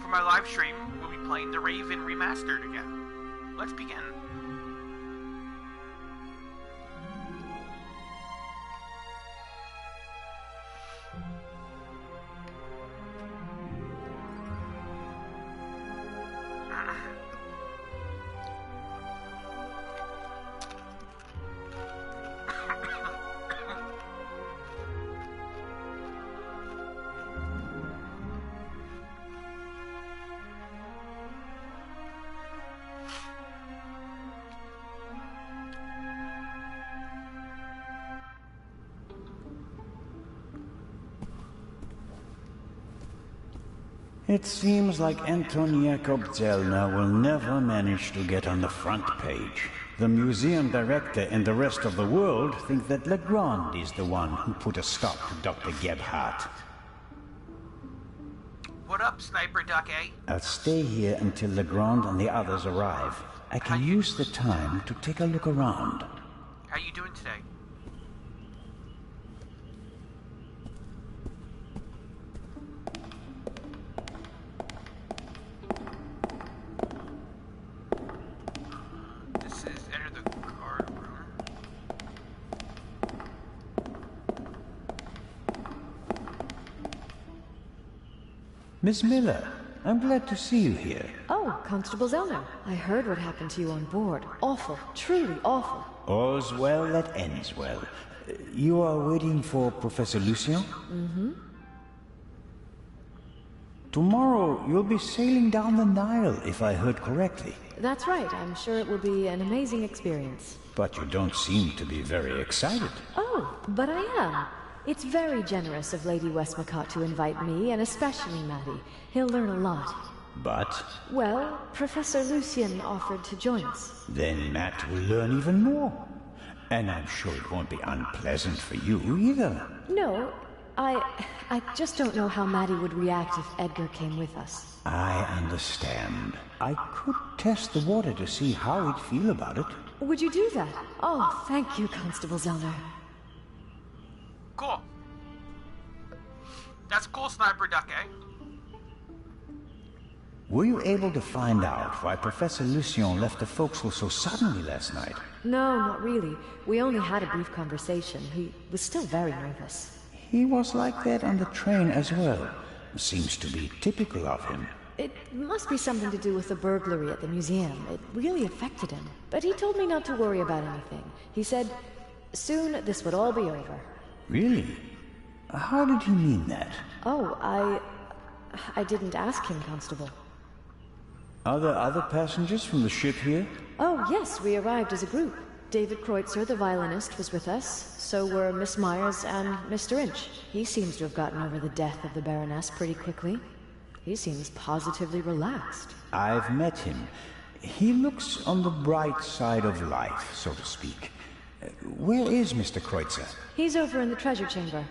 for my live stream, we'll be playing The Raven Remastered again. Let's begin. It seems like Antonieko Zelna will never manage to get on the front page. The museum director and the rest of the world think that Legrand is the one who put a stop to Dr. Gebhardt. What up, Sniper Duck A? I'll stay here until Legrand and the others arrive. I can use the time to take a look around. How you doing today? Miss Miller, I'm glad to see you here. Oh, Constable Zellner. I heard what happened to you on board. Awful. Truly awful. All's well that ends well. You are waiting for Professor Lucien? Mm-hmm. Tomorrow you'll be sailing down the Nile, if I heard correctly. That's right. I'm sure it will be an amazing experience. But you don't seem to be very excited. Oh, but I am. It's very generous of Lady Westmacott to invite me, and especially Maddie. He'll learn a lot. But? Well, Professor Lucien offered to join us. Then Matt will learn even more. And I'm sure it won't be unpleasant for you either. No, I just don't know how Maddie would react if Edgar came with us. I understand. I could test the water to see how he'd feel about it. Would you do that? Oh, thank you, Constable Zellner. Cool. That's cool, Sniper Duck, eh? Were you able to find out why Professor Lucien left the forecastle so suddenly last night? No, not really. We only had a brief conversation. He was still very nervous. He was like that on the train as well. Seems to be typical of him. It must be something to do with the burglary at the museum. It really affected him. But he told me not to worry about anything. He said, soon this would all be over. Really? How did he mean that? Oh, I didn't ask him, Constable. Are there other passengers from the ship here? Oh, yes, we arrived as a group. David Kreutzer, the violinist, was with us. So were Miss Myers and Mr. Inch. He seems to have gotten over the death of the Baroness pretty quickly. He seems positively relaxed. I've met him. He looks on the bright side of life, so to speak. Where is Mr. Kreutzer? He's over in the treasure chamber.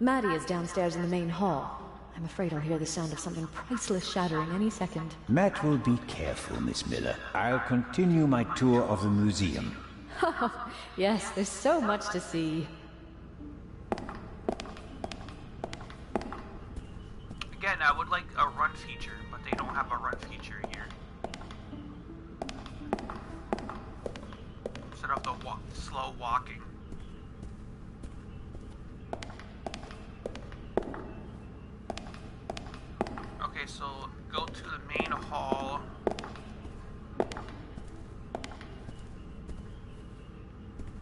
Maddie is downstairs in the main hall. I'm afraid I'll hear the sound of something priceless shattering any second. Matt will be careful, Miss Miller. I'll continue my tour of the museum. Yes, there's so much to see. Again, I would like a run feature, but they don't have a run feature here. Instead of the slow walking. Okay, so go to the main hall.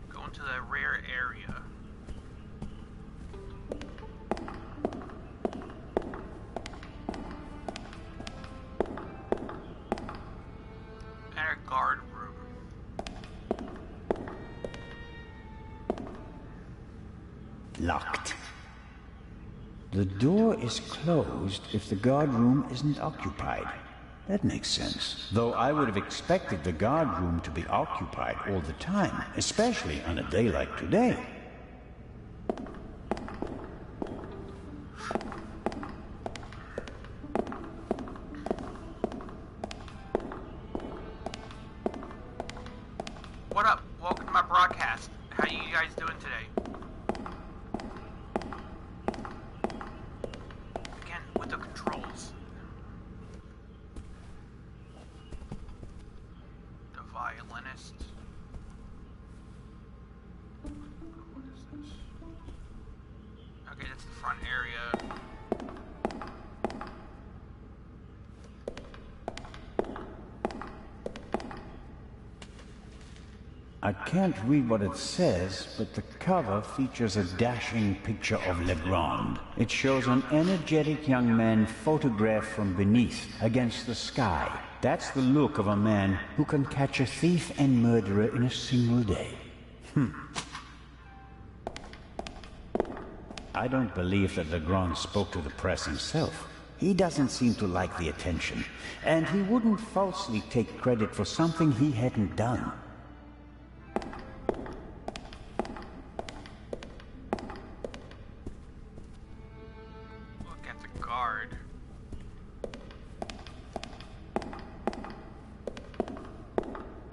Go into the rare area. Enter guard room. Locked. The door is closed if the guard room isn't occupied. That makes sense. Though I would have expected the guard room to be occupied all the time, especially on a day like today. What up? Welcome to my broadcast. How you guys doing today? Again, with the controls. I can't read what it says, but the cover features a dashing picture of Legrand. It shows an energetic young man photographed from beneath, against the sky. That's the look of a man who can catch a thief and murderer in a single day. I don't believe that Legrand spoke to the press himself. He doesn't seem to like the attention, and he wouldn't falsely take credit for something he hadn't done. Look at the guard.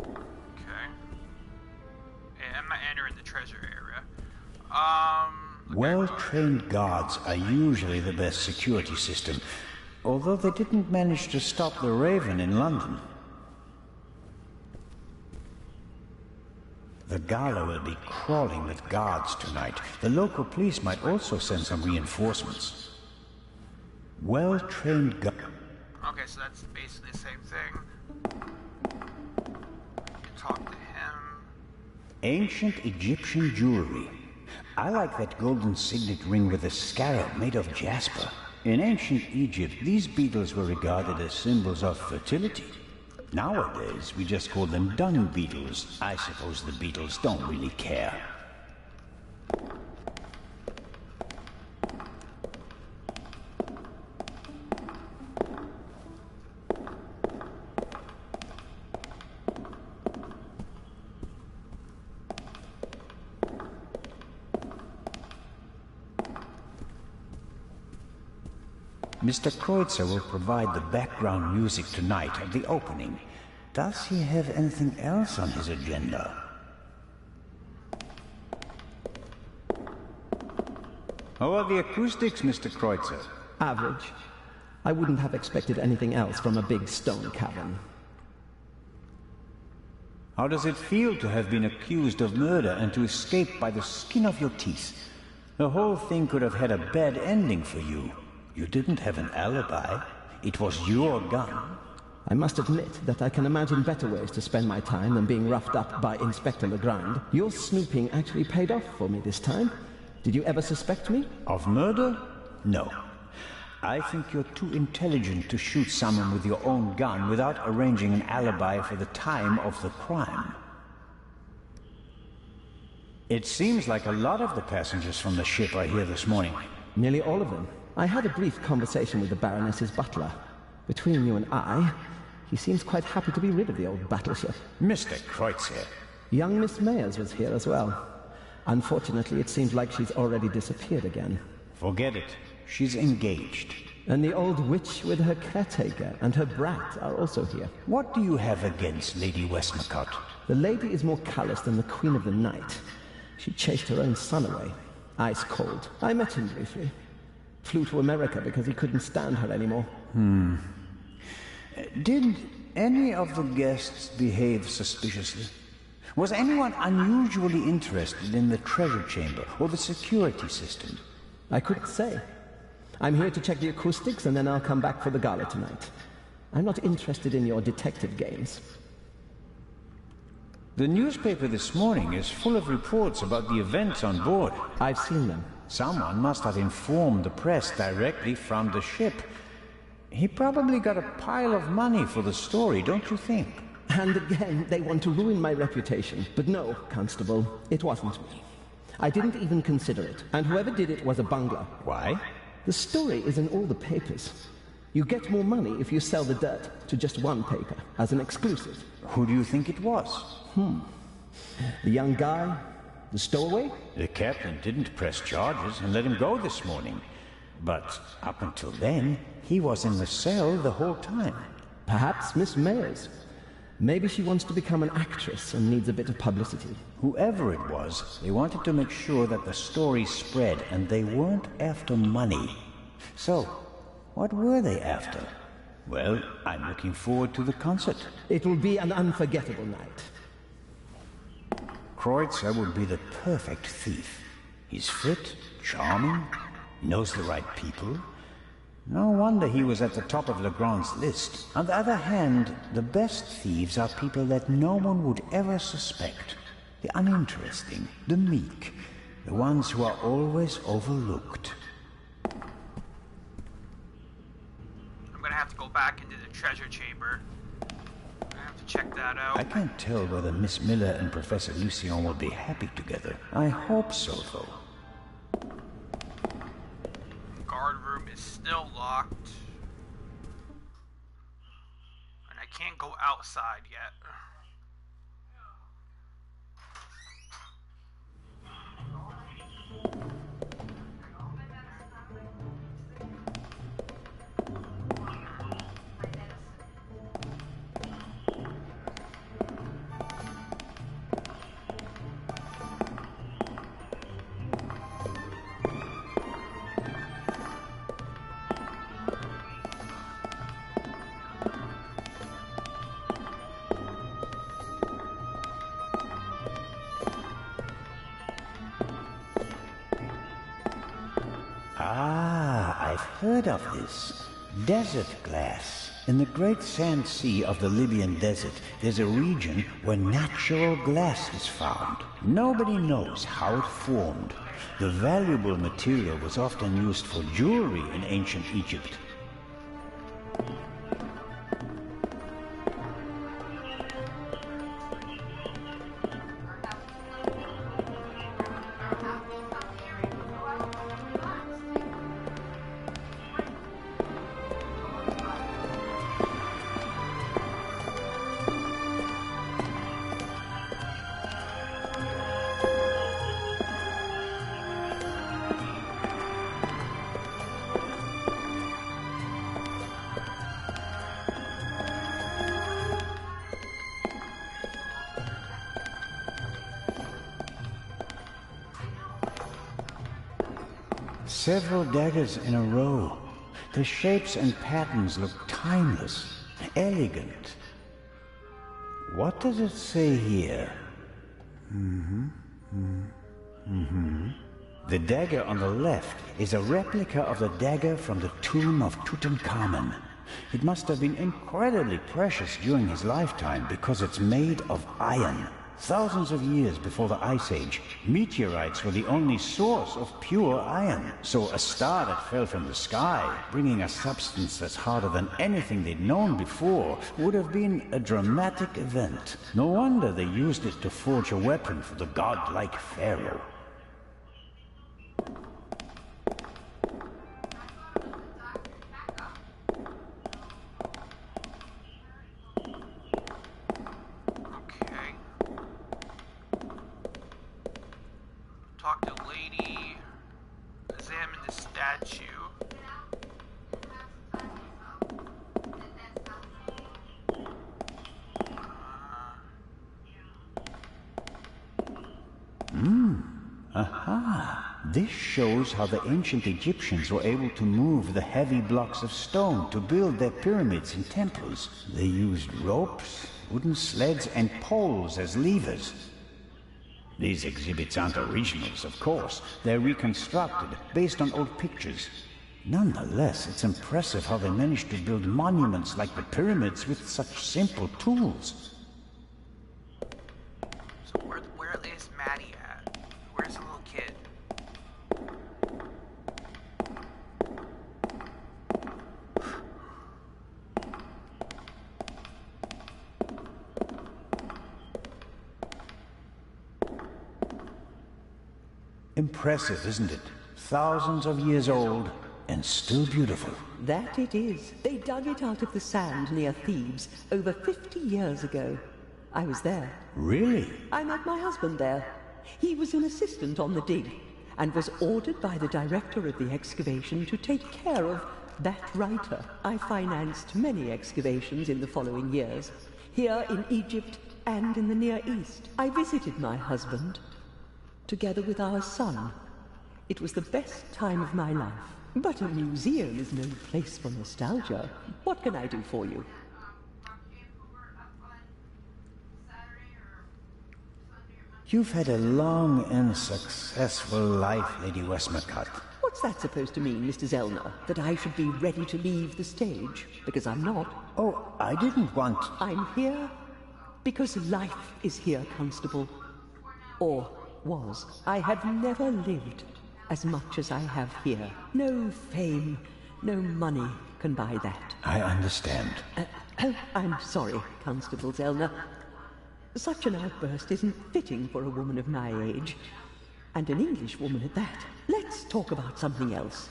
Okay. Yeah, I'm not entering the treasure area. Well-trained guards are usually the best security system, although they didn't manage to stop the Raven in London. The gala will be crawling with guards tonight. The local police might also send some reinforcements. Well-trained guards... Okay, so that's basically the same thing. Talk to him. Ancient Egyptian jewelry. I like that golden signet ring with a scarab made of jasper. In ancient Egypt, these beetles were regarded as symbols of fertility. Nowadays, we just call them dung beetles. I suppose the beetles don't really care. Mr. Kreutzer will provide the background music tonight at the opening. Does he have anything else on his agenda? How are the acoustics, Mr. Kreutzer? Average. I wouldn't have expected anything else from a big stone cavern. How does it feel to have been accused of murder and to escape by the skin of your teeth? The whole thing could have had a bad ending for you. You didn't have an alibi. It was your gun. I must admit that I can imagine better ways to spend my time than being roughed up by Inspector Legrand. Your snooping actually paid off for me this time. Did you ever suspect me? Of murder? No. I think you're too intelligent to shoot someone with your own gun without arranging an alibi for the time of the crime. It seems like a lot of the passengers from the ship are here this morning. Nearly all of them. I had a brief conversation with the Baroness's butler. Between you and I, he seems quite happy to be rid of the old battleship. Mr. Kreutzer. Young Miss Mayers was here as well. Unfortunately, it seems like she's already disappeared again. Forget it. She's engaged. And the old witch with her caretaker and her brat are also here. What do you have against Lady Westmacott? The lady is more callous than the Queen of the Night. She chased her own son away. Ice cold. I met him briefly. Flew to America because he couldn't stand her anymore. Did any of the guests behave suspiciously? Was anyone unusually interested in the treasure chamber or the security system? I couldn't say. I'm here to check the acoustics and then I'll come back for the gala tonight. I'm not interested in your detective games. The newspaper this morning is full of reports about the events on board. I've seen them. Someone must have informed the press directly from the ship. He probably got a pile of money for the story, don't you think? And again, they want to ruin my reputation. But no, Constable, it wasn't me. I didn't even consider it, and whoever did it was a bungler. Why? The story is in all the papers. You get more money if you sell the dirt to just one paper, as an exclusive. Who do you think it was? The young guy? The stowaway? The captain didn't press charges and let him go this morning. But up until then, he was in the cell the whole time. Perhaps Miss Mayers. Maybe she wants to become an actress and needs a bit of publicity. Whoever it was, they wanted to make sure that the story spread, and they weren't after money. So, what were they after? Well, I'm looking forward to the concert. It will be an unforgettable night. Kreutzer would be the perfect thief. He's fit, charming, knows the right people. No wonder he was at the top of Legrand's list. On the other hand, the best thieves are people that no one would ever suspect. The uninteresting, the meek, the ones who are always overlooked. I'm gonna have to go back into the treasure chamber. I'm gonna have to check that out. I can't tell whether Miss Miller and Professor Lucien will be happy together. I hope so, though. Guard room is still locked. And I can't go outside yet. Ah, I've heard of this. Desert glass. In the great sand sea of the Libyan desert, there's a region where natural glass is found. Nobody knows how it formed. The valuable material was often used for jewelry in ancient Egypt. Several daggers in a row. The shapes and patterns look timeless, elegant. What does it say here? The dagger on the left is a replica of the dagger from the tomb of Tutankhamun. It must have been incredibly precious during his lifetime because it's made of iron. Thousands of years before the Ice Age, meteorites were the only source of pure iron. So a star that fell from the sky, bringing a substance that's harder than anything they'd known before, would have been a dramatic event. No wonder they used it to forge a weapon for the godlike pharaoh. Talk to lady. Examine the statue. Aha! This shows how the ancient Egyptians were able to move the heavy blocks of stone to build their pyramids and temples. They used ropes, wooden sleds, and poles as levers. These exhibits aren't originals, of course. They're reconstructed, based on old pictures. Nonetheless, it's impressive how they managed to build monuments like the pyramids with such simple tools. So where is Maddie at? Where's the little kid? Impressive, isn't it? Thousands of years old, and still beautiful. That it is. They dug it out of the sand near Thebes over 50 years ago. I was there. Really? I met my husband there. He was an assistant on the dig, and was ordered by the director of the excavation to take care of that writer. I financed many excavations in the following years, here in Egypt and in the Near East. I visited my husband, together with our son. It was the best time of my life. But a museum is no place for nostalgia. What can I do for you? You've had a long and successful life, Lady Westmacott. What's that supposed to mean, Mr. Zellner? That I should be ready to leave the stage? Because I'm not. Oh, I didn't want... I'm here because life is here, Constable. Or was. I have never lived as much as I have here. No fame, no money can buy that. I understand. I'm sorry, Constable Zellner. Such an outburst isn't fitting for a woman of my age. And an English woman at that. Let's talk about something else.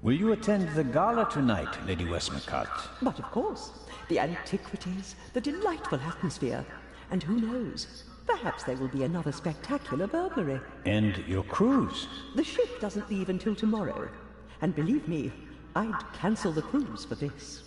Will you attend the gala tonight, Lady Westmacott? But of course. The antiquities, the delightful atmosphere. And who knows? Perhaps there will be another spectacular burglary. And your cruise? The ship doesn't leave until tomorrow. And believe me, I'd cancel the cruise for this.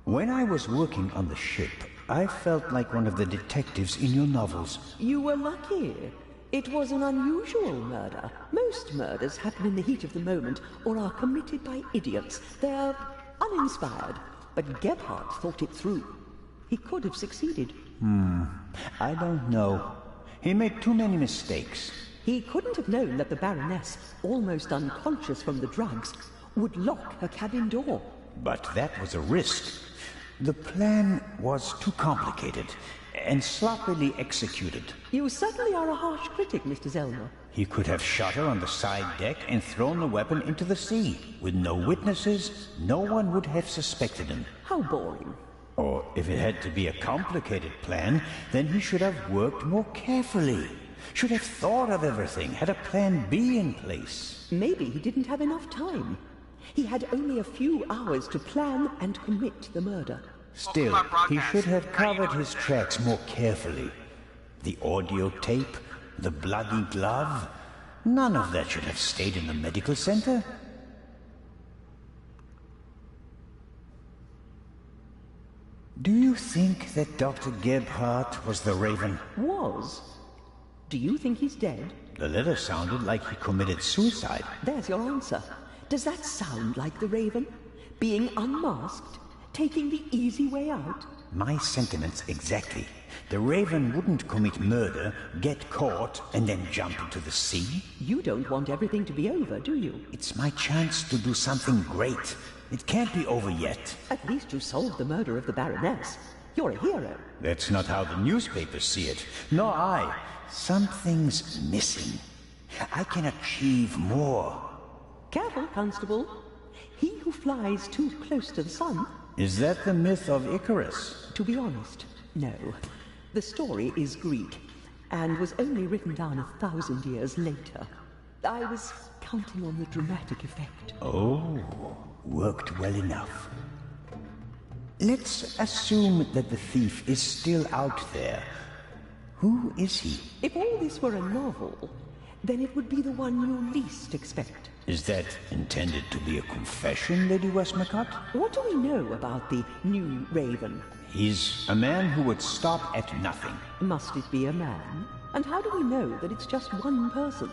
When I was working on the ship, I felt like one of the detectives in your novels. You were lucky. It was an unusual murder. Most murders happen in the heat of the moment or are committed by idiots. They're uninspired. But Gebhardt thought it through. He could have succeeded. I don't know. He made too many mistakes. He couldn't have known that the Baroness, almost unconscious from the drugs, would lock her cabin door. But that was a risk. The plan was too complicated and sloppily executed. You certainly are a harsh critic, Mr. Zellner. He could have shot her on the side deck and thrown the weapon into the sea. With no witnesses, no one would have suspected him. How boring. Or if it had to be a complicated plan, then he should have worked more carefully. Should have thought of everything, had a plan B in place. Maybe he didn't have enough time. He had only a few hours to plan and commit the murder. Still, he should have covered his tracks more carefully. The audio tape, the bloody glove, none of that should have stayed in the medical center. Do you think that Dr. Gebhardt was the Raven? Was? Do you think he's dead? The letter sounded like he committed suicide. There's your answer. Does that sound like the Raven? Being unmasked? Taking the easy way out? My sentiments exactly. The Raven wouldn't commit murder, get caught, and then jump into the sea. You don't want everything to be over, do you? It's my chance to do something great. It can't be over yet. At least you solved the murder of the Baroness. You're a hero. That's not how the newspapers see it. Nor I. Something's missing. I can achieve more. Careful, Constable. He who flies too close to the sun... Is that the myth of Icarus? To be honest, no. The story is Greek, and was only written down 1,000 years later. I was counting on the dramatic effect. Oh, worked well enough. Let's assume that the thief is still out there. Who is he? If all this were a novel, then it would be the one you least expect. Is that intended to be a confession, Lady Westmacott? What do we know about the new Raven? He's a man who would stop at nothing. Must it be a man? And how do we know that it's just one person?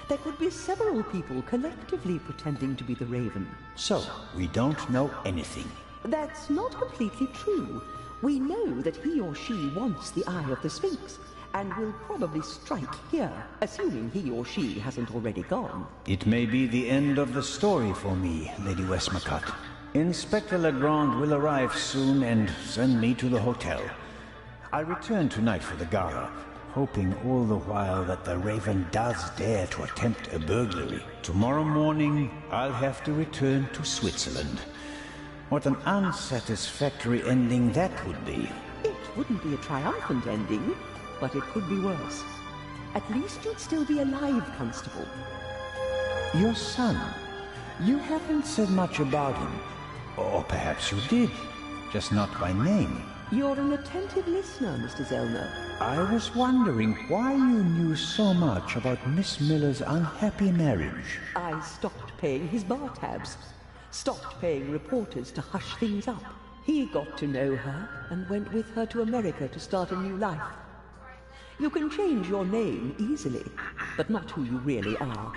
There could be several people collectively pretending to be the Raven. So, we don't know anything. That's not completely true. We know that he or she wants the Eye of the Sphinx, and will probably strike here, assuming he or she hasn't already gone. It may be the end of the story for me, Lady Westmacott. Inspector Legrand will arrive soon and send me to the hotel. I'll return tonight for the gala, hoping all the while that the Raven does dare to attempt a burglary. Tomorrow morning, I'll have to return to Switzerland. What an unsatisfactory ending that would be. It wouldn't be a triumphant ending, but it could be worse. At least you'd still be alive, Constable. Your son. You haven't said much about him. Or perhaps you did, just not by name. You're an attentive listener, Mr. Zellner. I was wondering why you knew so much about Miss Miller's unhappy marriage. I stopped paying his bar tabs. Stopped paying reporters to hush things up. He got to know her and went with her to America to start a new life. You can change your name easily, but not who you really are.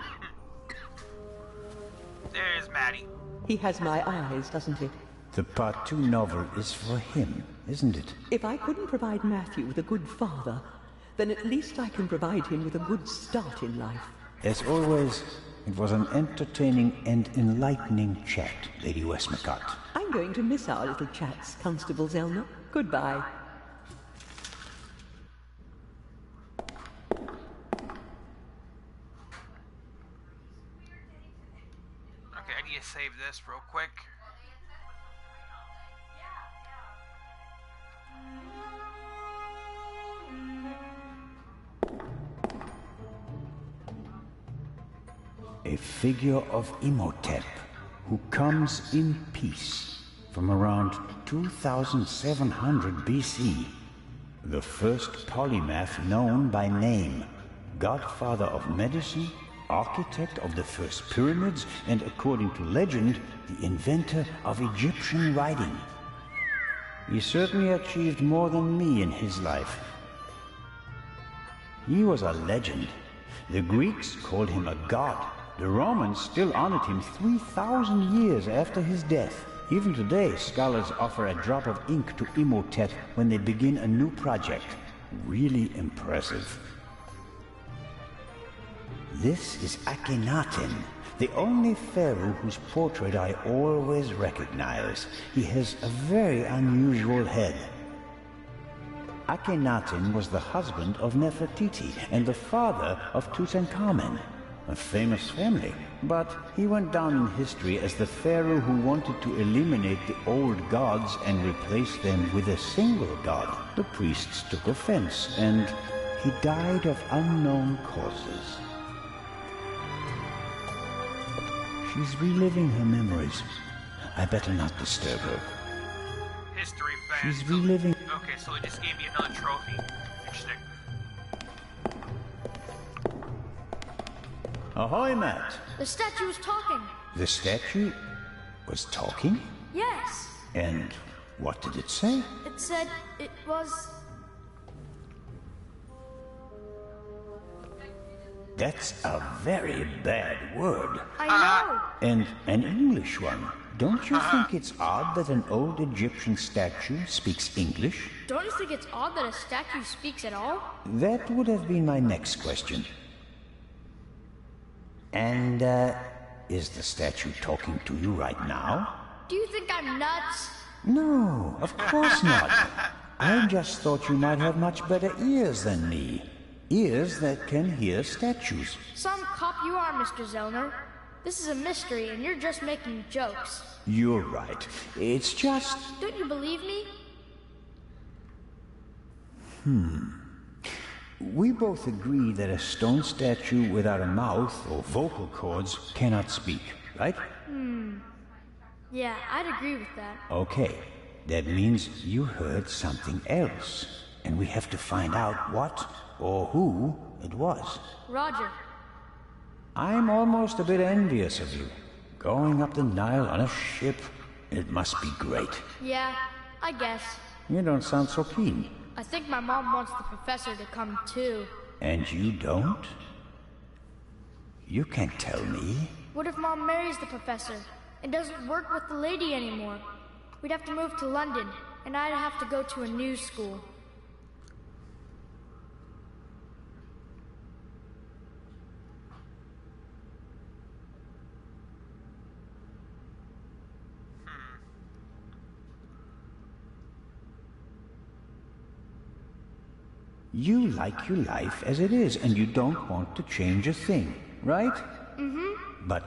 There's Maddie. He has my eyes, doesn't he? The Part 2 novel is for him, isn't it? If I couldn't provide Matthew with a good father, then at least I can provide him with a good start in life. As always, it was an entertaining and enlightening chat, Lady Westmacott. I'm going to miss our little chats, Constable Zellner. Goodbye. I need to save this real quick. A figure of Imhotep, who comes in peace from around 2700 BC. The first polymath known by name, godfather of medicine, architect of the first pyramids, and according to legend, the inventor of Egyptian writing. He certainly achieved more than me in his life. He was a legend. The Greeks called him a god. The Romans still honored him 3,000 years after his death. Even today, scholars offer a drop of ink to Imhotep when they begin a new project. Really impressive. This is Akhenaten, the only pharaoh whose portrait I always recognize. He has a very unusual head. Akhenaten was the husband of Nefertiti and the father of Tutankhamen. A famous family, but he went down in history as the pharaoh who wanted to eliminate the old gods and replace them with a single god. The priests took offense, and he died of unknown causes. She's reliving her memories. I better not disturb her. History fans. She's reliving... Okay, so it just gave me another trophy. Interesting. Ahoy, Matt! The statue was talking. The statue was talking? Yes. And what did it say? It said it was... That's a very bad word. I know. And an English one. Don't you think it's odd that an old Egyptian statue speaks English? Don't you think it's odd that a statue speaks at all? That would have been my next question. And, is the statue talking to you right now? Do you think I'm nuts? No, of course not. I just thought you might have much better ears than me. Ears that can hear statues. Some cop you are, Mr. Zellner. This is a mystery, and you're just making jokes. You're right. It's just... Don't you believe me? We both agree that a stone statue without a mouth or vocal cords cannot speak, right? Yeah, I'd agree with that. Okay. That means you heard something else. And we have to find out what or who it was. Roger. I'm almost a bit envious of you. Going up the Nile on a ship, it must be great. Yeah, I guess. You don't sound so keen. I think my mom wants the professor to come too. And you don't? You can't tell me. What if Mom marries the professor and doesn't work with the lady anymore? We'd have to move to London, and I'd have to go to a new school. You like your life as it is, and you don't want to change a thing, right? But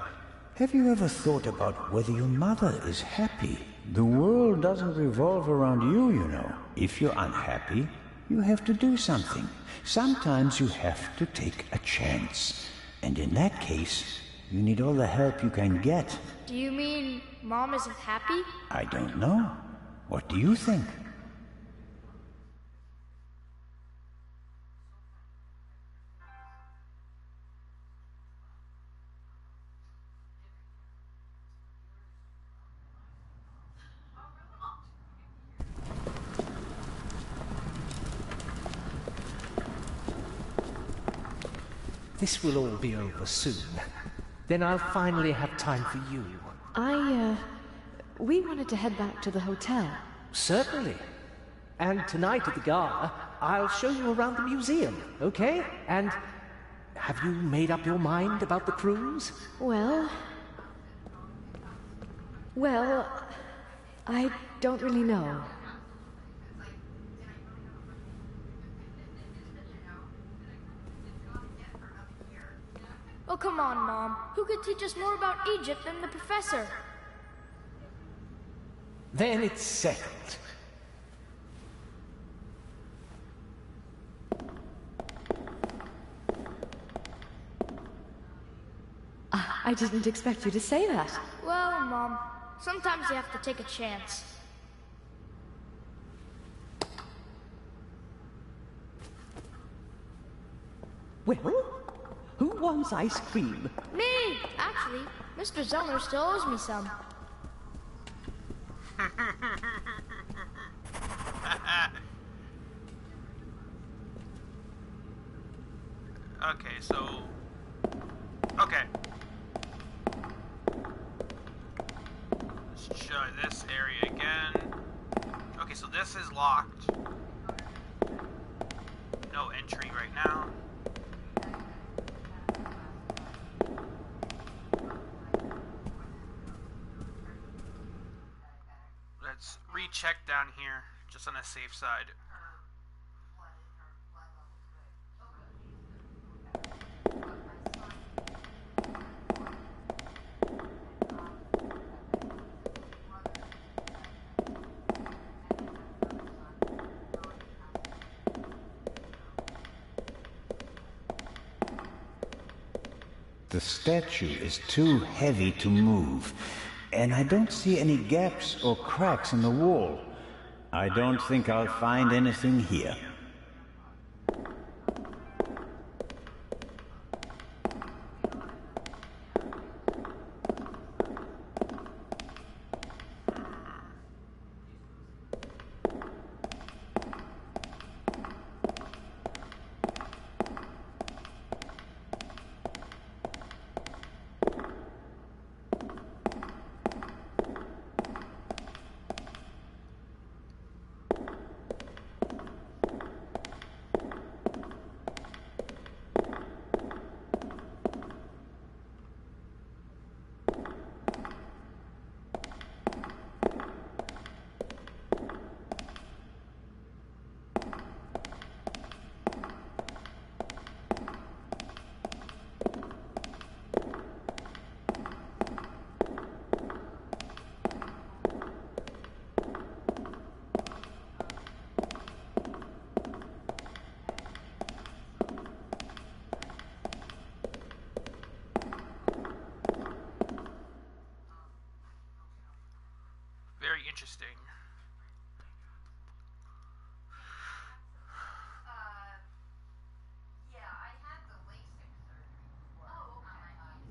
have you ever thought about whether your mother is happy? The world doesn't revolve around you, you know. If you're unhappy, you have to do something. Sometimes you have to take a chance. And in that case, you need all the help you can get. Do you mean Mom isn't happy? I don't know. What do you think? This will all be over soon. Then I'll finally have time for you. We wanted to head back to the hotel. Certainly. And tonight at the gala, I'll show you around the museum, okay? And have you made up your mind about the cruise? Well, I don't really know. Oh, come Come on, Mom. Who could teach us more about Egypt than the professor? Then it's settled. I didn't expect you to say that. Well, Mom, sometimes you have to take a chance. Well, who wants ice cream? Me! Actually, Mr. Zellner still owes me some. Okay, so... Okay. Let's try this area again. Okay, so this is locked. No entry right now. Let's recheck down here, just on the safe side. The statue is too heavy to move, and I don't see any gaps or cracks in the wall. I don't think I'll find anything here. Very interesting. Yeah, I had the LASIK surgery on my eyes.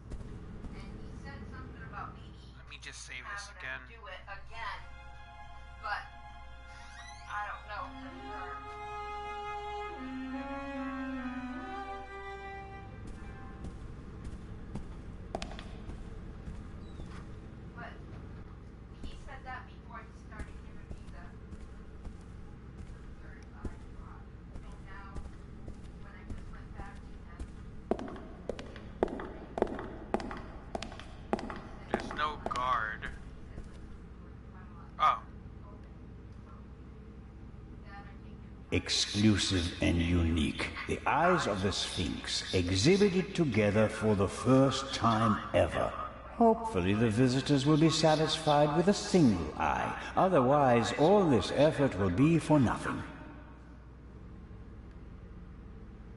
And he said something about maybe Let me just save this having again. to do it again. But I don't know for sure. But he said that before he started giving me the third eye drop. And now, when I just went back to him, There's no guard. Oh. Exclusive and unique. The eyes of the Sphinx exhibited together for the first time ever. Hopefully the visitors will be satisfied with a single eye. Otherwise, all this effort will be for nothing.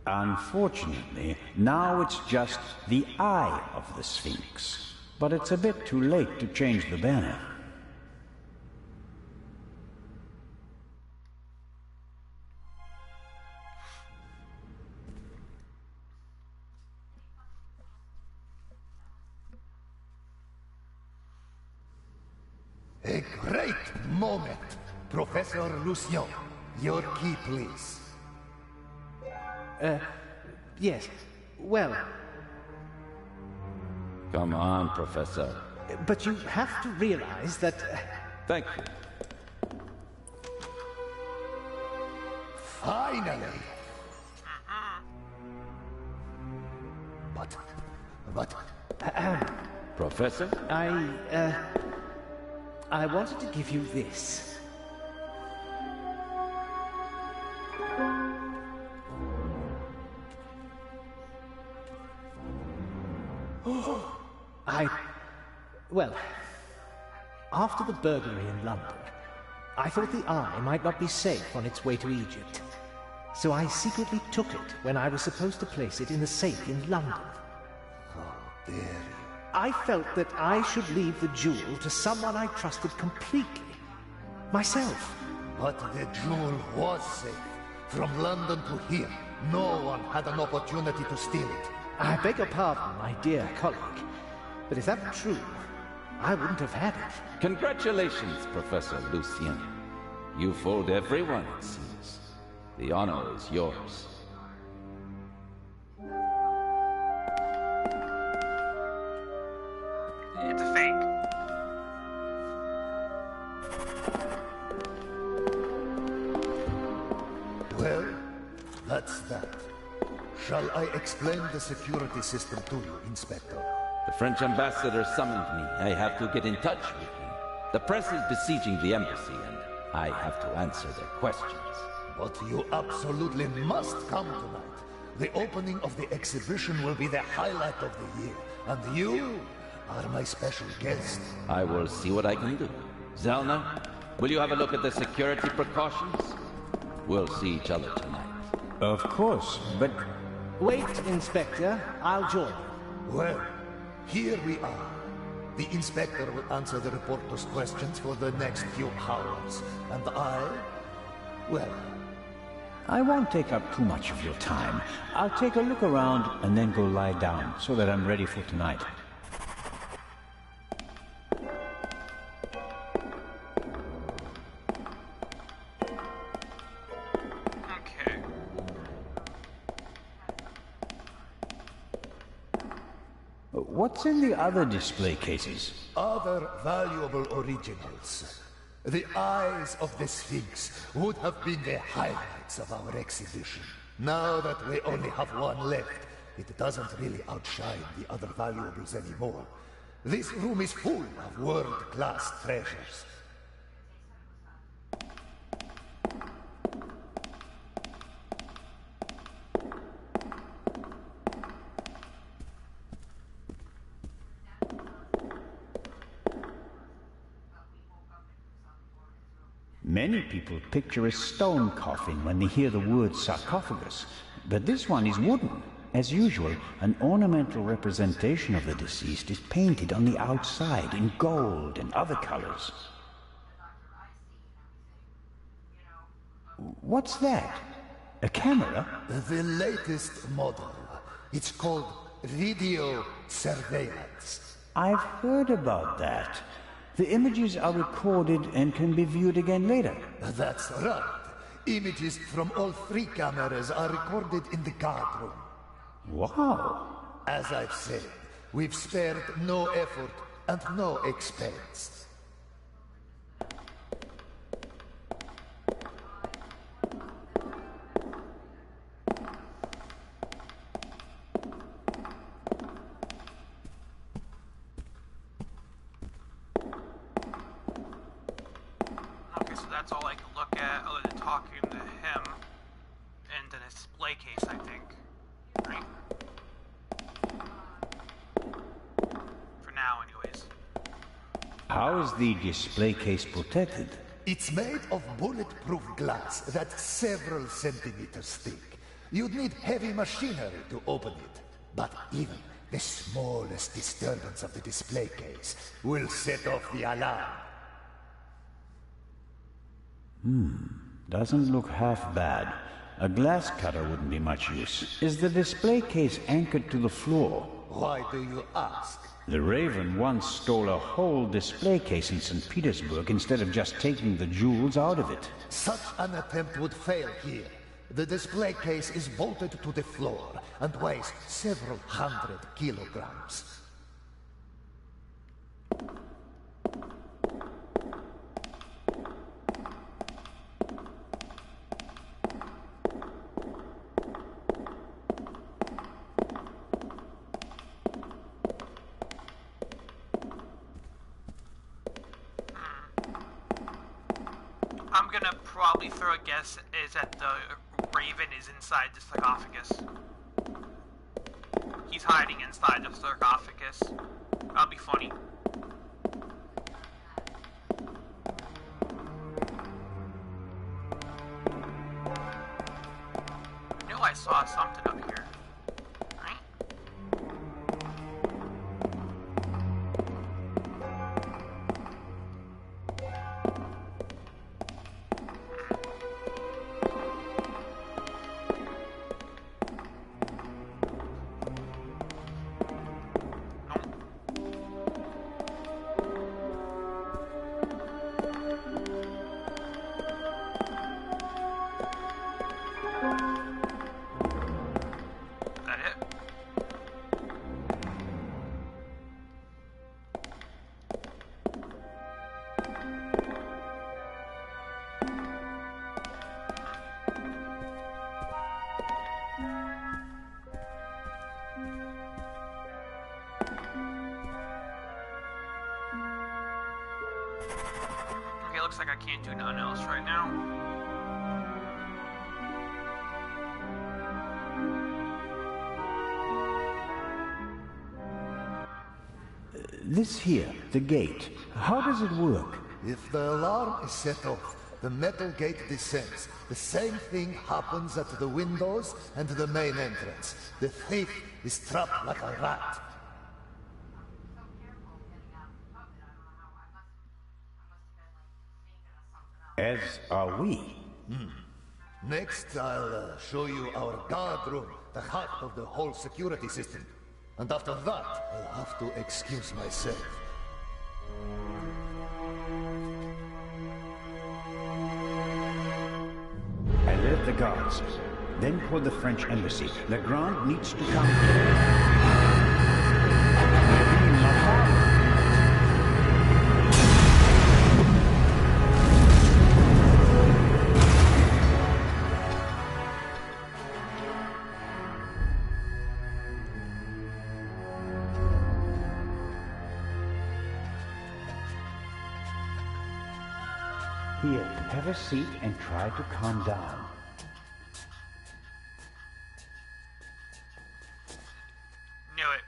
Unfortunately, now it's just the eye of the Sphinx. But it's a bit too late to change the banner. A great moment! Professor Lucien, your key, please. Yes. Well, Come on, Professor. but you have to realize that... Thank you. Finally! But... Professor? I wanted to give you this. Well, after the burglary in London, I thought the Eye might not be safe on its way to Egypt. So I secretly took it when I was supposed to place it in the safe in London. How dare you? I felt that I should leave the jewel to someone I trusted completely. Myself. But the jewel was safe. From London to here, no one had an opportunity to steal it. I beg your pardon, my dear colleague. But if that were true, I wouldn't have had it. Congratulations, Professor Lucien. You fooled everyone, it seems. The honor is yours. It's a fake. Well, that's that. Shall I explain the security system to you, Inspector? The French ambassador summoned me. I have to get in touch with him. The press is besieging the embassy, and I have to answer their questions. But you absolutely must come tonight. The opening of the exhibition will be the highlight of the year, and you are my special guest. I will see what I can do. Zelna, will you have a look at the security precautions? We'll see each other tonight. Of course, but... Wait, Inspector. I'll join you. Well, here we are. The inspector will answer the reporter's questions for the next few hours. And well... I won't take up too much of your time. I'll take a look around and then go lie down so that I'm ready for tonight. Okay. What's in the other display cases? Other valuable originals. The eyes of the Sphinx would have been the highlights of our exhibition. Now that we only have one left, it doesn't really outshine the other valuables anymore. This room is full of world-class treasures. Many people picture a stone coffin when they hear the word sarcophagus, but this one is wooden. As usual, an ornamental representation of the deceased is painted on the outside in gold and other colors. What's that? A camera? The latest model. It's called video surveillance. I've heard about that. The images are recorded and can be viewed again later. That's right. Images from all 3 cameras are recorded in the guard room. Wow. As I've said, we've spared no effort and no expense. Okay, so that's all I can look at other than talking to him. And the display case, I think. Right? For now, anyways. How is the display case protected? It's made of bulletproof glass that's several centimeters thick. You'd need heavy machinery to open it. But even the smallest disturbance of the display case will set off the alarm. Doesn't look half bad. A glass cutter wouldn't be much use. Is the display case anchored to the floor? Why do you ask? The Raven once stole a whole display case in St. Petersburg instead of just taking the jewels out of it. Such an attempt would fail here. The display case is bolted to the floor and weighs several hundred kilograms. I'm gonna probably throw a guess is that the Raven is inside the sarcophagus. He's hiding inside the sarcophagus. That'll be funny. saw something up here. Right? Okay, looks like I can't do nothing else right now. This here, the gate, how does it work? If the alarm is set off, the metal gate descends. The same thing happens at the windows and the main entrance. The thief is trapped like a rat. As are we. Next, I'll show you our guard room, the heart of the whole security system. And after that, I'll have to excuse myself. Alert the guards. Then call the French embassy. Legrand needs to come. Here, have a seat and try to calm down. Knew it.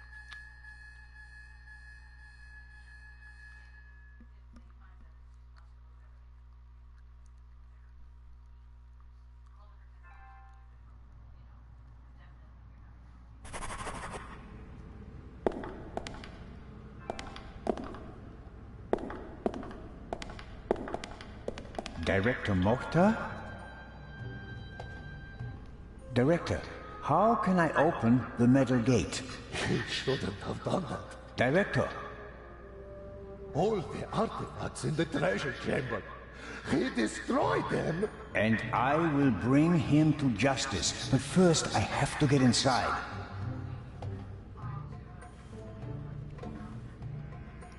Director Mokhtar? Director, how can I open the metal gate? He shouldn't have done that. Director! All the artifacts in the treasure chamber. He destroyed them. And I will bring him to justice. But first, I have to get inside.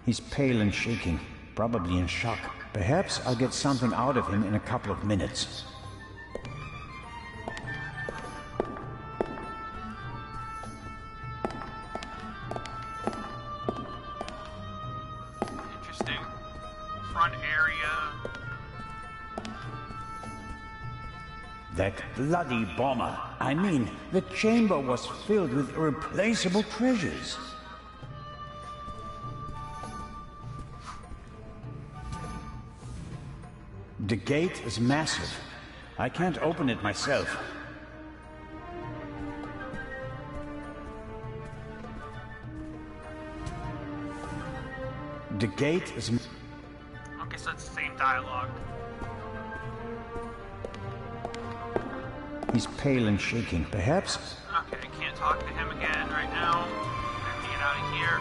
He's pale and shaking, probably in shock. Perhaps I'll get something out of him in a couple of minutes. Interesting. Front area. That bloody bomber. I mean, the chamber was filled with irreplaceable treasures. The gate is massive. I can't open it myself. The gate is... Okay, so it's the same dialogue. He's pale and shaking. Perhaps... Okay, I can't talk to him again right now. I have to get out of here.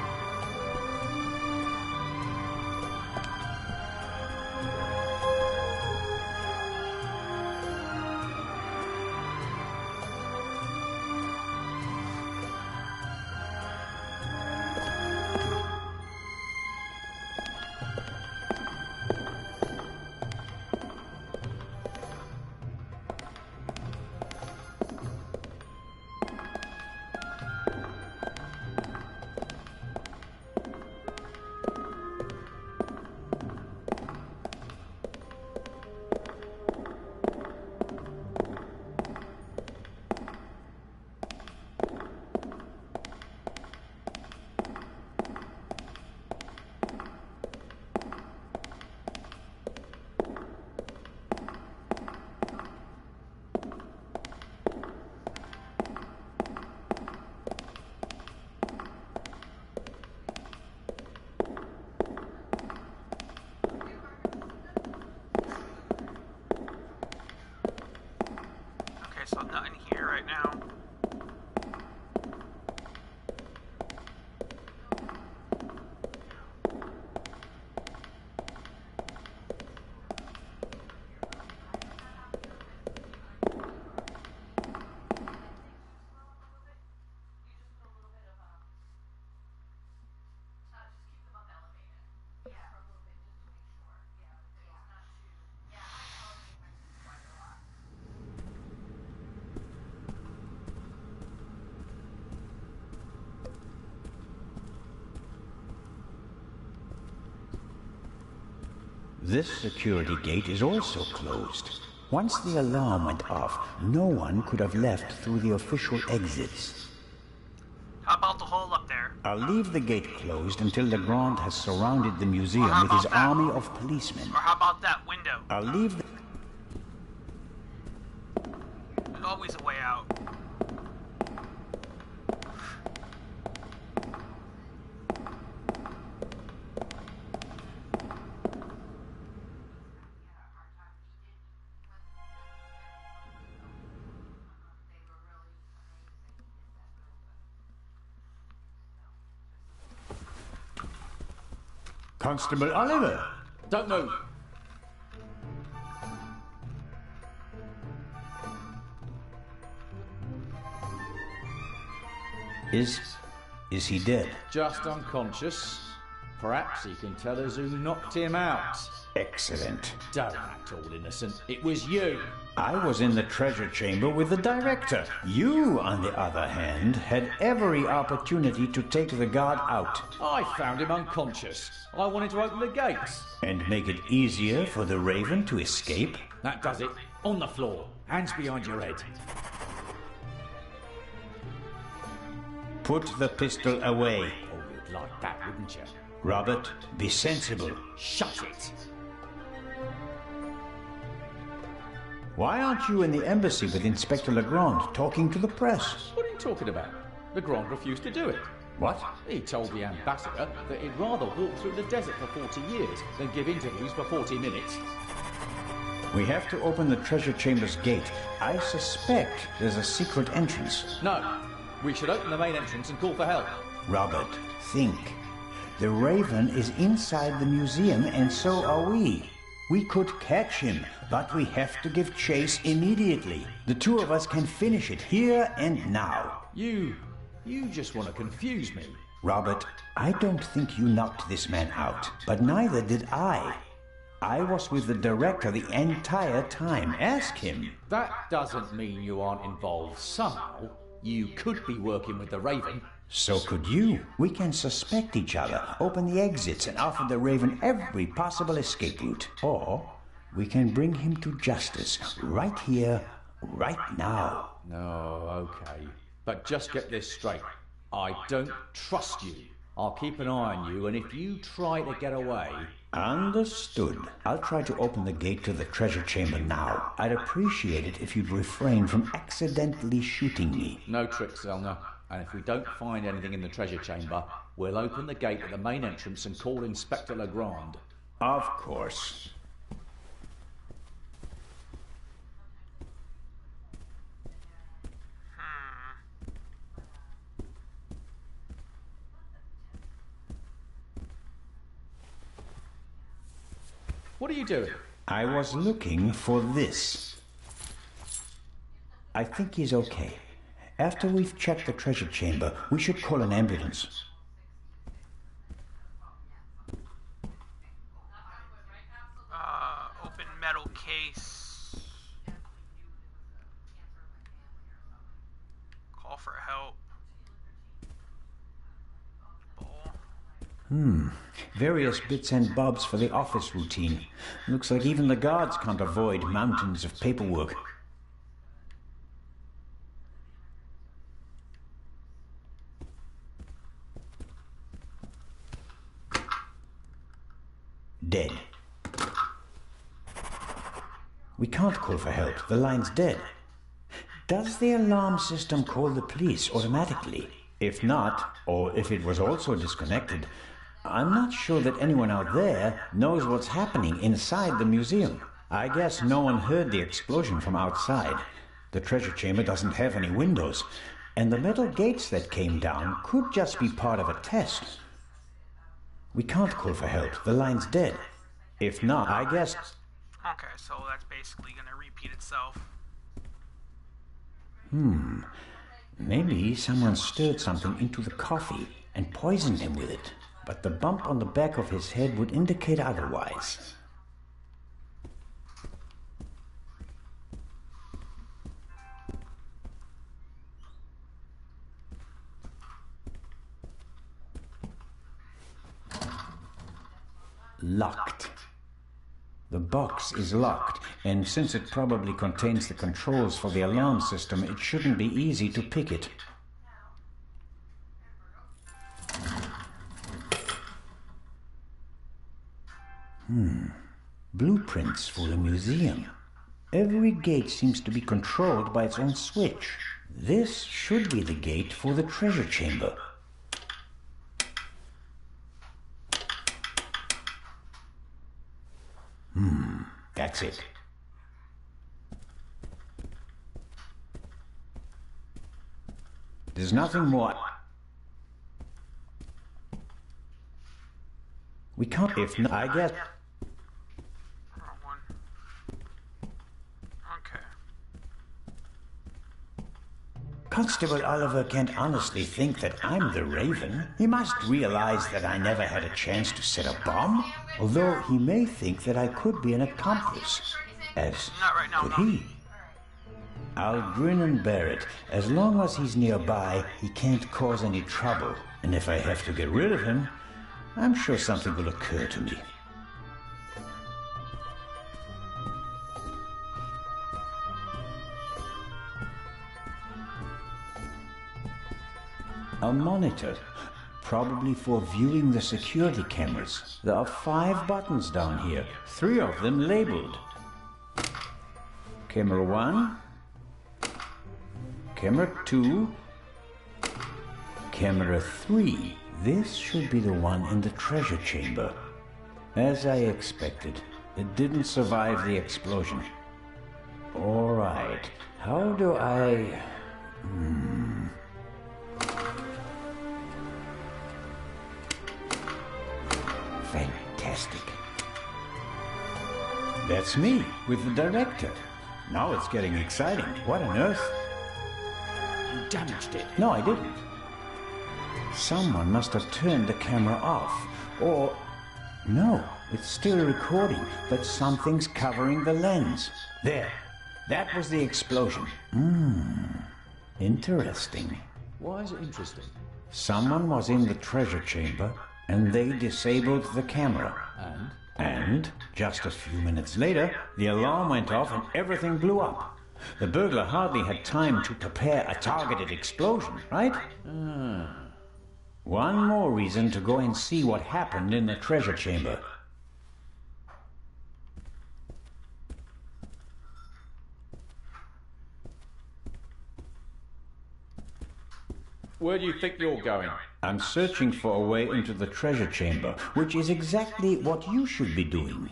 Not in here right now. This security gate is also closed. Once the alarm went off, no one could have left through the official exits. How about the hole up there? I'll leave the gate closed until Legrand has surrounded the museum with his army of policemen. Or how about that window? I'll leave the... There's always a way out. Constable Oliver! Don't move. Is he dead? Just unconscious. Perhaps he can tell us who knocked him out. Excellent. Don't act all innocent. It was you. I was in the treasure chamber with the director. You, on the other hand, had every opportunity to take the guard out. I found him unconscious. I wanted to open the gates. And make it easier for the Raven to escape? That does it. On the floor. Hands behind your head. Put the pistol away. Oh, you'd like that, wouldn't you? Robert, be sensible. Shut it. Why aren't you in the embassy with Inspector Legrand talking to the press? What are you talking about? Legrand refused to do it. What? He told the ambassador that he'd rather walk through the desert for 40 years than give interviews for 40 minutes. We have to open the treasure chamber's gate. I suspect there's a secret entrance. No. We should open the main entrance and call for help. Robert, think. The Raven is inside the museum, and so are we. We could catch him, but we have to give chase immediately. The two of us can finish it here and now. You just want to confuse me. Robert, I don't think you knocked this man out, but neither did I. I was with the director the entire time. Ask him. That doesn't mean you aren't involved somehow. You could be working with the Raven. So could you. We can suspect each other, open the exits, and offer the Raven every possible escape route. Or we can bring him to justice right here, right now. No, okay. But just get this straight. I don't trust you. I'll keep an eye on you, and if you try to get away... Understood. I'll try to open the gate to the treasure chamber now. I'd appreciate it if you'd refrain from accidentally shooting me. No tricks, Zelna. And if we don't find anything in the treasure chamber, we'll open the gate at the main entrance and call Inspector Legrand. Of course. What are you doing? I was looking for this. I think he's okay. After we've checked the treasure chamber, we should call an ambulance. Open metal case. Call for help. Ball. Various bits and bobs for the office routine. Looks like even the guards can't avoid mountains of paperwork. Dead. We can't call for help. The line's dead. Does the alarm system call the police automatically? If not, or if it was also disconnected, I'm not sure that anyone out there knows what's happening inside the museum. I guess no one heard the explosion from outside. The treasure chamber doesn't have any windows, and the metal gates that came down could just be part of a test. We can't call for help. The line's dead. If not, I guess... Okay, so that's basically gonna repeat itself. Maybe someone stirred something into the coffee and poisoned him with it. But the bump on the back of his head would indicate otherwise. Locked. The box is locked, and since it probably contains the controls for the alarm system, it shouldn't be easy to pick it. Blueprints for the museum. Every gate seems to be controlled by its own switch. This should be the gate for the treasure chamber. That's it. There's nothing more. We can't, if not, I guess. Okay. Constable Oliver can't honestly think that I'm the Raven. He must realize that I never had a chance to set a bomb. Although he may think that I could be an accomplice. As Not right now, could no. he. I'll grin and bear it. As long as he's nearby, he can't cause any trouble. And if I have to get rid of him, I'm sure something will occur to me. A monitor, probably for viewing the security cameras. There are 5 buttons down here, 3 of them labeled. Camera 1, Camera 2, Camera 3. This should be the one in the treasure chamber. As I expected, it didn't survive the explosion. All right, how do I... Fantastic. That's me, with the director. Now it's getting exciting. What on earth? You damaged it. No, I didn't. Someone must have turned the camera off. Or... no, it's still recording, but something's covering the lens. There. That was the explosion. Interesting. Why is it interesting? Someone was in the treasure chamber, and they disabled the camera. And, just a few minutes later, the alarm went off and everything blew up. The burglar hardly had time to prepare a targeted explosion, right? One more reason to go and see what happened in the treasure chamber. Where do you think you're going? I'm searching for a way into the treasure chamber, which is exactly what you should be doing.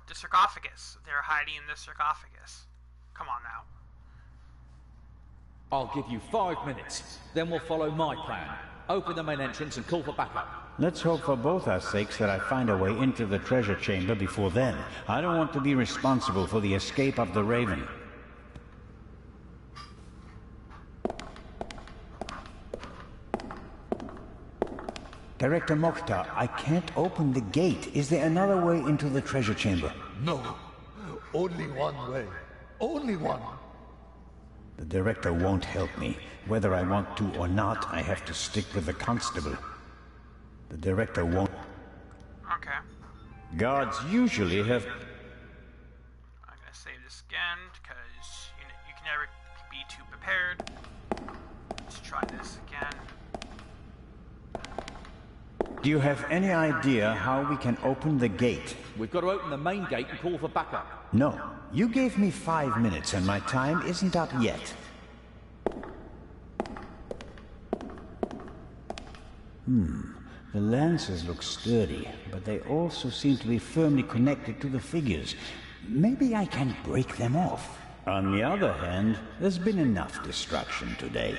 The sarcophagus. They're hiding in the sarcophagus. Come on now. I'll give you 5 minutes. Then we'll follow my plan. Open the main entrance and call for backup. Let's hope for both our sakes that I find a way into the treasure chamber before then. I don't want to be responsible for the escape of the Raven. Director Mokhtar, I can't open the gate. Is there another way into the treasure chamber? No. Only one way. Only one. The director won't help me. Whether I want to or not, I have to stick with the constable. The director won't... Okay. Guards usually have... I'm gonna save this again, because you can never be too prepared. Let's try this again. Do you have any idea how we can open the gate? We've got to open the main gate and call for backup. No. You gave me 5 minutes and my time isn't up yet. The lances look sturdy, but they also seem to be firmly connected to the figures. Maybe I can break them off. On the other hand, there's been enough destruction today.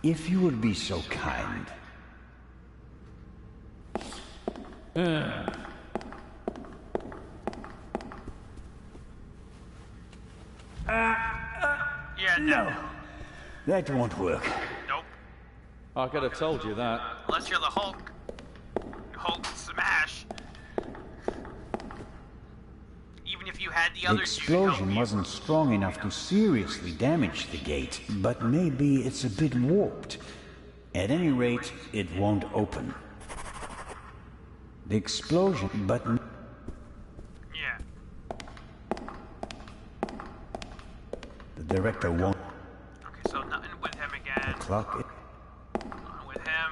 If you would be so kind. Yeah, no. That won't work. Nope. I could have told you that. Unless you're the Hulk. Hulk smash. Even if you had the The other dude explosion help you. wasn't strong enough to seriously damage the gate, but maybe it's a bit warped. At any rate, it won't open. The explosion button. Yeah. The director won't. Okay, so nothing with him again. Clock. Nothing with him.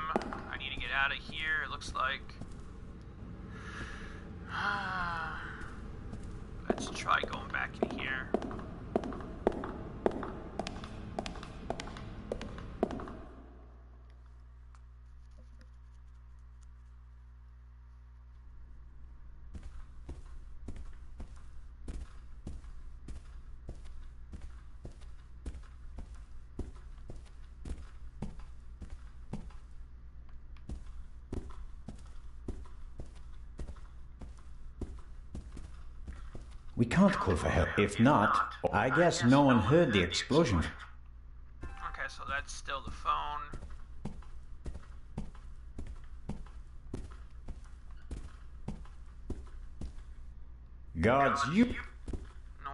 I need to get out of here, it looks like. Let's try going back in here. We can't call for help. If not, I guess no one heard the explosion. Okay, so that's still the phone. Guards, you. No.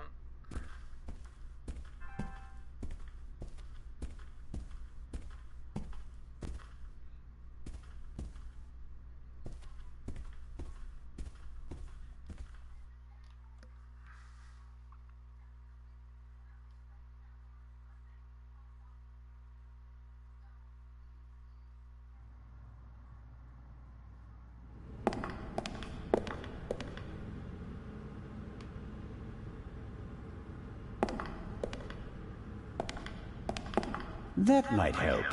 That might help.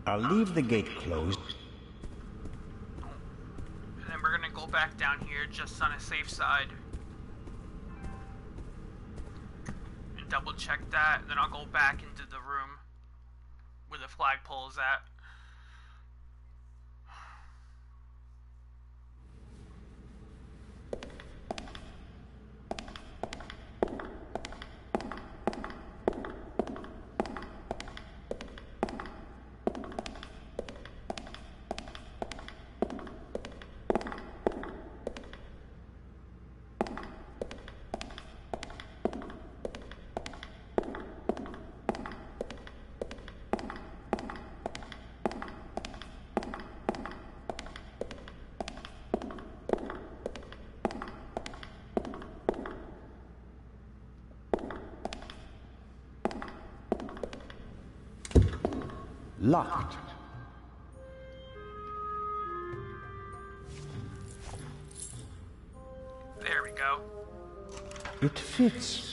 I'll leave the gate closed. And then we're gonna go back down here just on a safe side. And double check that, and then I'll go back into the room where the flagpole is at. Locked. There we go. It fits.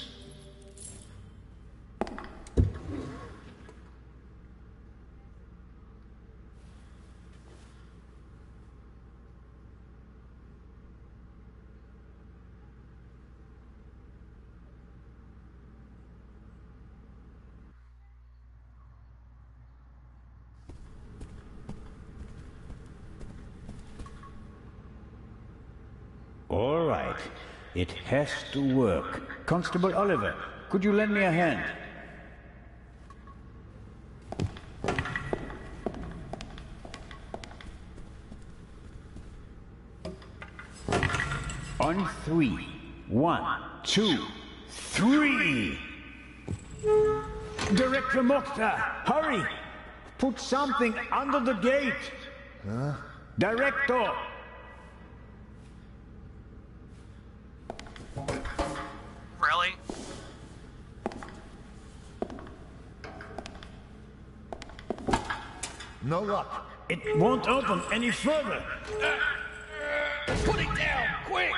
All right. It has to work. Constable Oliver, could you lend me a hand? On 3. 1, 2, 3! Director Mokhtar, hurry! Put something under the gate! Huh? Director! Really? No luck. It won't open any further. Put it down, quick!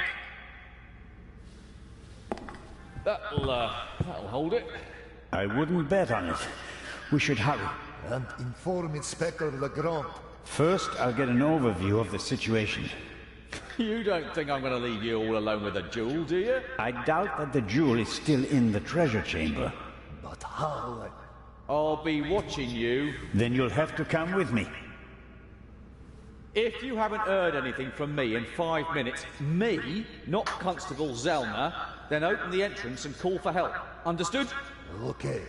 That'll hold it. I wouldn't bet on it. We should hurry. And inform Inspector Legrand. First, I'll get an overview of the situation. You don't think I'm going to leave you all alone with a jewel, do you? I doubt that the jewel is still in the treasure chamber. But how? I'll be watching you. Then you'll have to come with me. If you haven't heard anything from me in 5 minutes, me, not Constable Zellner, then open the entrance and call for help. Understood? Okay.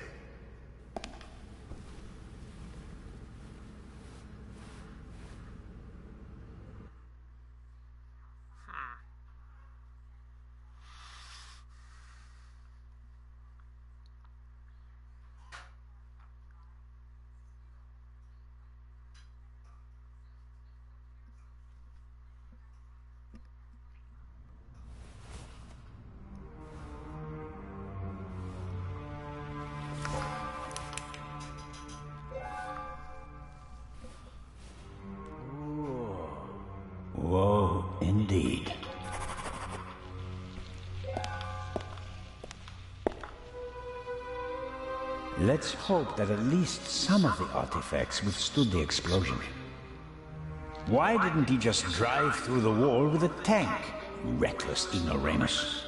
Whoa, indeed. Let's hope that at least some of the artifacts withstood the explosion. Why didn't he just drive through the wall with a tank? Reckless ignoramus.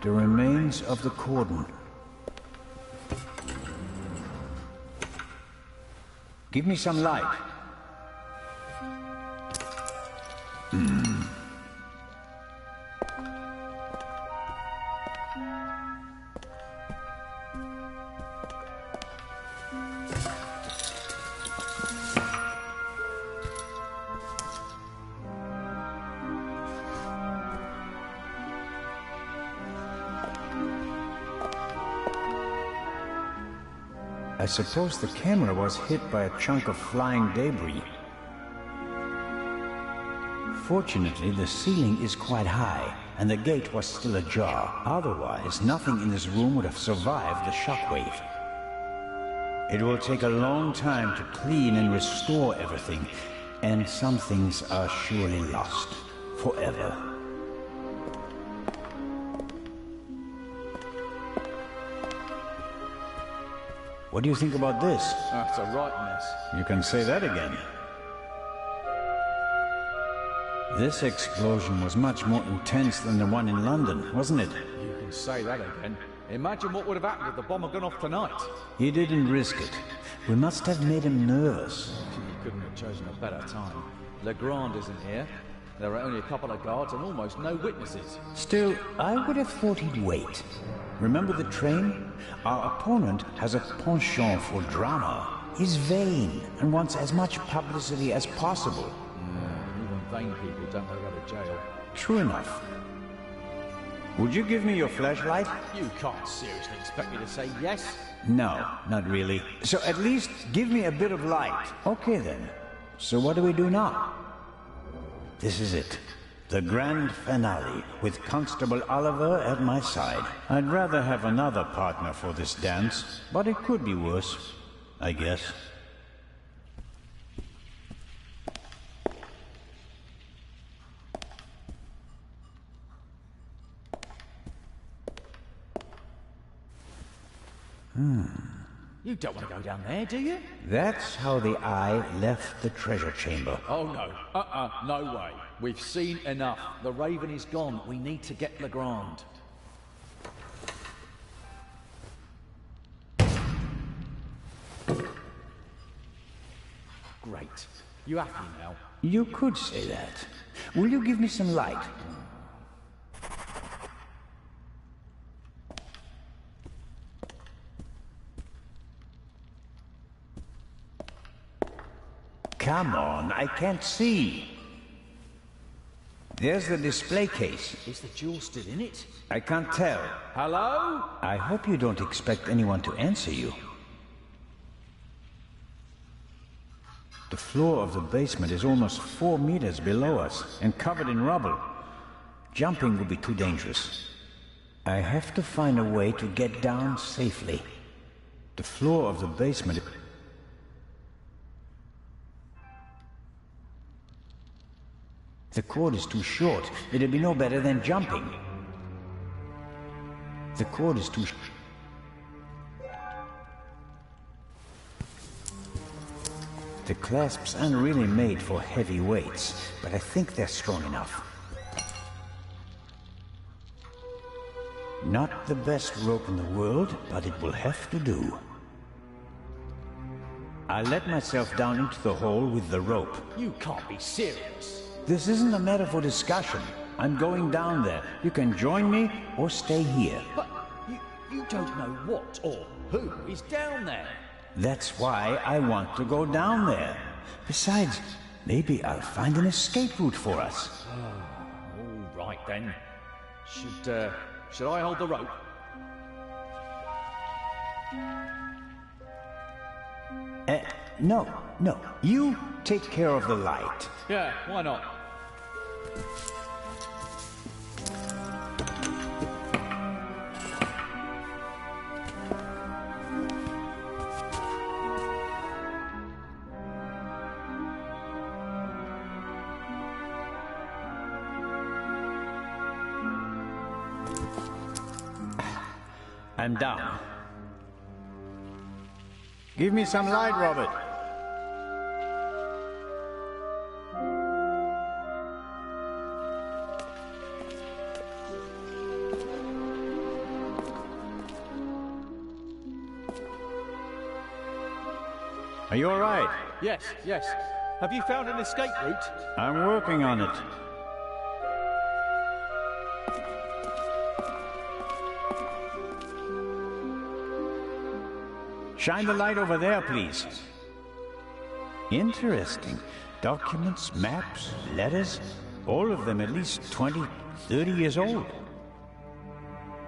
The remains of the cordon. Give me some light. I suppose the camera was hit by a chunk of flying debris. Fortunately, the ceiling is quite high, and the gate was still ajar. Otherwise, nothing in this room would have survived the shockwave. It will take a long time to clean and restore everything, and some things are surely lost forever. What do you think about this? That's a right mess. You can say that again. This explosion was much more intense than the one in London, wasn't it? You can say that again. Imagine what would have happened if the bomb had gone off tonight. He didn't risk it. We must have made him nervous. You couldn't have chosen a better time. Legrand isn't here. There are only a couple of guards and almost no witnesses. Still, I would have thought he'd wait. Remember the train? Our opponent has a penchant for drama. He's vain and wants as much publicity as possible. Even vain people don't know go to jail. True enough. Would you give me your flashlight? You can't seriously expect me to say yes. No, not really. So at least give me a bit of light. Okay then. So what do we do now? This is it. The grand finale, with Constable Oliver at my side. I'd rather have another partner for this dance, but it could be worse, I guess. You don't want to go down there, do you? That's how the eye left the treasure chamber. Oh no. No way. We've seen enough. The Raven is gone. We need to get Legrand. Great. You happy now? You could say that. Will you give me some light? Come on, I can't see. There's the display case. Is the jewel still in it? I can't tell. Hello? I hope you don't expect anyone to answer you. The floor of the basement is almost 4 meters below us and covered in rubble. Jumping would be too dangerous. I have to find a way to get down safely. The floor of the basement... The cord is too short. It'd be no better than jumping. The cord is too... The clasps aren't really made for heavy weights, but I think they're strong enough. Not the best rope in the world, but it will have to do. I let myself down into the hole with the rope. You can't be serious. This isn't a matter for discussion. I'm going down there. You can join me or stay here. But you don't know what or who is down there. That's why I want to go down there. Besides, maybe I'll find an escape route for us. All right then. Should I hold the rope? No. You take care of the light. Yeah, why not? I'm down. Give me some light, Robert. Are you all right? Yes. Have you found an escape route? I'm working on it. Shine the light over there, please. Interesting. Documents, maps, letters, all of them at least 20, 30 years old.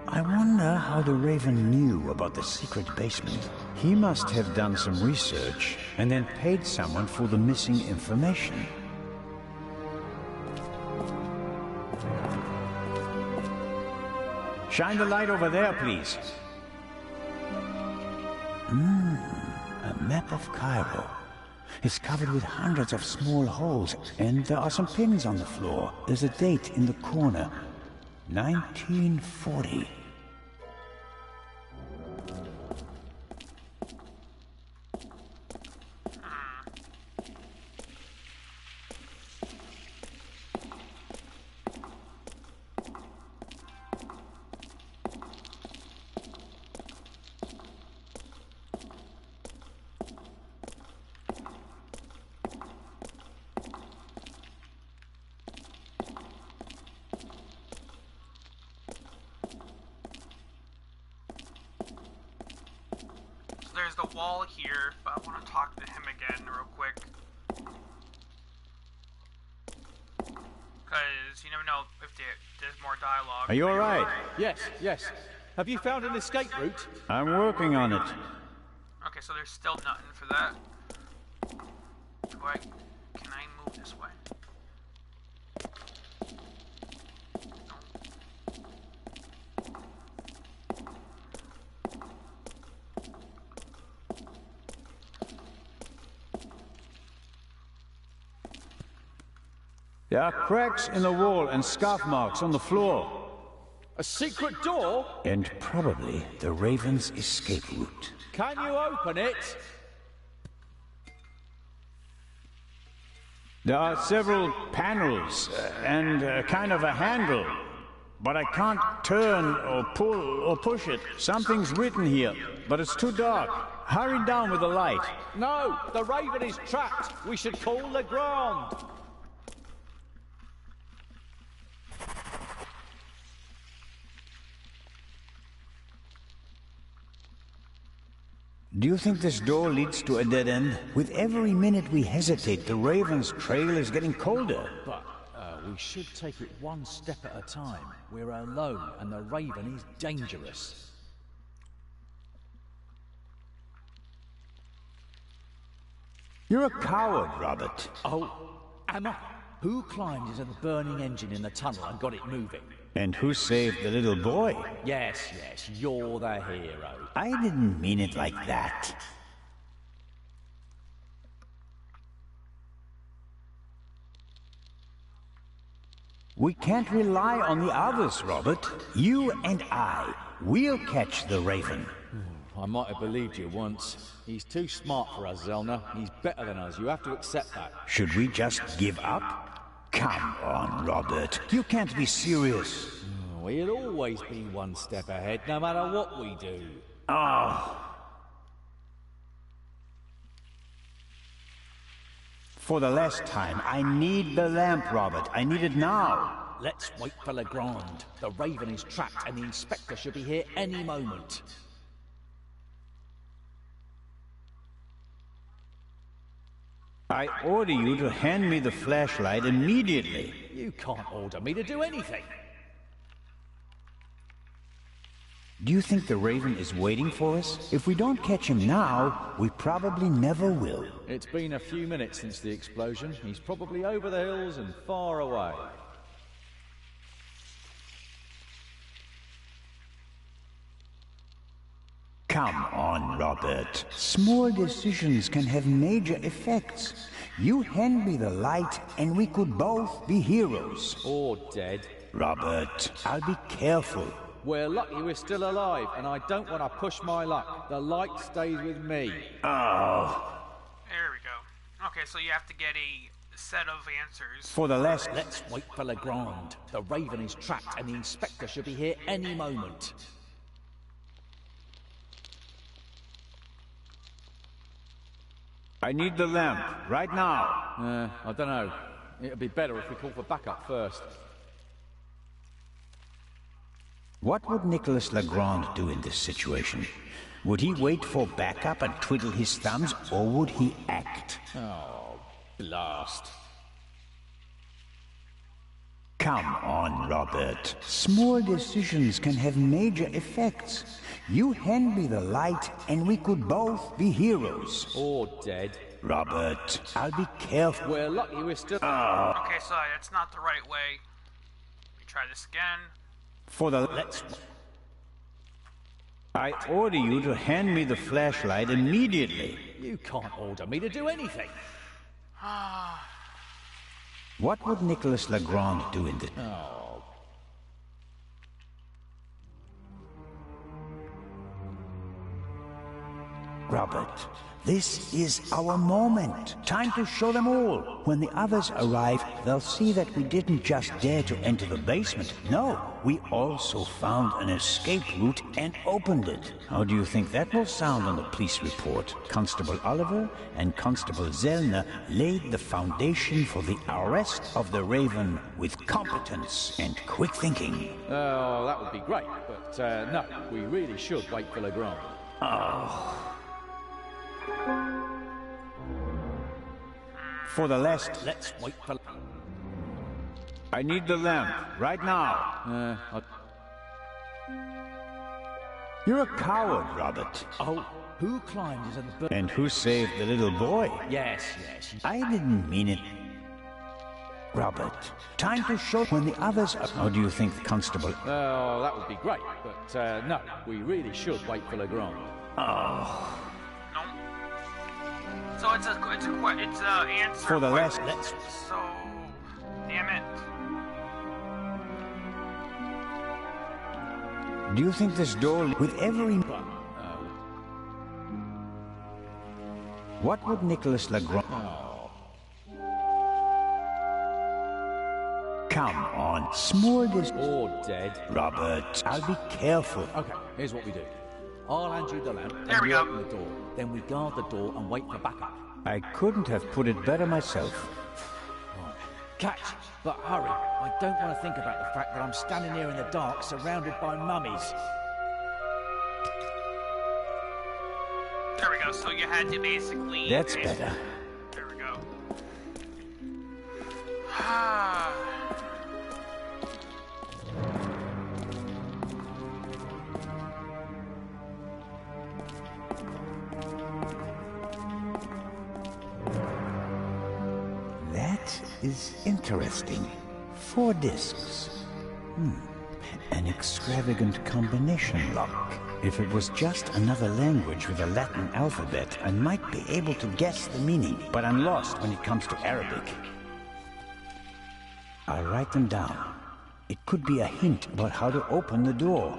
I wonder how the Raven knew about the secret basement. He must have done some research and then paid someone for the missing information. Shine the light over there, please. A map of Cairo. It's covered with hundreds of small holes, and there are some pins on the floor. There's a date in the corner. 1940. There's the wall here, but I want to talk to him again real quick. Because you never know if there's more dialogue. Are you alright? Yes. Have you found an escape route? I'm working on it. Okay, so there's still nothing for that. Can I move this way? There are cracks in the wall and scuff marks on the floor. A secret door? And probably the Raven's escape route. Can you open it? There are several panels and kind of a handle, but I can't turn or pull or push it. Something's written here, but it's too dark. Hurry down with the light. No, the Raven is trapped. We should call the ground. Do you think this door leads to a dead end? With every minute we hesitate, the Raven's trail is getting colder. But we should take it one step at a time. We're alone, and the Raven is dangerous. You're a coward, Robert. Oh, am I? Who climbed into the burning engine in the tunnel and got it moving? And who saved the little boy? Yes, you're the hero. I didn't mean it like that. We can't rely on the others, Robert. You and I, we'll catch the Raven. I might have believed you once. He's too smart for us, Zelna. He's better than us. You have to accept that. Should we just give up? Come on, Robert. You can't be serious. We'll always be one step ahead, no matter what we do. Oh. For the last time, I need the lamp, Robert. I need it now. Let's wait for Legrand. The Raven is trapped, and the Inspector should be here any moment. I order you to hand me the flashlight immediately. You can't order me to do anything. Do you think the Raven is waiting for us? If we don't catch him now, we probably never will. It's been a few minutes since the explosion. He's probably over the hills and far away. Come on, Robert. Small decisions can have major effects. You hand me the light and we could both be heroes. Or dead. Robert, I'll be careful. We're lucky we're still alive, and I don't want to push my luck. The light stays with me. Oh. There we go. Okay, so you have to get a set of answers. For the last... Let's wait for Legrand. The Raven is trapped, and the Inspector should be here any moment. I need the lamp, right now. I don't know. It'd be better if we call for backup first. What would Nicholas Legrand do in this situation? Would he wait for backup and twiddle his thumbs, or would he act? Oh, blast. Come on, Robert. Small decisions can have major effects. You hand me the light and we could both be heroes. Or dead. Robert, I'll be careful. We're lucky we're still... Okay, so that's not the right way. Let me try this again. For the... Let's... I order you to hand me the flashlight immediately. You can't order me to do anything. What would Nicholas Legrand do in this... Oh. Robert, this is our moment. Time to show them all. When the others arrive, they'll see that we didn't just dare to enter the basement. No, we also found an escape route and opened it. How do you think that will sound on the police report? Constable Oliver and Constable Zellner laid the foundation for the arrest of the Raven with competence and quick thinking. Oh, that would be great, but no, we really should wait for Legrand. Oh. For the last... Let's wait for... I need the lamp, right now. You're a coward, Robert. Oh, who climbed into the... And who saved the little boy? Yes. I didn't mean it. Robert, time to show when the others are... How do you think the constable... Oh, that would be great, but no, we really should wait for Legrand. Oh... So it's a answer. For the last... So, damn it. Do you think this door with every... What would Nicholas Legrand... Oh. Come on, small dis... Or dead. Robert, I'll be careful. Okay, here's what we do. I'll hand you the lamp, there we go. Open the door. Then we guard the door and wait for backup. I couldn't have put it better myself. Catch, but hurry. I don't want to think about the fact that I'm standing here in the dark, surrounded by mummies. There we go, so you had to basically... That's better. There we go. That is interesting. 4 discs. An extravagant combination lock. If it was just another language with a Latin alphabet, I might be able to guess the meaning, but I'm lost when it comes to Arabic. I'll write them down. It could be a hint about how to open the door.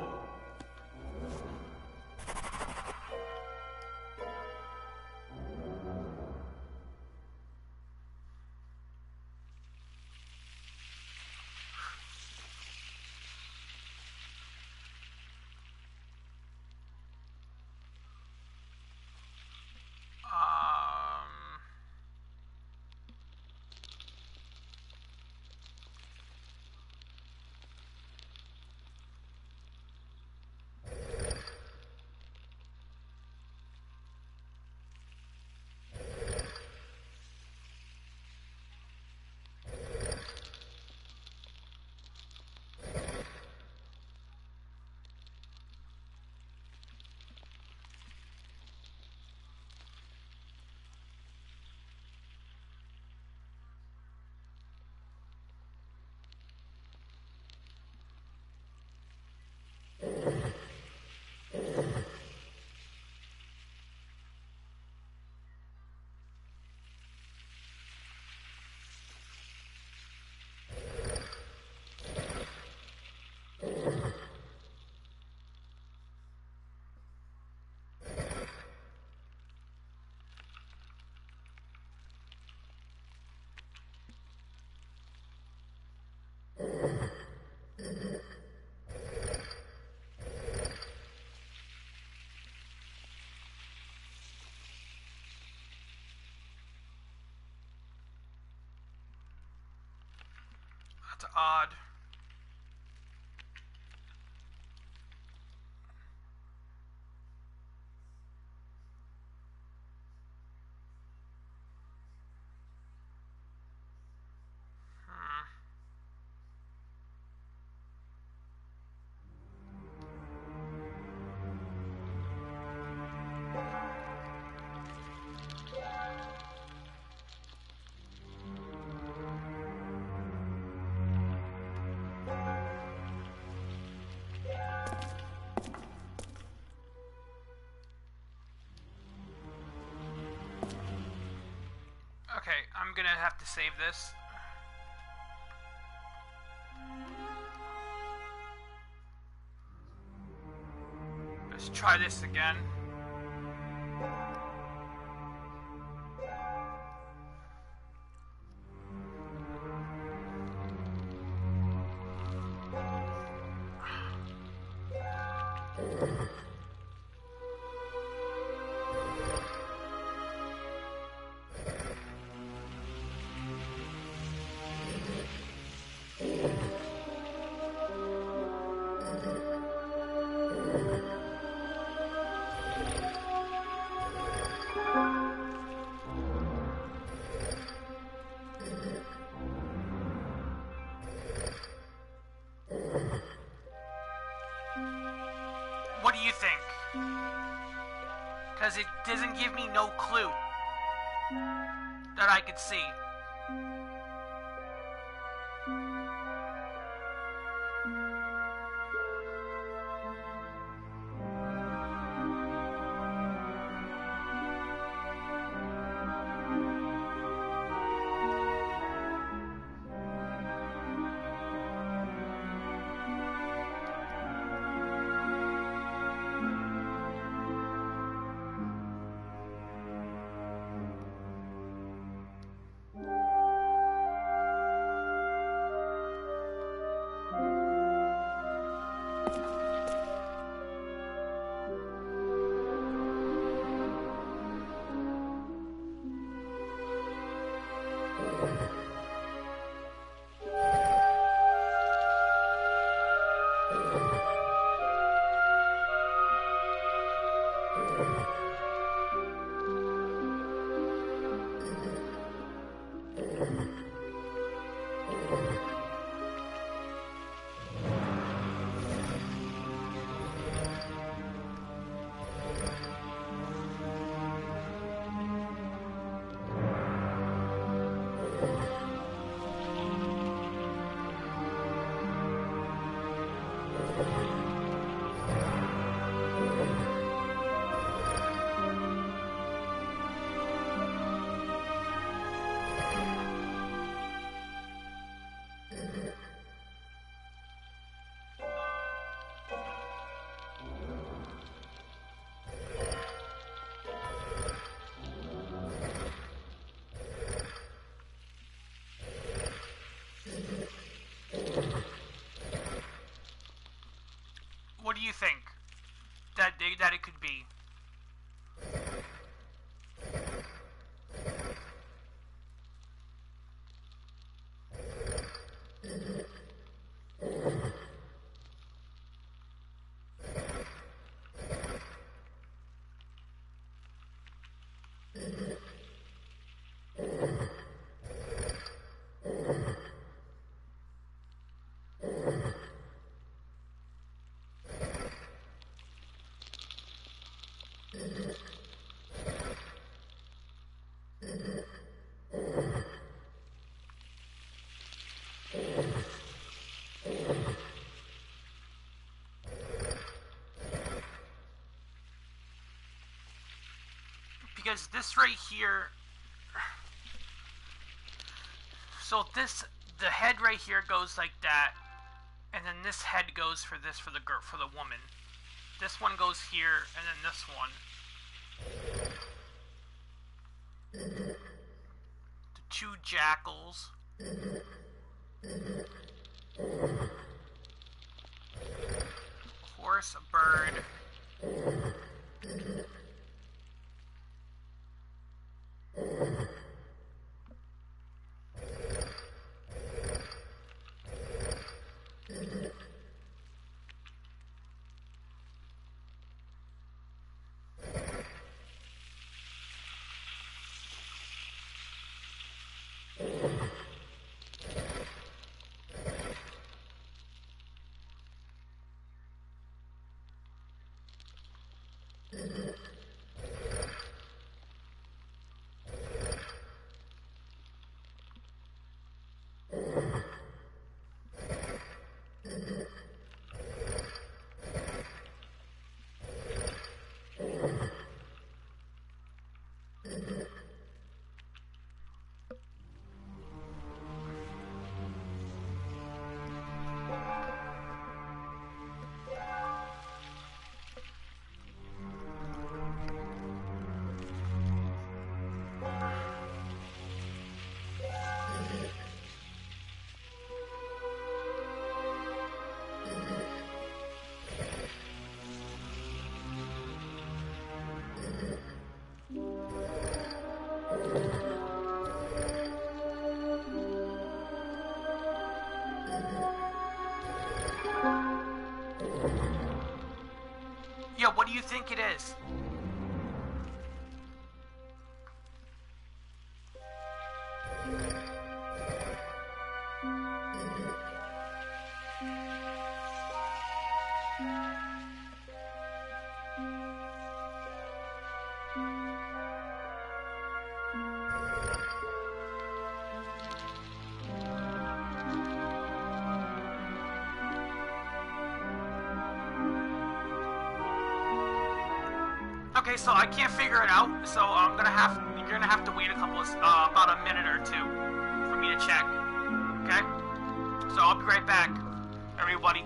That's odd. Okay, I'm gonna have to save this. Let's try this again. What do you think? Because it doesn't give me no clue that I could see. that it could be. Because this right here, so this, the head right here goes like that, and then this head goes for this, for the girl, for the woman. This one goes here, and then this one. The two jackals. A horse, a bird. Yeah, what do you think it is? Okay, so I can't figure it out, so you're gonna have to wait a couple of, about a minute or two for me to check, okay? So I'll be right back, everybody.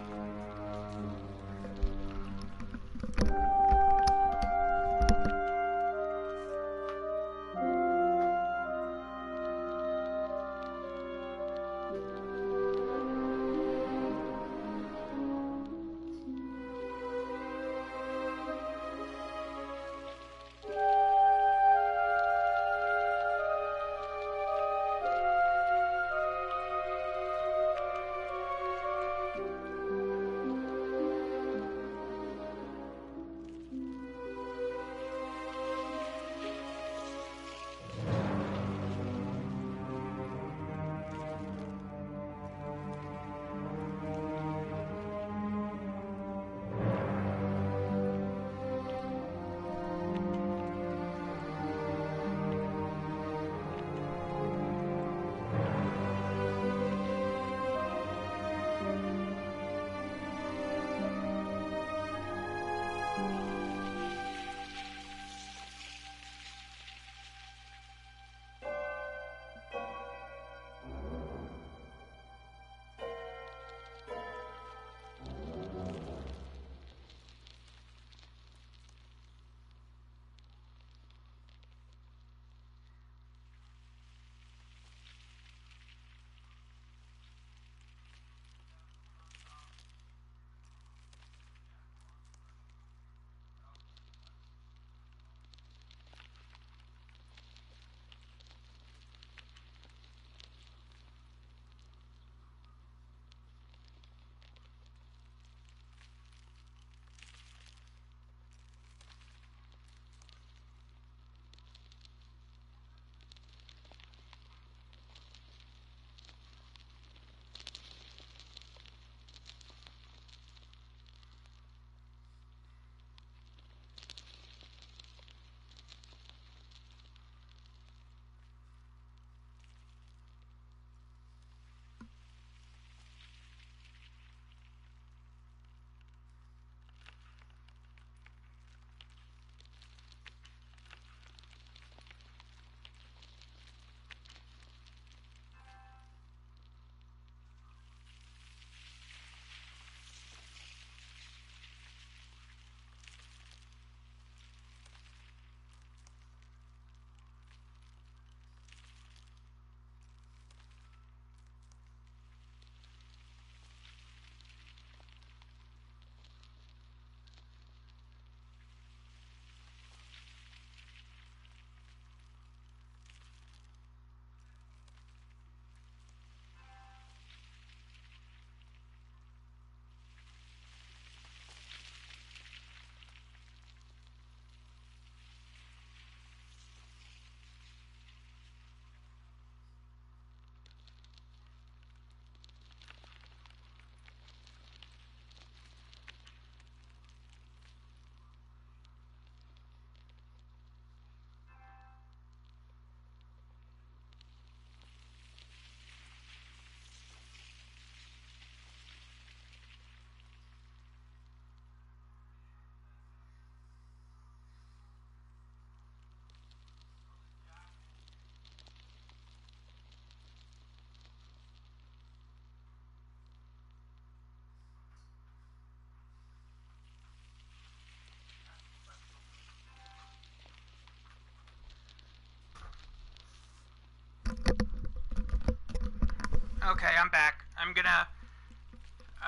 Okay, I'm back. I'm gonna...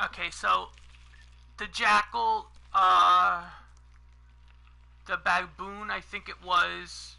Okay, so... The jackal, the baboon, I think it was...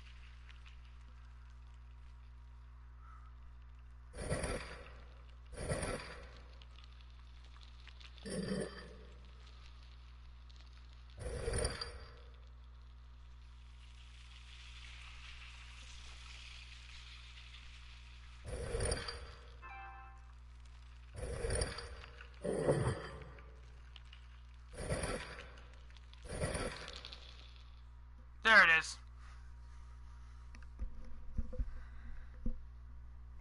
There it is.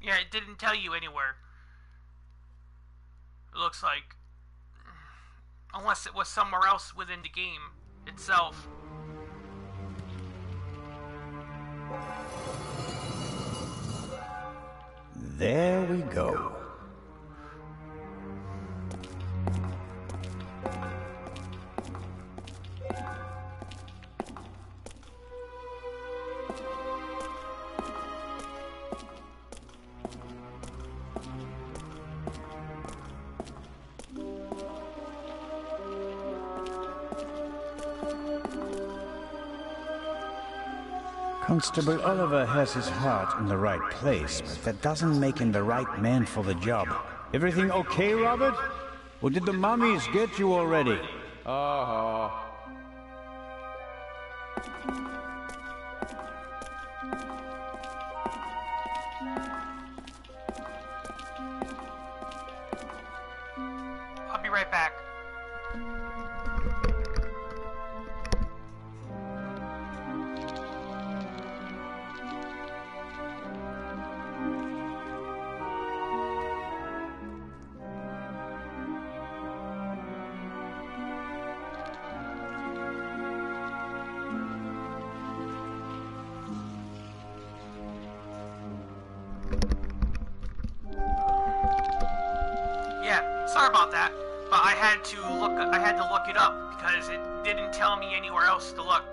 Yeah, it didn't tell you anywhere. It looks like. Unless it was somewhere else within the game itself. There we go. Constable Oliver has his heart in the right place, but that doesn't make him the right man for the job. Everything okay, Robert? Or did the mummies get you already? I'll be right back. Sorry about that, but I had to look it up because it didn't tell me anywhere else to look.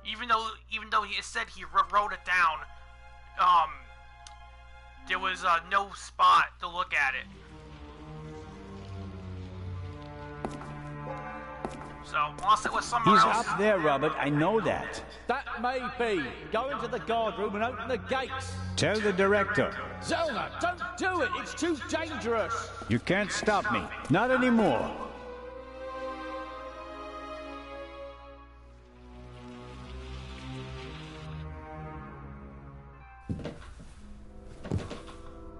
Even though he said he wrote it down, there was no spot to look at it. So unless it was somewhere else. He's up there, Robert. I know that. That may be. Go into the guard room and open the gates. Tell the director. Zelda, don't do it. It's too dangerous. You can't stop me. Not anymore.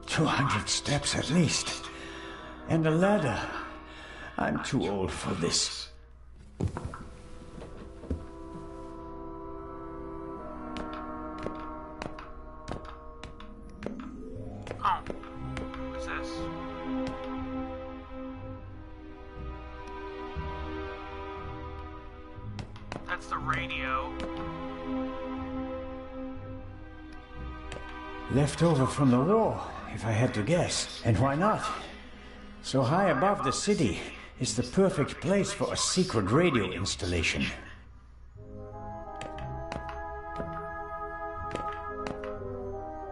"200 steps at least. And a ladder. I'm too old for this." Oh, what's this? That's the radio. Left over from the war, if I had to guess. And why not? So high above the city is the perfect place for a secret radio installation.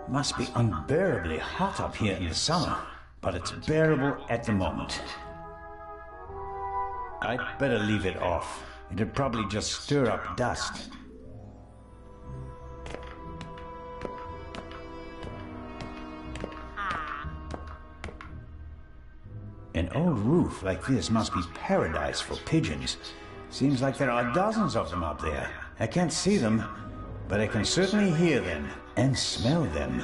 Must be unbearably hot up here in the summer, but it's bearable at the moment. I'd better leave it off. It'd probably just stir up dust. An old roof like this must be paradise for pigeons. Seems like there are dozens of them up there. I can't see them, but I can certainly hear them and smell them.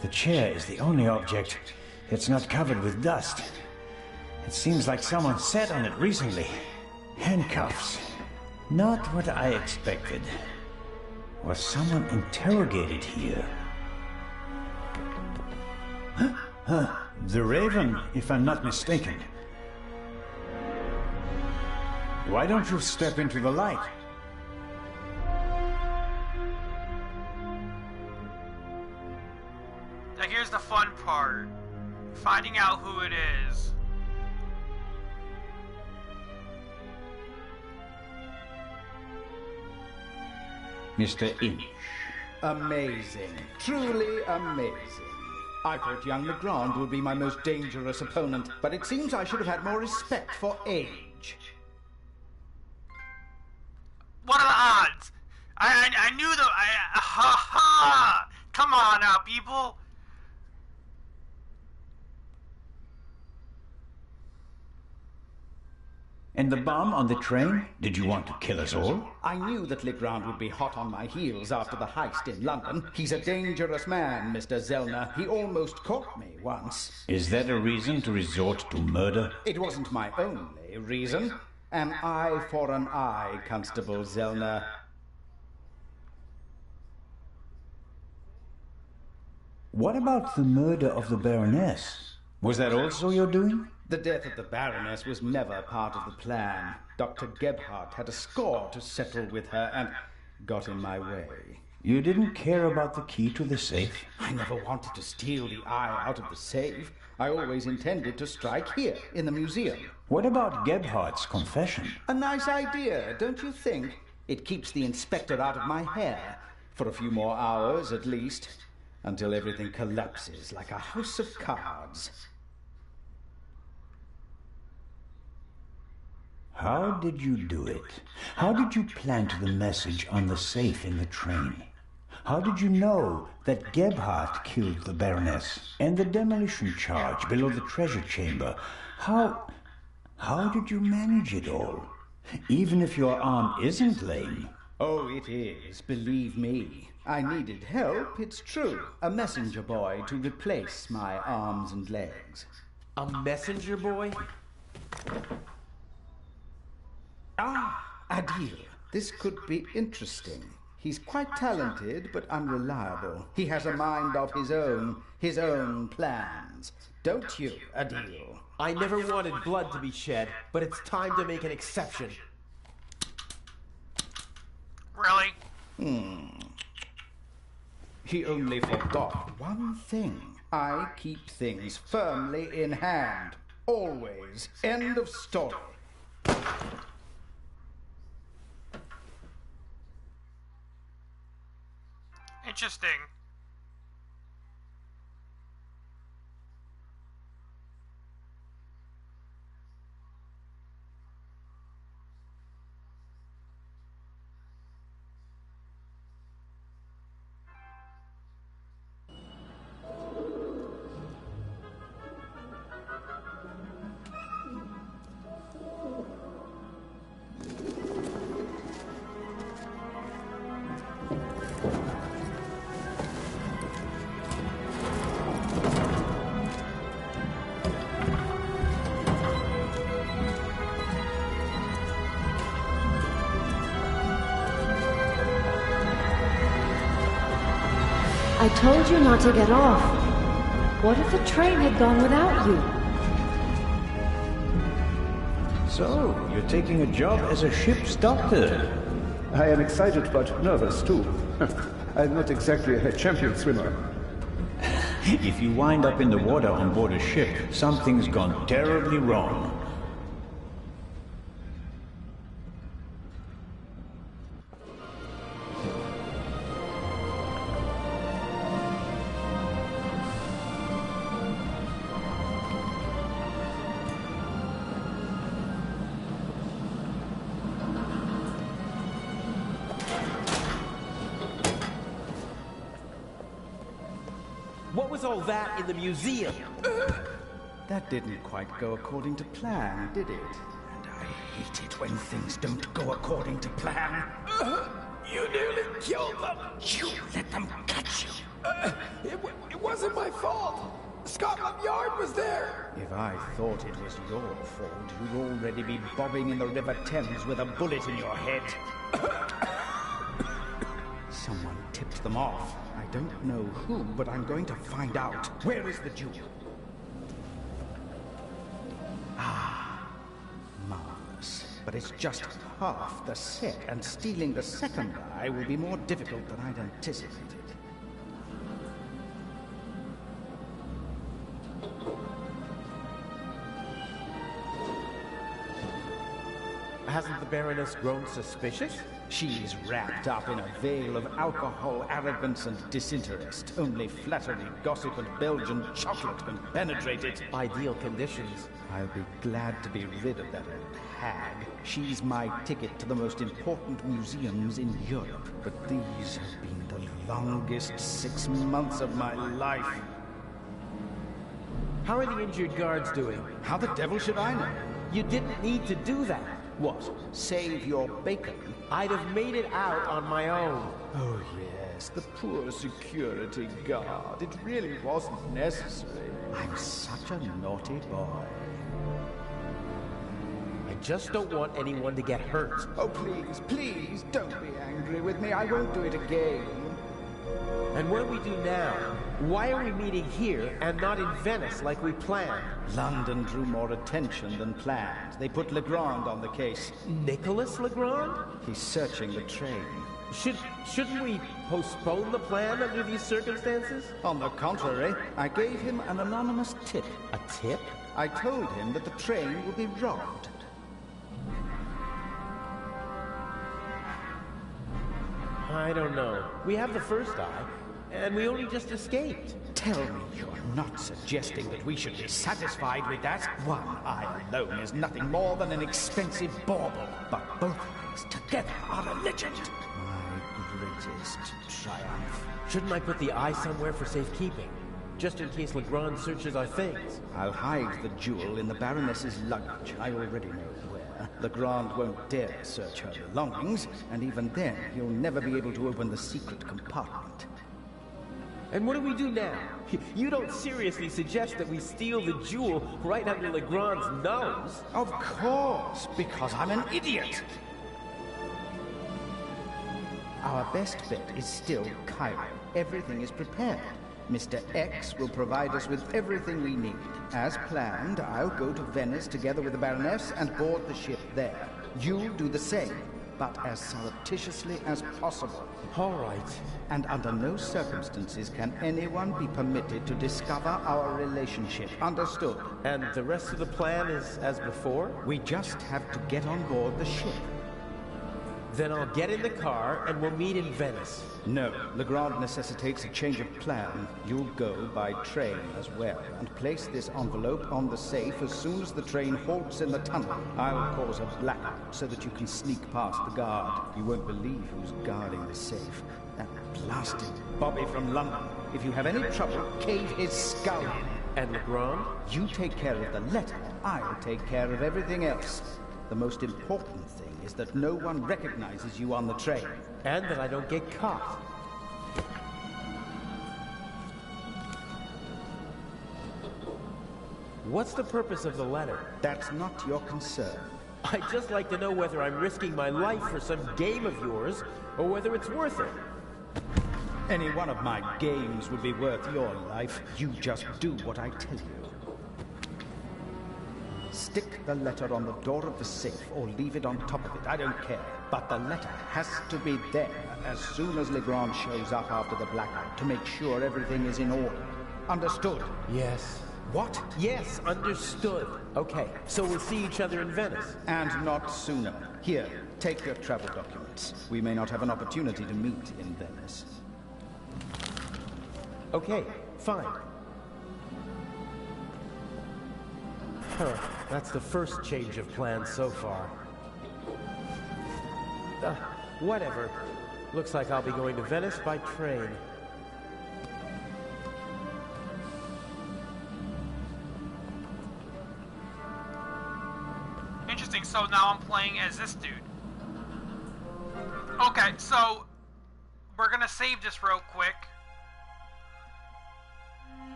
The chair is the only object that's not covered with dust. It seems like someone sat on it recently. Handcuffs. Not what I expected. Was someone interrogated here? The Raven, if I'm not mistaken. Why don't you step into the light? Now here's the fun part. Finding out who it is. Mr. Inch. Amazing. Truly amazing. I thought young Legrand would be my most dangerous opponent, but it seems I should have had more respect for age. What are the odds? I knew the... ha ha! Come on now, people! And the bomb on the train? Did you want to kill us all? I knew that Legrand would be hot on my heels after the heist in London. He's a dangerous man, Mr. Zellner. He almost caught me once. Is that a reason to resort to murder? It wasn't my only reason. An eye for an eye, Constable Zellner. What about the murder of the Baroness? Was that also your doing? The death of the Baroness was never part of the plan. Dr. Gebhardt had a score to settle with her and got in my way. You didn't care about the key to the safe? I never wanted to steal the eye out of the safe. I always intended to strike here, in the museum. What about Gebhardt's confession? A nice idea, don't you think? It keeps the inspector out of my hair. For a few more hours, at least. Until everything collapses like a house of cards. How did you do it? How did you plant the message on the safe in the train? How did you know that Gebhardt killed the Baroness? And the demolition charge below the treasure chamber? How did you manage it all? Even if your arm isn't lame. Oh, it is, believe me. I needed help, it's true. A messenger boy to replace my arms and legs. A messenger boy? Ah, Adil. This could be interesting. He's quite talented, but unreliable. He has a mind of his own plans. Don't you, Adil? I never wanted blood to be shed, but it's time to make an exception. Really? He only forgot one thing. I keep things firmly in hand. Always. End of story. Interesting. I told you not to get off. What if the train had gone without you? So, you're taking a job as a ship's doctor. I am excited but nervous too. I'm not exactly a champion swimmer. If you wind up in the water on board a ship, something's gone terribly wrong. What was all that in the museum? That didn't quite go according to plan, did it? And I hate it when things don't go according to plan. You nearly killed them! You let them catch you! It wasn't my fault! Scotland Yard was there! If I thought it was your fault, you'd already be bobbing in the River Thames with a bullet in your head. Someone tipped them off. I don't know who, but I'm going to find out. Where is the jewel? Ah, marvelous. But it's just half the set, and stealing the second eye will be more difficult than I'd anticipated. Hasn't the Baroness grown suspicious? She's wrapped up in a veil of alcohol, arrogance, and disinterest. Only flattery, gossip, and Belgian chocolate can penetrate it. Ideal conditions. I'll be glad to be rid of that old hag. She's my ticket to the most important museums in Europe. But these have been the longest 6 months of my life. How are the injured guards doing? How the devil should I know? You didn't need to do that. What? Save your bacon? I'd have made it out on my own. Oh, yes, the poor security guard. It really wasn't necessary. I'm such a naughty boy. I just don't want anyone to get hurt. Oh, please, please, don't be angry with me. I won't do it again. And what do we do now? Why are we meeting here and not in Venice like we planned? London drew more attention than planned. They put Legrand on the case. Nicholas Legrand? He's searching the train. Shouldn't we postpone the plan under these circumstances? On the contrary, I gave him an anonymous tip. A tip? I told him that the train would be robbed. I don't know. We have the first eye, and we only just escaped. Tell me you're not suggesting that we should be satisfied with that? One eye alone is nothing more than an expensive bauble, but both eyes together are a legend. My greatest triumph. Shouldn't I put the eye somewhere for safekeeping? Just in case Legrand searches our things. I'll hide the jewel in the Baroness's luggage. I already know where. Legrand won't dare search her belongings, and even then, he'll never be able to open the secret compartment. And what do we do now? You don't seriously suggest that we steal the jewel right under Legrand's nose? Of course, because I'm an idiot! Our best bet is still Cairo. Everything is prepared. Mr. X will provide us with everything we need. As planned, I'll go to Venice together with the Baroness and board the ship there. You'll do the same, but as surreptitiously as possible. All right. And under no circumstances can anyone be permitted to discover our relationship. Understood? And the rest of the plan is as before? We just have to get on board the ship. Then I'll get in the car and we'll meet in Venice. No, Legrand necessitates a change of plan. You'll go by train as well, and place this envelope on the safe as soon as the train halts in the tunnel. I'll cause a blackout so that you can sneak past the guard. You won't believe who's guarding the safe. That blasted Bobby from London. If you have any trouble, cave his skull in. And Legrand? You take care of the letter. I'll take care of everything else. The most important thing is that no one recognizes you on the train. And that I don't get caught. What's the purpose of the letter? That's not your concern. I'd just like to know whether I'm risking my life for some game of yours, or whether it's worth it. Any one of my games would be worth your life. You just do what I tell you. Stick the letter on the door of the safe or leave it on top of it. I don't care. But the letter has to be there as soon as Legrand shows up after the blackout to make sure everything is in order. Understood? Yes. What? Yes, understood. Okay, so we'll see each other in Venice. And not sooner. Here, take your travel documents. We may not have an opportunity to meet in Venice. Okay, fine. Huh, that's the first change of plans so far. Whatever. Looks like I'll be going to Venice by train. Interesting, so now I'm playing as this dude. Okay, so we're gonna save this real quick.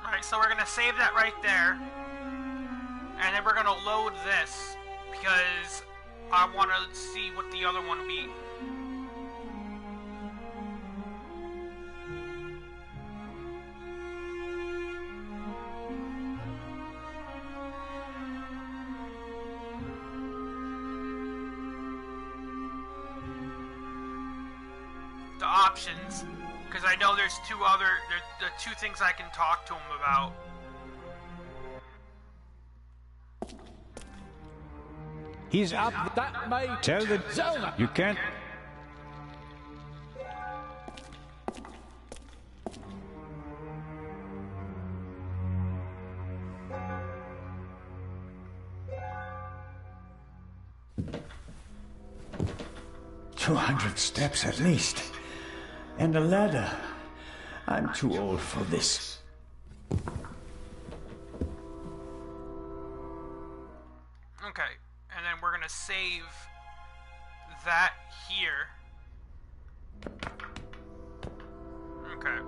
Alright, so we're gonna save that right there. And then we're gonna load this because I want to see what the other one would be. options, because I know there's the two things I can talk to him about. He's up. That may Tell the... Zelda. You can't... "200 steps at least. And a ladder. I'm too old for this." Okay, and then we're gonna save that here. Okay.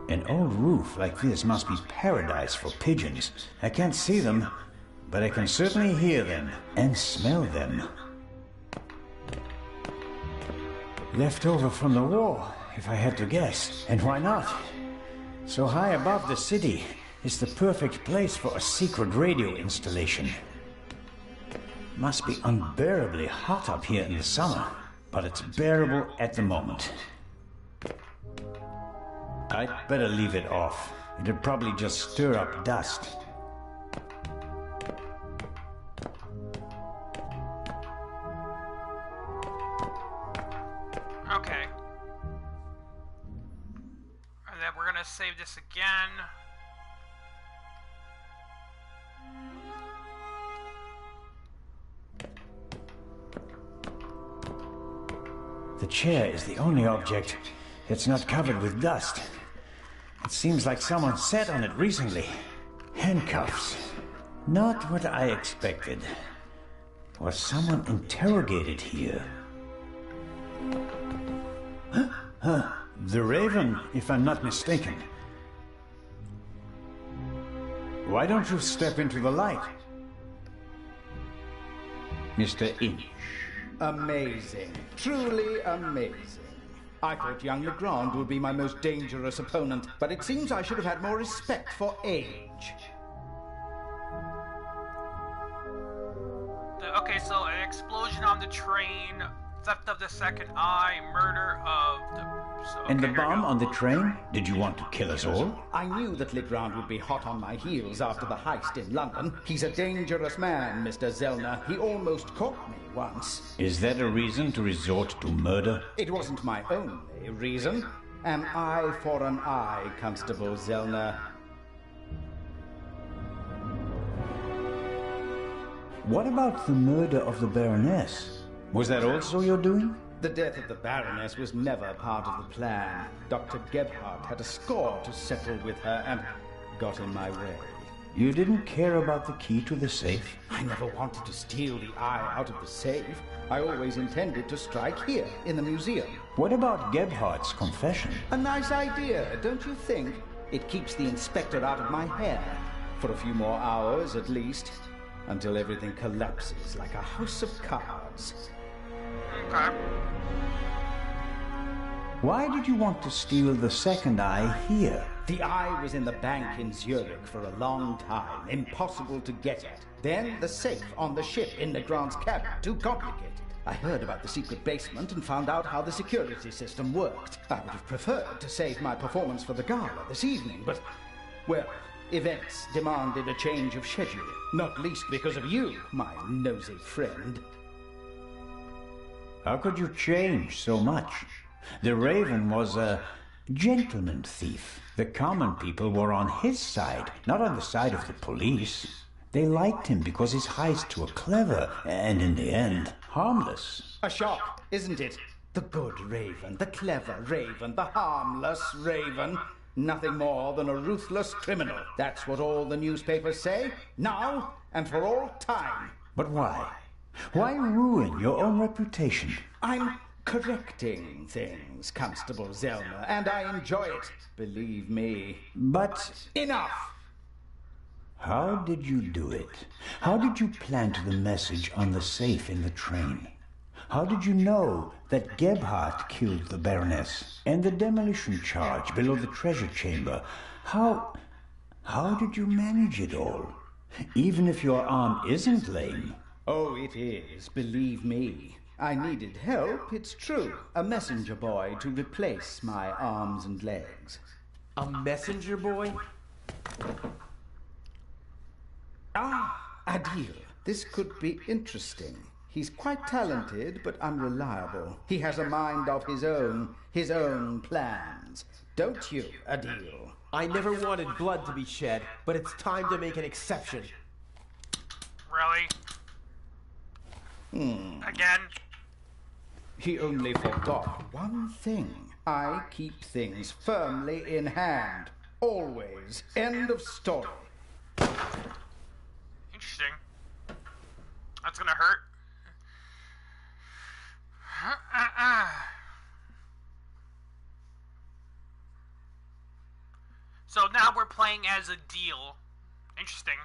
An old roof like this must be paradise for pigeons. I can't see them, but I can certainly hear them and smell them. Left over from the war, if I had to guess. And why not? So high above the city, it's the perfect place for a secret radio installation. Must be unbearably hot up here in the summer, but it's bearable at the moment. I'd better leave it off. It'd probably just stir up dust. Okay. And then we're gonna save this again. The chair is the only object that's not covered with dust. It seems like someone sat on it recently. Handcuffs. Not what I expected. Was someone interrogated here? Huh? The Raven, if I'm not mistaken. Why don't you step into the light? Mr. Inch. Amazing. Truly amazing. I thought young Legrand would be my most dangerous opponent, but it seems I should have had more respect for age. Okay, so an explosion on the train, theft of the second eye, murder of the... So, okay, And the bomb on the train? Did you want to kill us all? I knew that Legrand would be hot on my heels after the heist in London. He's a dangerous man, Mr. Zellner. He almost caught me once. Is that a reason to resort to murder? It wasn't my only reason. An eye for an eye, Constable Zellner. What about the murder of the Baroness? Was that also your doing? The death of the Baroness was never part of the plan. Dr. Gebhardt had a score to settle with her and got in my way. You didn't care about the key to the safe? I never wanted to steal the eye out of the safe. I always intended to strike here, in the museum. What about Gebhardt's confession? A nice idea, don't you think? It keeps the inspector out of my hair. For a few more hours, at least. Until everything collapses like a house of cards. Okay. Why did you want to steal the second eye here? The eye was in the bank in Zurich for a long time. Impossible to get at. Then the safe on the ship in Legrand's cabin. Too complicated. I heard about the secret basement and found out how the security system worked. I would have preferred to save my performance for the gala this evening, but... well, events demanded a change of schedule. Not least because of you, my nosy friend. How could you change so much? The Raven was a gentleman thief. The common people were on his side, not on the side of the police. They liked him because his heists were clever, and in the end, harmless. A shock, isn't it? The good Raven, the clever Raven, the harmless Raven. Nothing more than a ruthless criminal. That's what all the newspapers say, now and for all time. But why? Why ruin your own reputation? I'm correcting things, Constable Zellner, and I enjoy it, believe me. But... enough! How did you do it? How did you plant the message on the safe in the train? How did you know that Gebhardt killed the Baroness? And the demolition charge below the treasure chamber? How did you manage it all? Even if your arm isn't lame. Oh, it is, believe me. I needed help, it's true. A messenger boy to replace my arms and legs. A messenger boy? Adil, this could be interesting. He's quite talented, but unreliable. He has a mind of his own plans. Don't you, Adil? I never wanted blood to be shed, but it's time to make an exception. Really? Again? He only forgot one thing. I keep things firmly in hand. Always. End of story. Interesting. That's gonna hurt. So now we're playing as a deal. Interesting.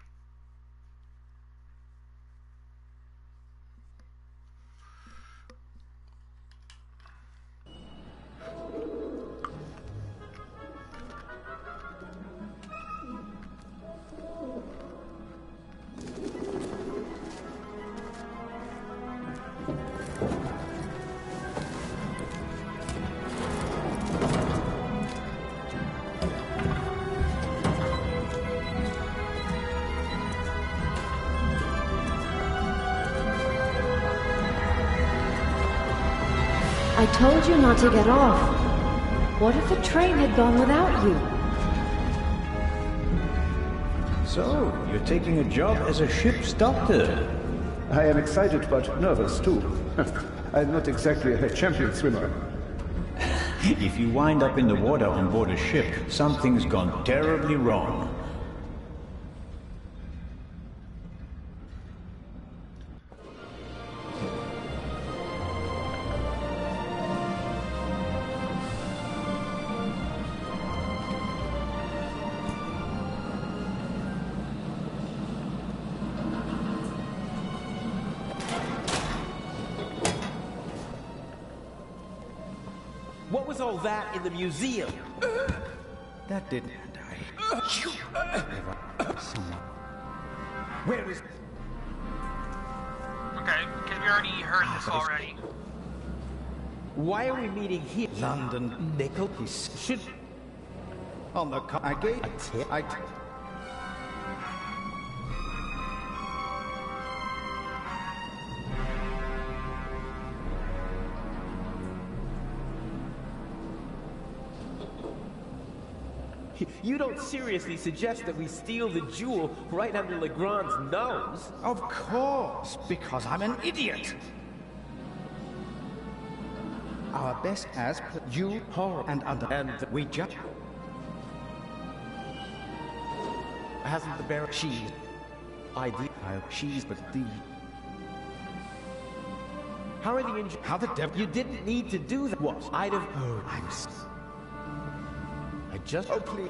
I told you not to get off. What if the train had gone without you? So, you're taking a job as a ship's doctor. I am excited but nervous too. I'm not exactly a champion swimmer. If you wind up in the water on board a ship, something's gone terribly wrong. What was all that in the museum? That didn't die. Someone. Where is... Okay, because we already heard this already. Why are we meeting here? London. Nickel? Should... On the I gave a tip. You don't seriously suggest that we steal the jewel right under Legrand's nose? Of course, because I'm an idiot. Our best as you, horror, and under, and we judge. Hasn't the Baron... She's... She's but the... How are the injured? How the devil... You didn't need to do that. What? I'd have... Oh, I just... Oh, please.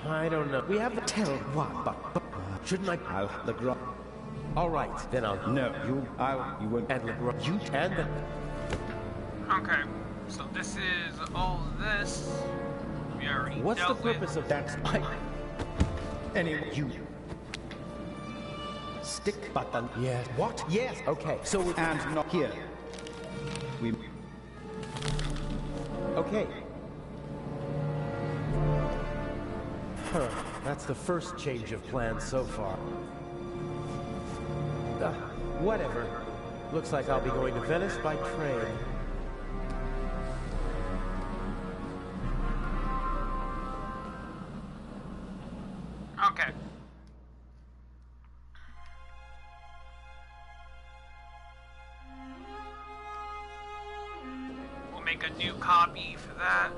I don't know. We have the... Tell one, but shouldn't I... I'll... Legrand... All right, then I'll... No, you won't... And Legrand... You and the... Okay, so this is all this. We already What's the dealt with. purpose of that? Anyway, you... Stick button. Yes. What? Yes. Okay, so we're... And not here. We... Okay. Huh. That's the first change of plans so far. Whatever. Looks like I'll be going to Venice by train. Okay. We'll make a new copy for that.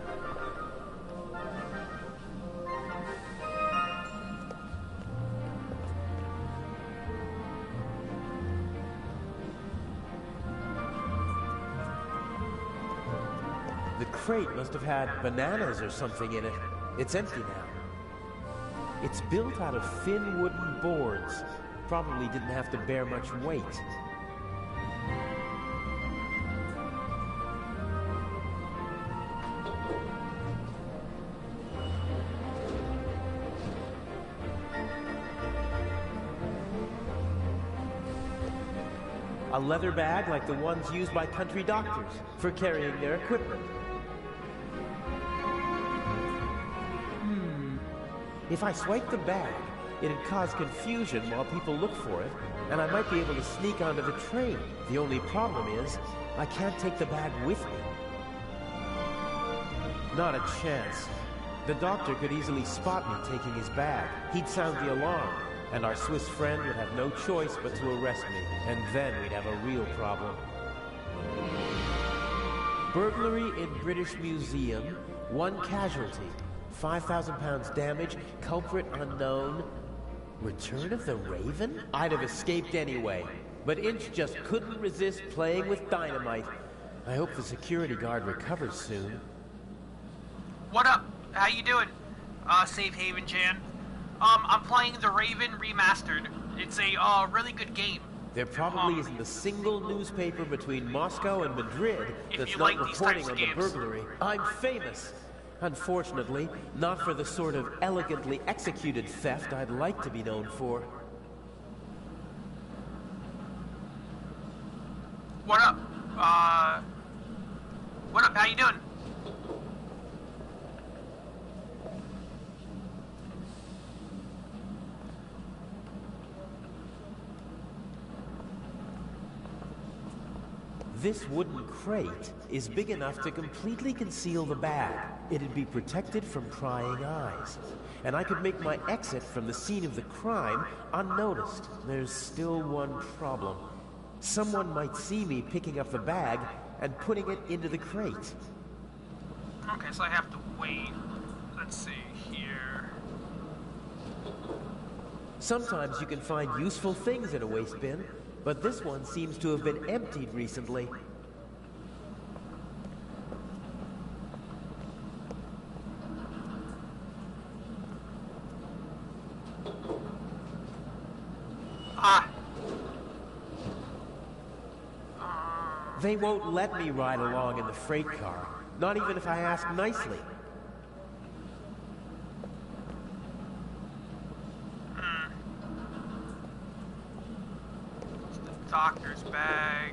The crate must have had bananas or something in it. It's empty now. It's built out of thin wooden boards. Probably didn't have to bear much weight. A leather bag like the ones used by country doctors for carrying their equipment. If I swipe the bag, it'd cause confusion while people look for it, and I might be able to sneak onto the train. The only problem is, I can't take the bag with me. Not a chance. The doctor could easily spot me taking his bag. He'd sound the alarm, and our Swiss friend would have no choice but to arrest me, and then we'd have a real problem. Burglary in British Museum, 1 casualty. 5,000 pounds damage, culprit unknown. Return of the Raven? I'd have escaped anyway, but Inch just couldn't resist playing with dynamite. I hope the security guard recovers soon. What up? How you doing? Safe Haven Jan. I'm playing The Raven Remastered. It's a really good game. There probably isn't a single newspaper between Moscow and Madrid that's not like reporting on games. the burglary. I'm famous. Unfortunately, not for the sort of elegantly executed theft I'd like to be known for. What up? What up? How you doing? This wooden crate is big enough to completely conceal the bag. It'd be protected from prying eyes. And I could make my exit from the scene of the crime unnoticed. There's still one problem. Someone might see me picking up the bag and putting it into the crate. Okay, so I have to wait. Let's see here. Sometimes you can find useful things in a waste bin, but this one seems to have been emptied recently. They won't let me ride along in the freight car, not even if I ask nicely. Doctor's bag.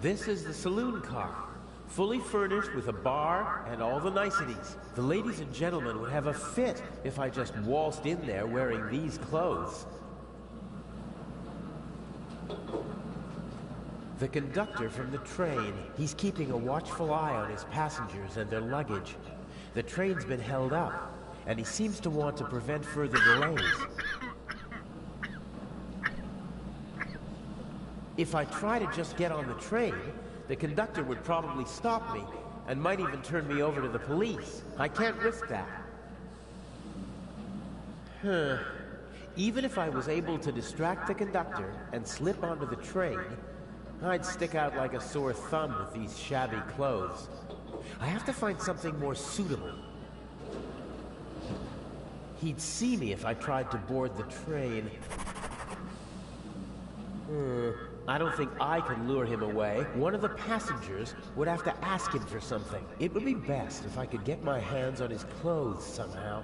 This is the saloon car, fully furnished with a bar and all the niceties. The ladies and gentlemen would have a fit if I just waltzed in there wearing these clothes. The conductor from the train, he's keeping a watchful eye on his passengers and their luggage. The train's been held up, and he seems to want to prevent further delays. If I try to just get on the train, the conductor would probably stop me and might even turn me over to the police. I can't risk that. Even if I was able to distract the conductor and slip onto the train, I'd stick out like a sore thumb with these shabby clothes. I have to find something more suitable. He'd see me if I tried to board the train. I don't think I could lure him away. One of the passengers would have to ask him for something. It would be best if I could get my hands on his clothes somehow.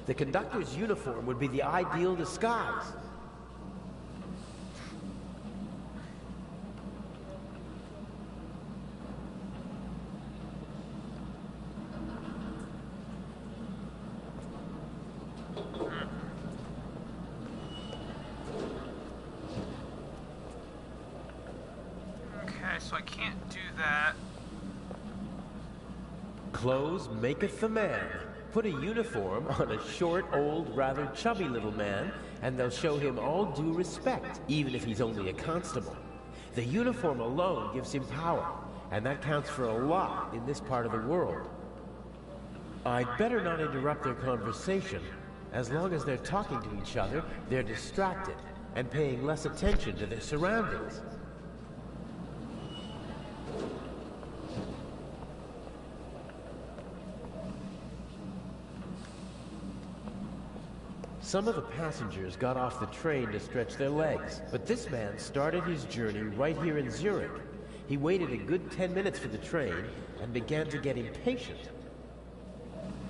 The conductor's uniform would be the ideal disguise. So I can't do that. Clothes maketh the man. Put a uniform on a short, old, rather chubby little man, and they'll show him all due respect, even if he's only a constable. The uniform alone gives him power, and that counts for a lot in this part of the world. I'd better not interrupt their conversation. As long as they're talking to each other, they're distracted and paying less attention to their surroundings. Some of the passengers got off the train to stretch their legs, but this man started his journey right here in Zurich. He waited a good 10 minutes for the train and began to get impatient.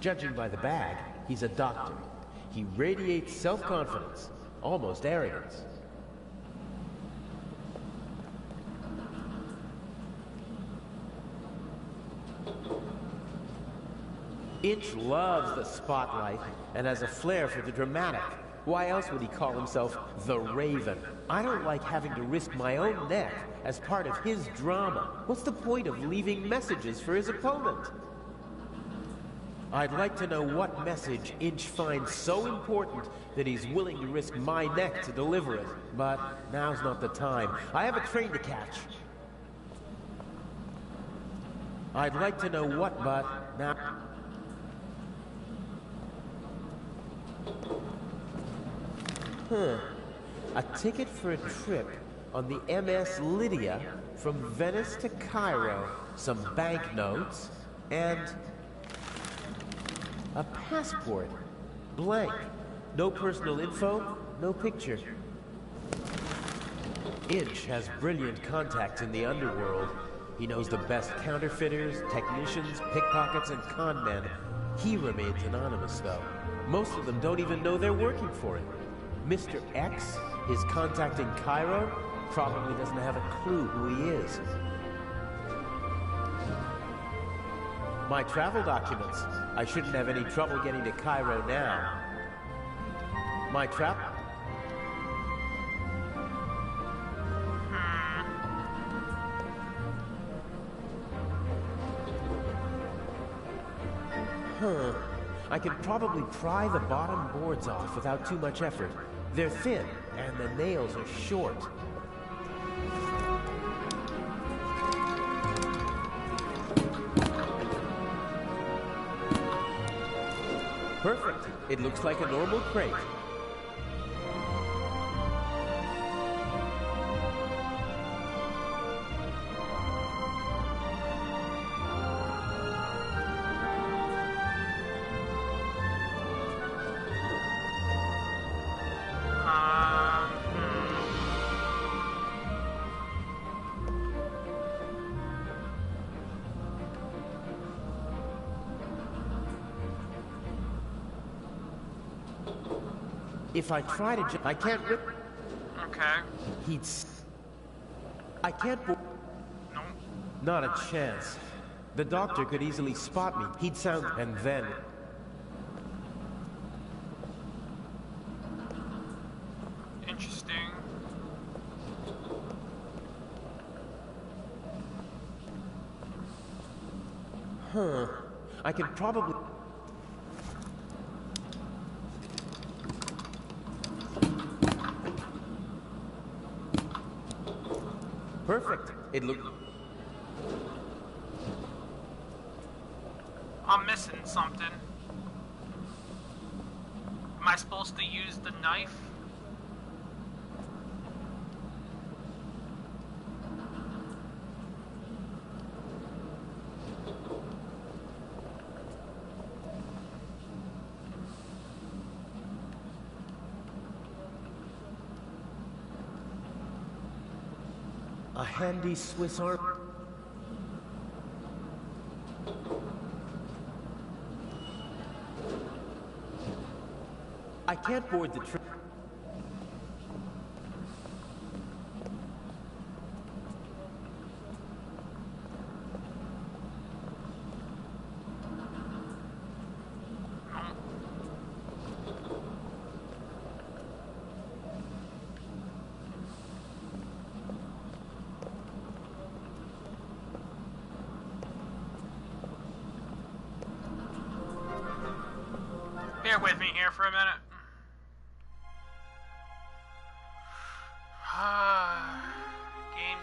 Judging by the bag, he's a doctor. He radiates self-confidence, almost arrogance. Inch loves the spotlight and has a flair for the dramatic. Why else would he call himself the Raven? I don't like having to risk my own neck as part of his drama. What's the point of leaving messages for his opponent? I'd like to know what message Inch finds so important that he's willing to risk my neck to deliver it. But now's not the time. I have a train to catch. I'd like to know what, but now... A ticket for a trip on the MS Lydia from Venice to Cairo, some banknotes, and a passport. Blank. No personal info, no picture. Inch has brilliant contacts in the underworld. He knows the best counterfeiters, technicians, pickpockets, and con men. He remains anonymous, though. Most of them don't even know they're working for him. Mr. X, his contact in Cairo, probably doesn't have a clue who he is. My travel documents. I shouldn't have any trouble getting to Cairo now. My I can probably pry the bottom boards off without too much effort. They're thin, and the nails are short. Perfect. It looks like a normal crate. If I try to I can't rip... Okay. I can't... No. Not a chance. The doctor could easily spot me. He'd sound... And then... Interesting. I can probably... Perfect. It looked... I'm missing something. Am I supposed to use the knife? A handy Swiss arm... I can't board the train. Bear with me here for a minute. Game.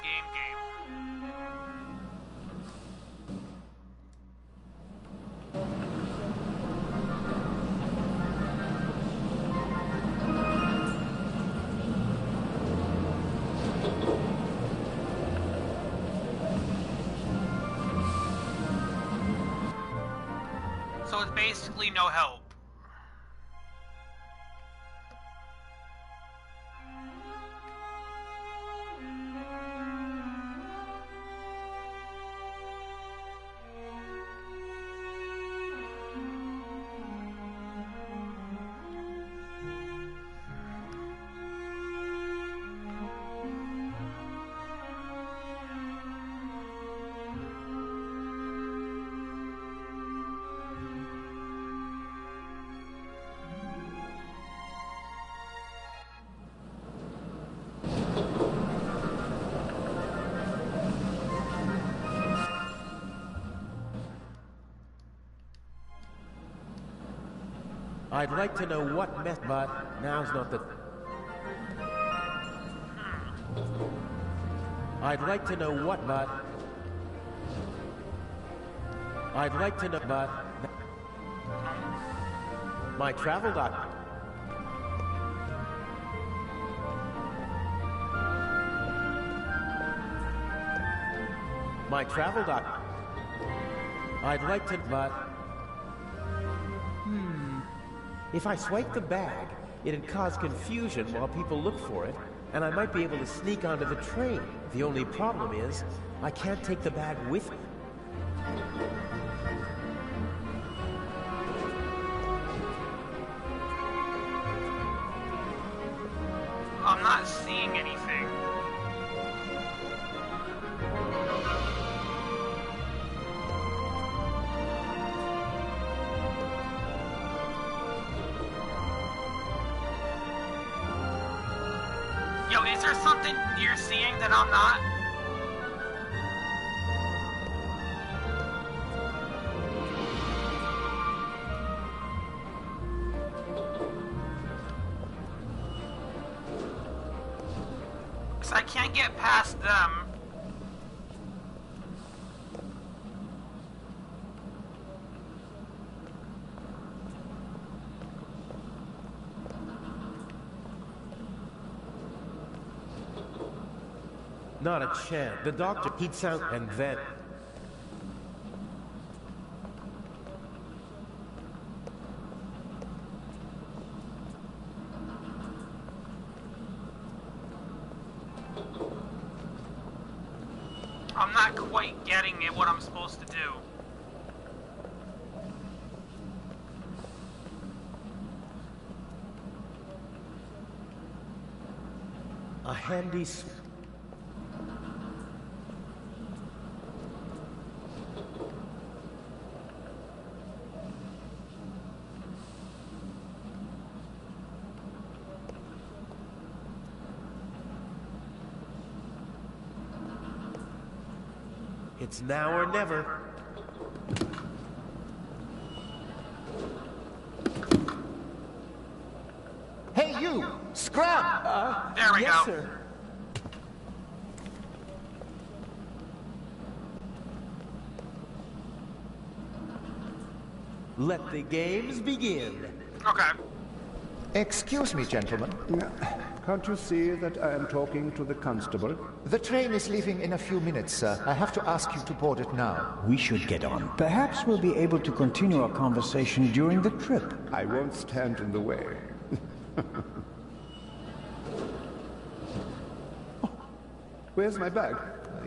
So it's basically no help. I'd like to know what but now's not the... I'd like to know what but... I'd like to know but... My travel doc... My travel doc... I'd like to but... If I swipe the bag, it'd cause confusion while people look for it, and I might be able to sneak onto the train. The only problem is, I can't take the bag with me. I'm not seeing anything. Yo, is there something you're seeing that I'm not? Because I can't get past them. Not a chance. The doctor, he'd sound, and then... I'm not quite getting it, what I'm supposed to do. A handy... It's now or never. Hey, you! Scram! There we yes, go. Sir. Let the games begin. Okay. Excuse me, gentlemen. Can't you see that I am talking to the constable? The train is leaving in a few minutes, sir. I have to ask you to board it now. We should get on. Perhaps we'll be able to continue our conversation during the trip. I won't stand in the way. Oh, where's my bag?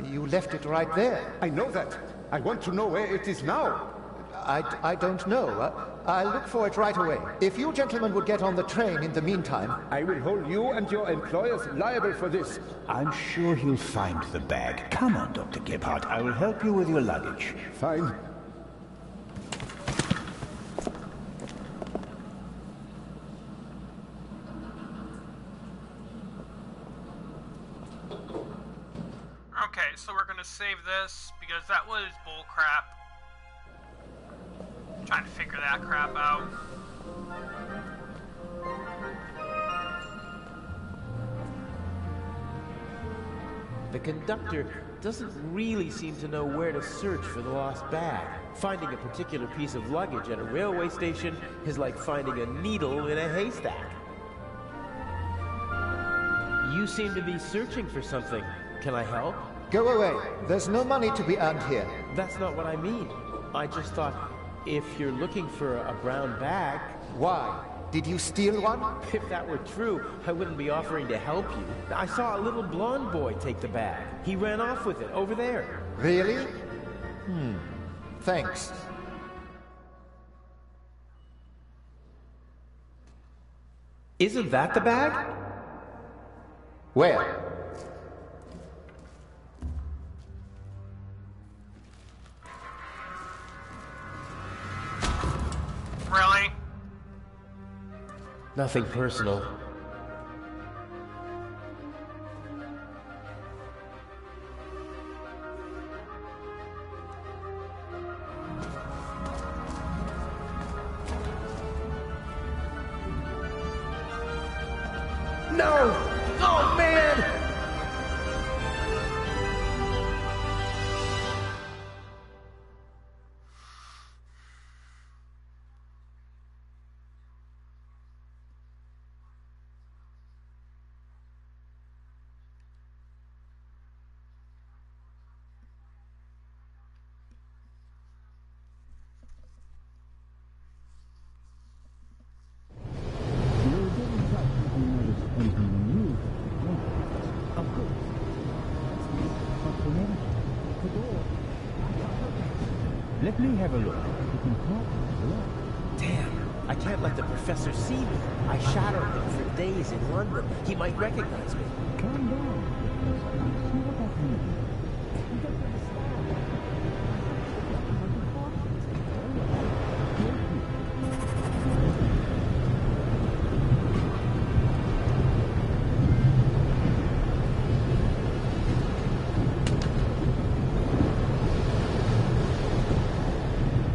You left it right there. I know that. I want to know where it is now. I don't know. I'll look for it right away. If you gentlemen would get on the train in the meantime... I will hold you and your employers liable for this. I'm sure he'll find the bag. Come on, Dr. Gebhardt. I will help you with your luggage. Fine. Okay, so we're gonna save this because that was bullcrap. Trying to figure that crap out. The conductor doesn't really seem to know where to search for the lost bag. Finding a particular piece of luggage at a railway station is like finding a needle in a haystack. You seem to be searching for something. Can I help? Go away. There's no money to be earned here. That's not what I mean. I just thought, if you're looking for a brown bag... Why? Did you steal one? If that were true, I wouldn't be offering to help you. I saw a little blonde boy take the bag. He ran off with it, over there. Really? Thanks. Isn't that the bag? Where? Really? Nothing personal. No! Oh, man! Let me have a look. Damn, I can't let the professor see me. I shadowed him for days in London. He might recognize me. Calm down. See what that means.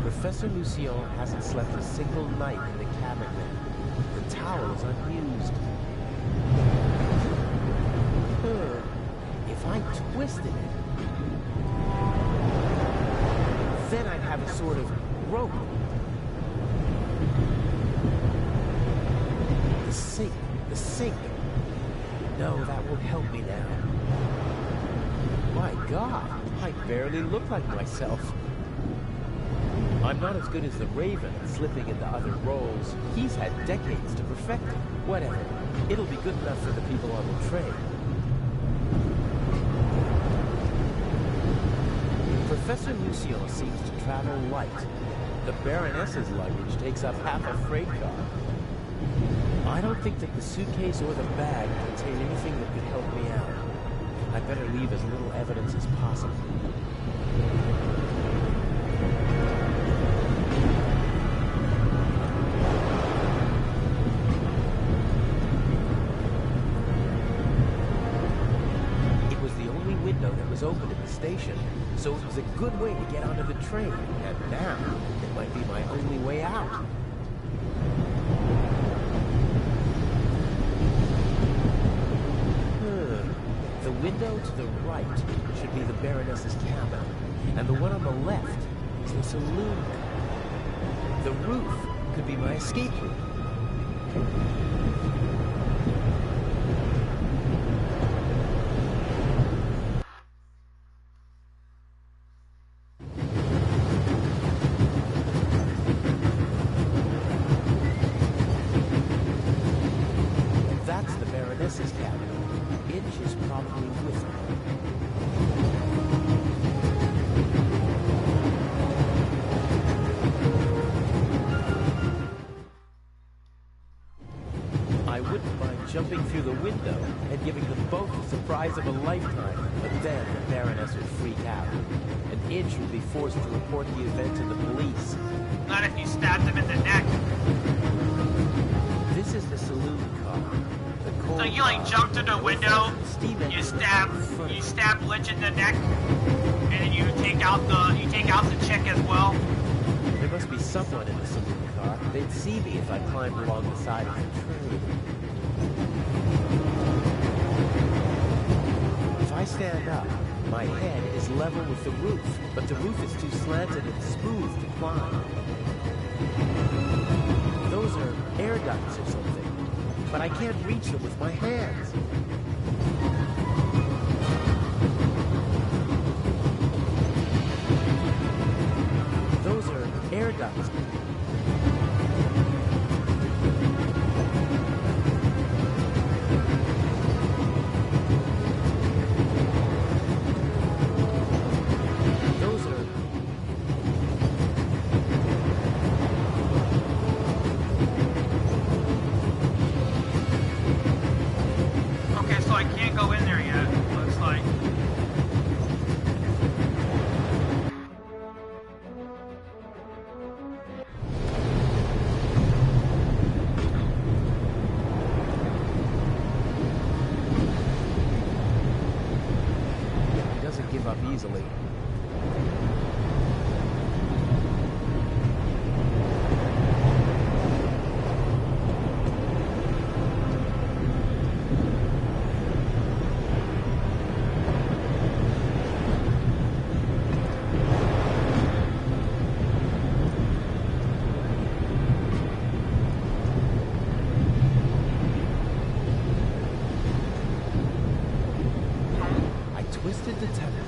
Professor Lucien hasn't slept a single night in the cabin now. The towel is unused. If I twisted it, then I'd have a sort of rope. The sink. No, that won't help me now. My God, I barely look like myself. I'm not as good as the Raven at slipping into other roles. He's had decades to perfect it. Whatever. It'll be good enough for the people on the train. Professor Lucien seems to travel light. The Baroness's luggage takes up half a freight car. I don't think that the suitcase or the bag contain anything that could help me out. I'd better leave as little evidence as possible. Open at the station, so it was a good way to get onto the train, and now it might be my only way out. The window to the right should be the Baroness's cabin, and the one on the left is the saloon. The roof could be my escape route. Jumping through the window and giving them both the surprise of a lifetime. But then the Baroness would freak out. And Inch would be forced to report the event to the police. Not if you stabbed him in the neck. This is the saloon car. The cold so you like jump through the window, you stab Lynch in the neck, and then you take out the chick as well. There must be someone in the saloon car. They'd see me if I climbed along the side of the train. If I stand up, my head is level with the roof, but the roof is too slanted and smooth to climb. Those are air ducts or something, but I can't reach them with my hands. Those are air ducts. Easily. twisted detective.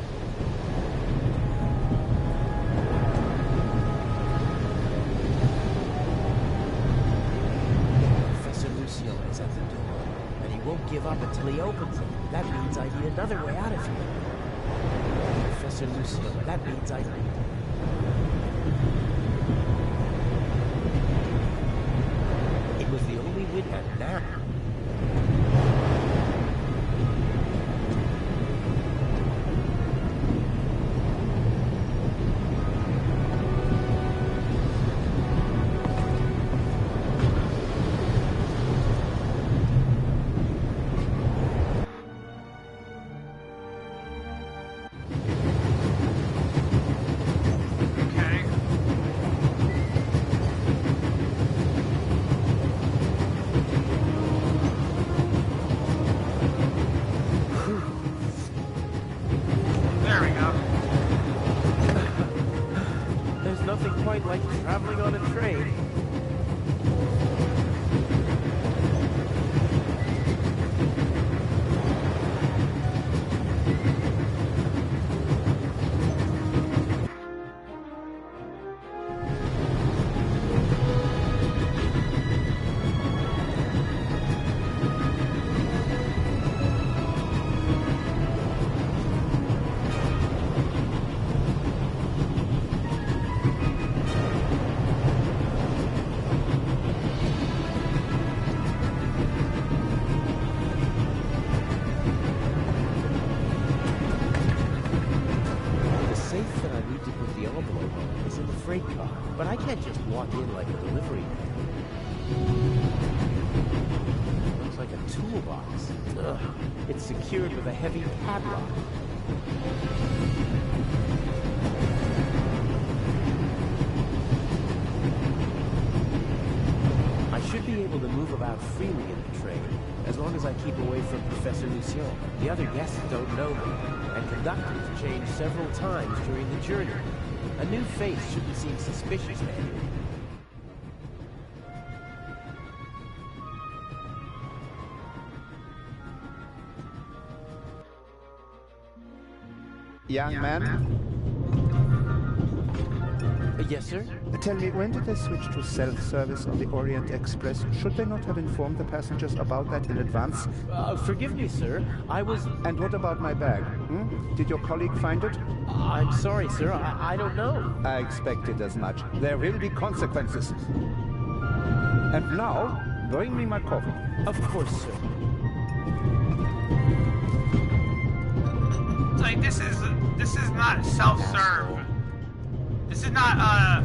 Professor Lucien is at the door, and he won't give up until he opens it. That means I need another way out of here. Professor Lucien, that means I... It was the only win, and now... like traveling on a train. But I can't just walk in like a delivery man. Looks like a toolbox. Ugh. It's secured with a heavy padlock. I should be able to move about freely in the train, as long as I keep away from Professor Lucien. The other guests don't know me, and conductors change several times during the journey. A new face shouldn't seem suspicious, man. Young man? Yes, sir? Tell me, when did they switch to self-service on the Orient Express? Should they not have informed the passengers about that in advance? Forgive me, sir. I was... And what about my bag? Did your colleague find it? I'm sorry, sir. I don't know. I expected as much. There will be consequences. And now, bring me my coffee. Of course, sir. It's like, this is not self-serve. This is not,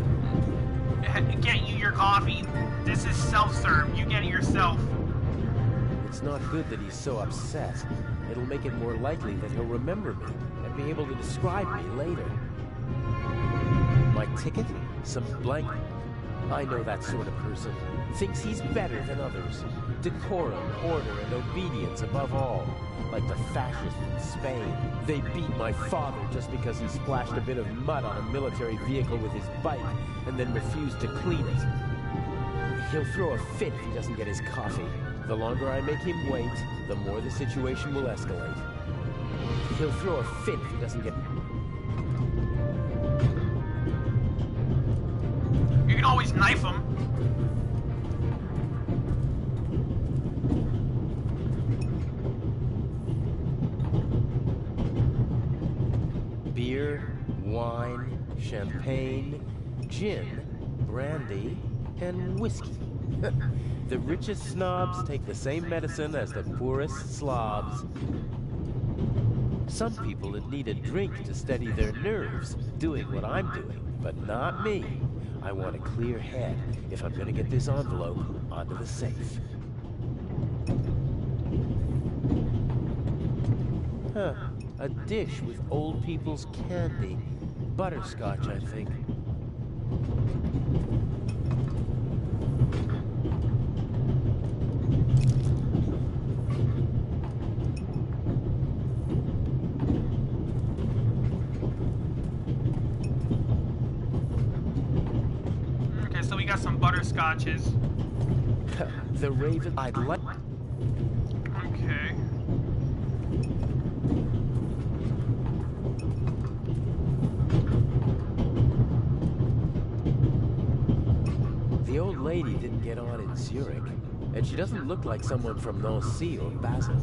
getting you your coffee. This is self-serve. You get it yourself. It's not good that he's so upset. It'll make it more likely that he'll remember me and be able to describe me later. My ticket? Some blank... I know that sort of person. Thinks he's better than others. Decorum, order, and obedience above all. Like the fascists in Spain. They beat my father just because he splashed a bit of mud on a military vehicle with his bike and then refused to clean it. He'll throw a fit if he doesn't get his coffee. The longer I make him wait, the more the situation will escalate. He'll throw a fit if he doesn't get... You can always knife him. Beer, wine, champagne, gin, brandy, and whiskey. The richest snobs take the same medicine as the poorest Slavs. Some people would need a drink to steady their nerves, doing what I'm doing, but not me. I want a clear head if I'm gonna get this envelope onto the safe. Huh. A dish with old people's candy. Butterscotch, I think. Okay, so we got some butterscotches. The Raven... I'd like... Okay. lady didn't get on in Zurich, and she doesn't look like someone from Nancy or Basel.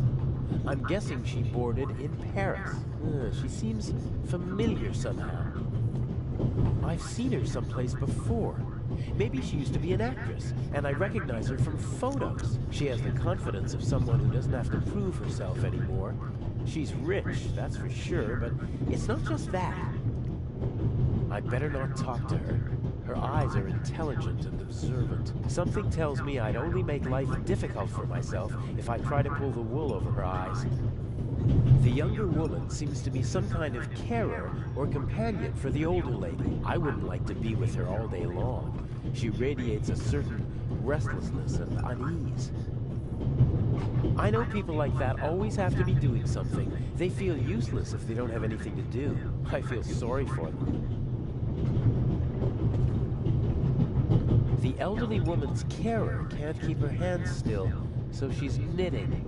I'm guessing she boarded in Paris. She seems familiar somehow. I've seen her someplace before. Maybe she used to be an actress, and I recognize her from photos. She has the confidence of someone who doesn't have to prove herself anymore. She's rich, that's for sure, but it's not just that. I'd better not talk to her. Her eyes are intelligent and observant. Something tells me I'd only make life difficult for myself if I try to pull the wool over her eyes. The younger woman seems to be some kind of carer or companion for the older lady. I wouldn't like to be with her all day long. She radiates a certain restlessness and unease. I know people like that always have to be doing something. They feel useless if they don't have anything to do. I feel sorry for them. The elderly woman's carer can't keep her hands still, so she's knitting.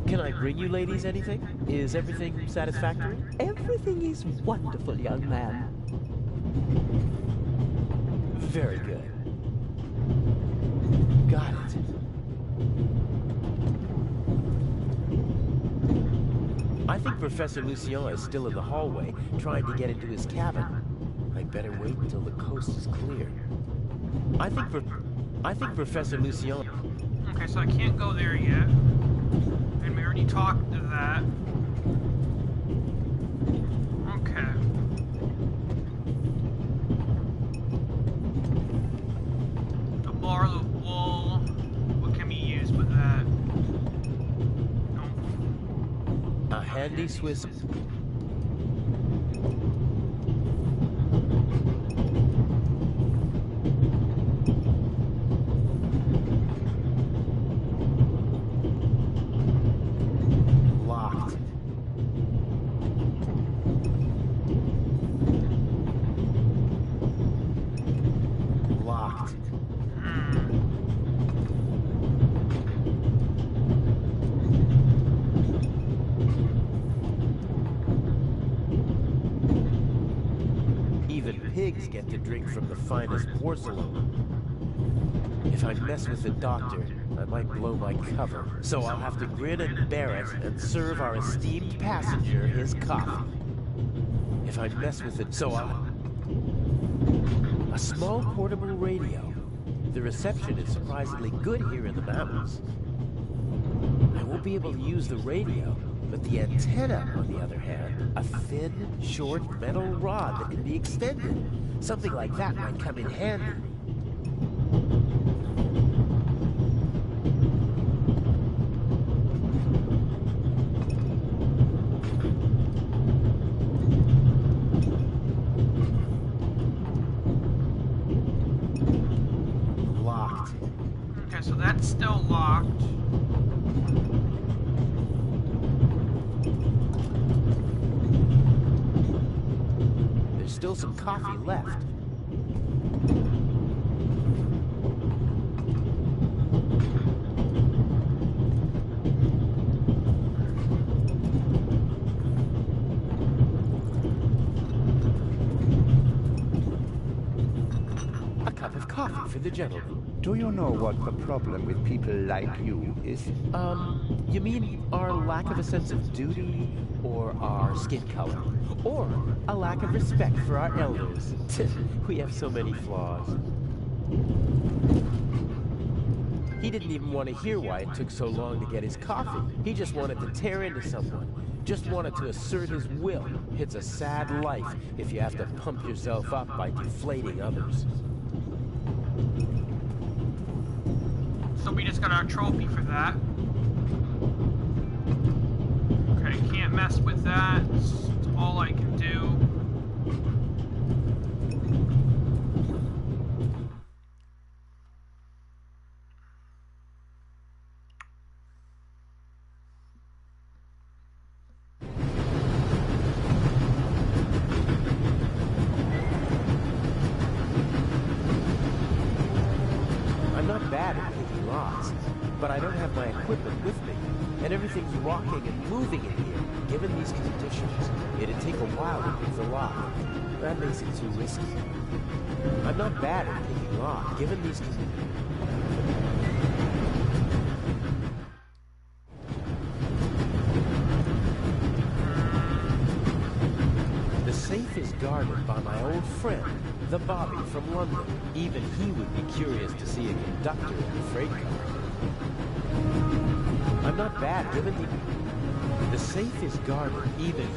Can I bring you ladies anything? Is everything satisfactory? Everything is wonderful, young man. Very good. Got it. I think Professor Lucien is still in the hallway, trying to get into his cabin. I'd better wait until the coast is clear. I think Professor Lucien... Okay, so I can't go there yet. And we already talked to that. Okay. A barrel of wool. What can be used with that? No. A handy Swiss... get to drink from the finest porcelain. If I mess with the doctor, I might blow my cover. So I'll have to grin and bear it and serve our esteemed passenger his coffee. If I mess with it, so I'll... A small portable radio. The reception is surprisingly good here in the mountains. I won't be able to use the radio, but the antenna, on the other hand, a thin, short metal rod that can be extended. Something like that might come in handy. Locked. Okay, so that's still locked. Still some coffee left. A cup of coffee for the gentleman. Do you know what the problem with people like you is? You mean our lack of a sense of duty, or our skin color, or a lack of respect for our elders? We have so many flaws. He didn't even want to hear why it took so long to get his coffee. He just wanted to tear into someone. Just wanted to assert his will. It's a sad life if you have to pump yourself up by deflating others. So we just got our trophy for that. Okay, can't mess with that. It's all I can do. not bad at picking locks, but I don't have my equipment with me, and everything's rocking and moving in here. Given these conditions, it'd take a while to pick the lock. That makes it too risky. I'm not bad at picking locks, given these conditions. The safe is guarded by my old friend, the Bobby from London. Even he would be curious to see a conductor in the freight car. I'm not bad, given the safe is guarded, even...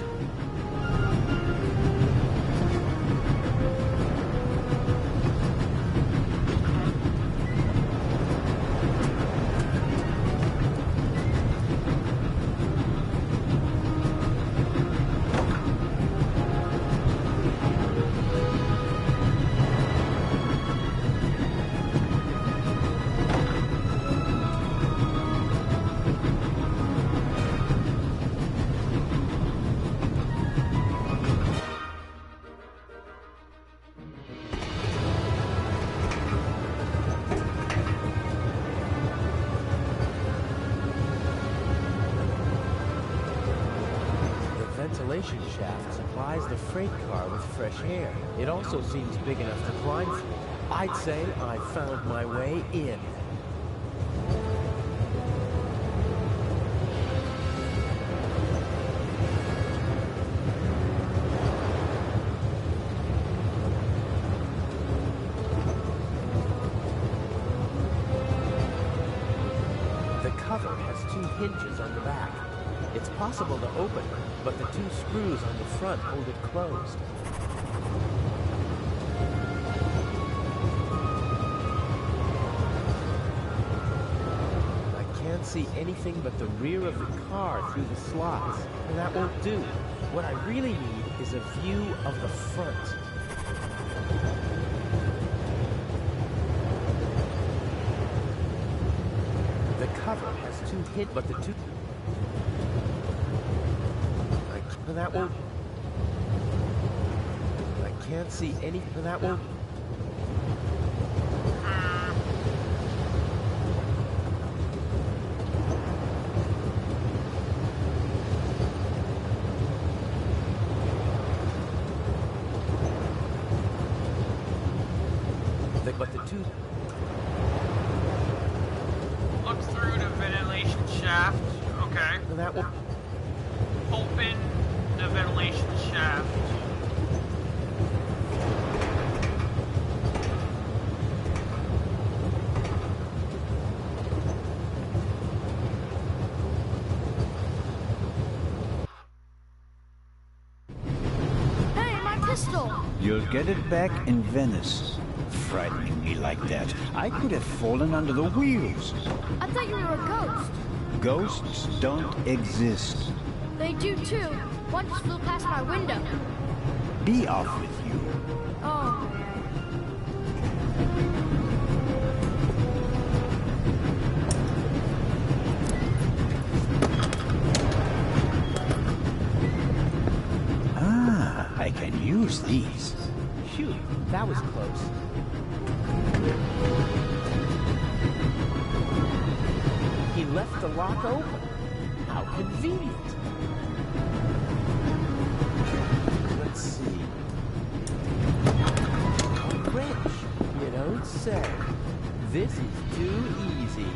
ventilation shaft supplies the freight car with fresh air. It also seems big enough to climb through. I'd say I found my way in. The cover has 2 hinges on the back. It's possible to open it, but the 2 screws on the front hold it closed. I can't see anything but the rear of the car through the slots, and that won't do. What I really need is a view of the front. The cover has 2 hinges, but the 2... that won't... I can't see any... that won't... but the 2... Look through the ventilation shaft. Okay. That will... Open the ventilation shaft. Hey, my pistol! You'll get it back in Venice. Frightening me like that. I could have fallen under the wheels. I thought you were a ghost. Ghosts don't exist. They do too. One just flew past my window. Be off with you. Oh. Ah, I can use these. Phew, that was close. He left the lock open. How convenient. Let's see. A wrench. You don't say. This is too easy.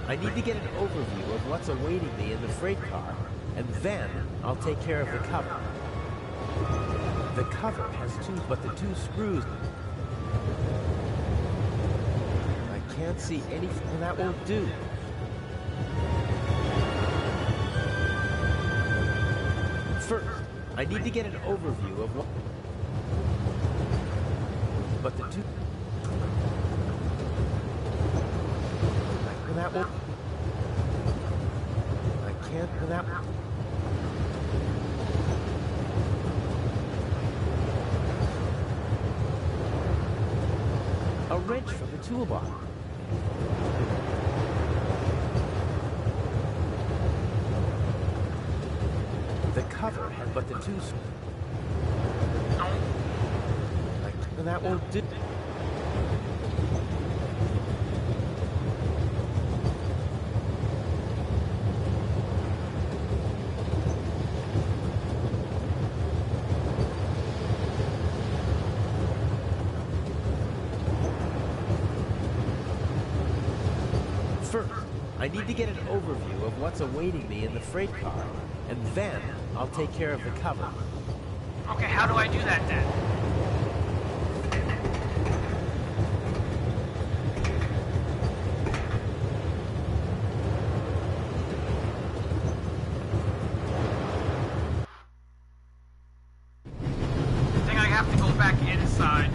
I need to get an overview of what's awaiting me in the freight car, and then I'll take care of the cover. The cover has 2, but the 2 screws... I can't see anything, and that won't do. First, I need to get an overview of what... But the two... That will... I can't... That... A wrench from the toolbox. The cover has but the two... That won't do... First, I need to get an overview of what's awaiting me in the freight car, and then I'll take care of the cover. Okay, how do I do that then? I think I have to go back inside.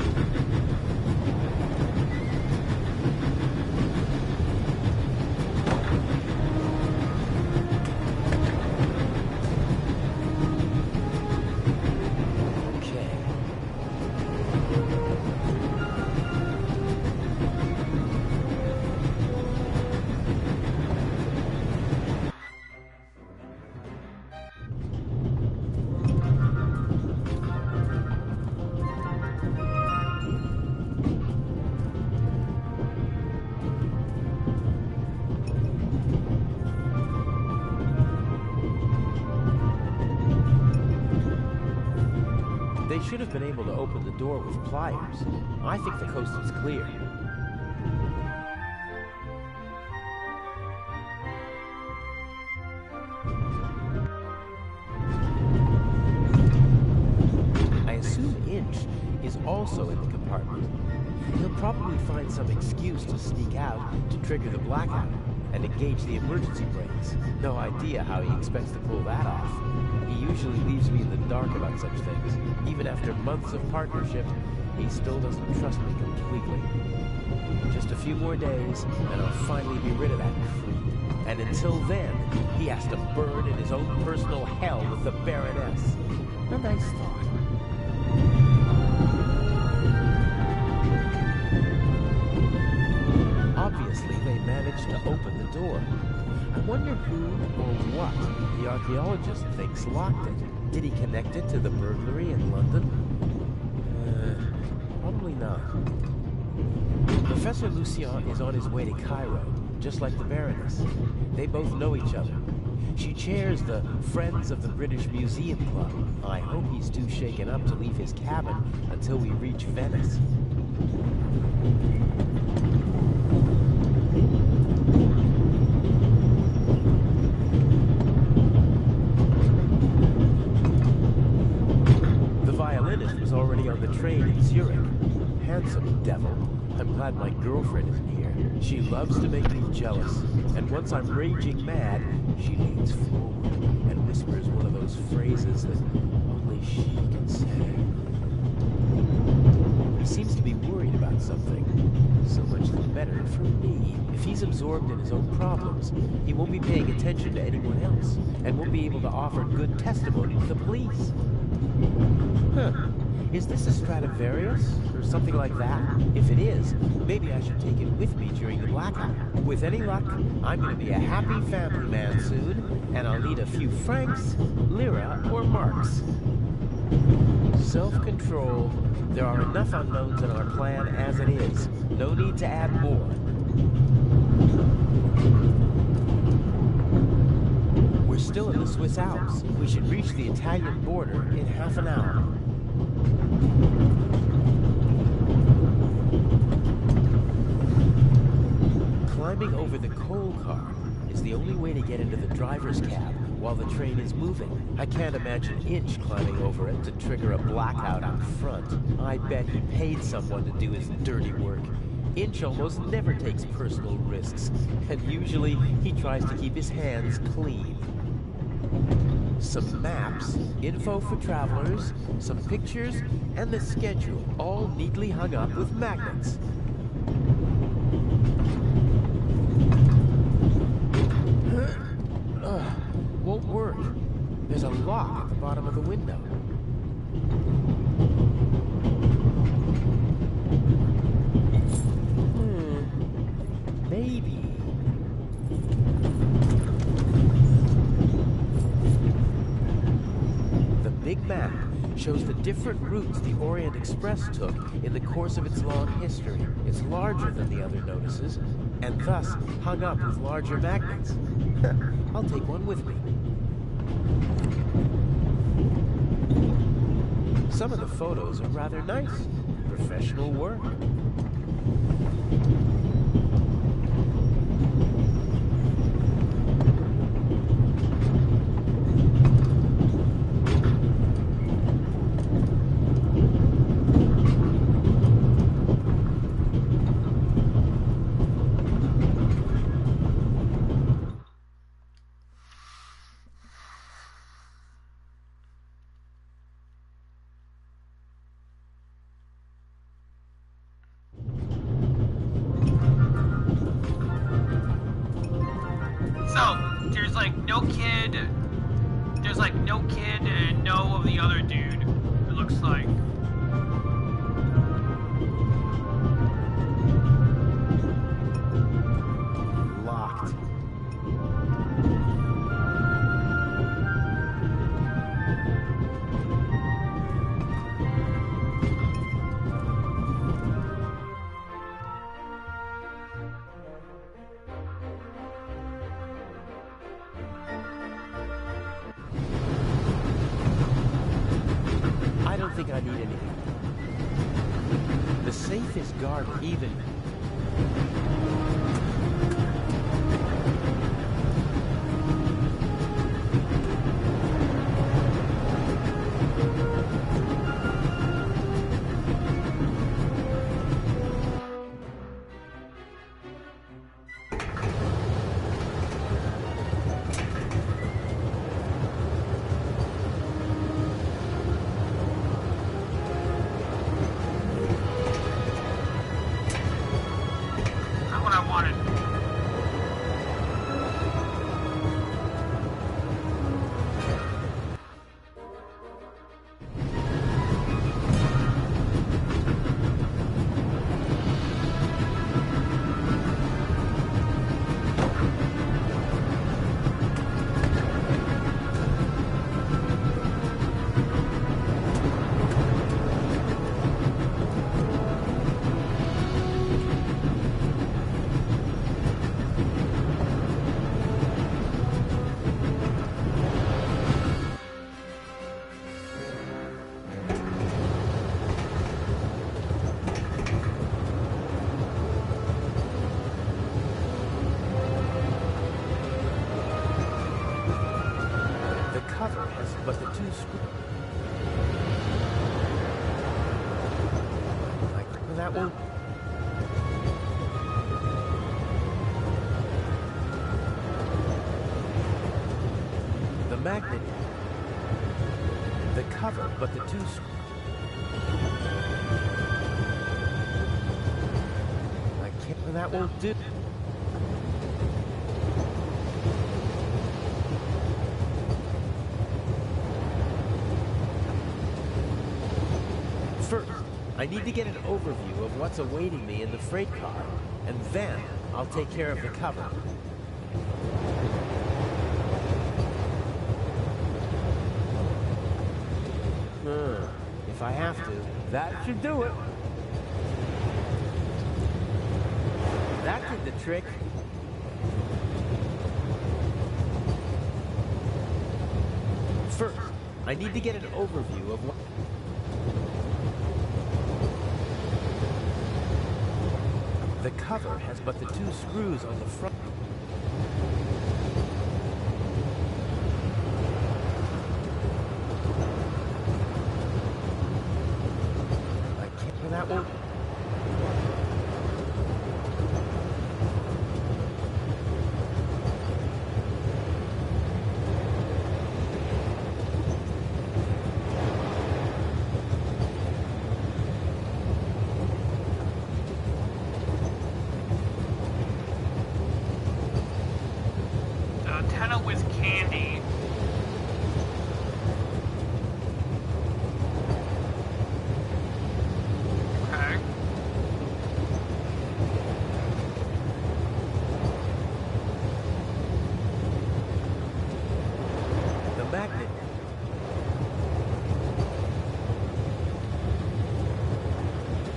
They should have been able to open the door with pliers. I think the coast is clear. I assume Inch is also in the compartment. He'll probably find some excuse to sneak out to trigger the blackout and engage the emergency brakes. No idea how he expects to pull that off. He usually leaves me in the dark about such things. Even after months of partnership, he still doesn't trust me completely. Just a few more days, and I'll finally be rid of that creep. And until then, he has to burn in his own personal hell with the Baroness. A nice thought. Obviously, they managed to open the door. I wonder who or what the archaeologist thinks locked it. Did he connect it to the burglary in London? Probably not. Professor Lucien is on his way to Cairo, just like the Baroness. They both know each other. She chairs the Friends of the British Museum Club. I hope he's too shaken up to leave his cabin until we reach Venice. Already on the train in Zurich. Handsome devil. I'm glad my girlfriend isn't here. She loves to make me jealous. And once I'm raging mad, she leans forward and whispers one of those phrases that only she can say. He seems to be worried about something. So much the better for me. If he's absorbed in his own problems, he won't be paying attention to anyone else, and won't be able to offer good testimony to the police. Huh. Is this a Stradivarius, or something like that? If it is, maybe I should take it with me during the blackout. With any luck, I'm going to be a happy family man soon, and I'll need a few francs, lira, or marks. Self-control. There are enough unknowns in our plan as it is. No need to add more. We're still in the Swiss Alps. We should reach the Italian border in half an hour. Climbing over the coal car is the only way to get into the driver's cab while the train is moving. I can't imagine Inch climbing over it to trigger a blackout out front. I bet he paid someone to do his dirty work. Inch almost never takes personal risks, and usually he tries to keep his hands clean. some maps, info for travelers, some pictures, and the schedule, all neatly hung up with magnets. Won't work. There's a lock at the bottom of the window. Maybe. The big map shows the different routes the Orient Express took in the course of its long history. It's larger than the other notices, and thus hung up with larger magnets. I'll take one with me. Some of the photos are rather nice. Professional work. So, there's like no kid and no of the other dude, it looks like. Locked. I don't think I need anything. The safe is guarded, even. Not what I wanted. The cover has but the two screws. Like that won't. The magnet. The cover, but the two screws. I can't. That won't do. First, I need to get an overview of what's awaiting me in the freight car, and then I'll take care of the cover. If I have to, that should do it. That did the trick. First, I need to get an overview of what... The cover has but the two screws on the front. I can't... That won't...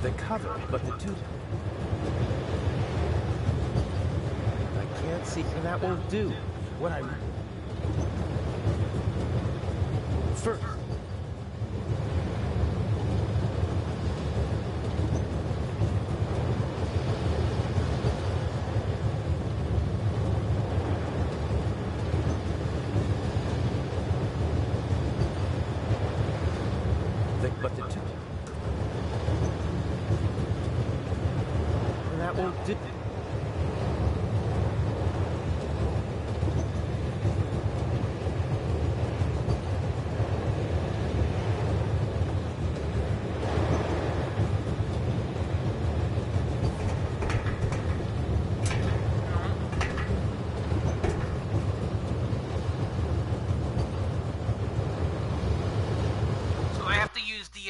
The cover, but the tube... I can't see, and that won't do. What I... First... But the tube... And that won't do...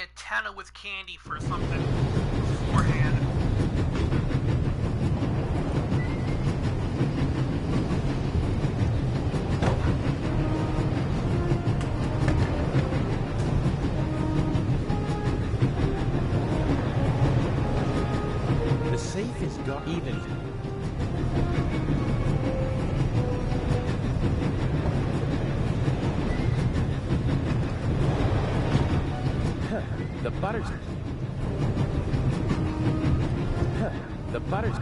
Antenna with candy for something beforehand. The safe is got even. The butters. The butters.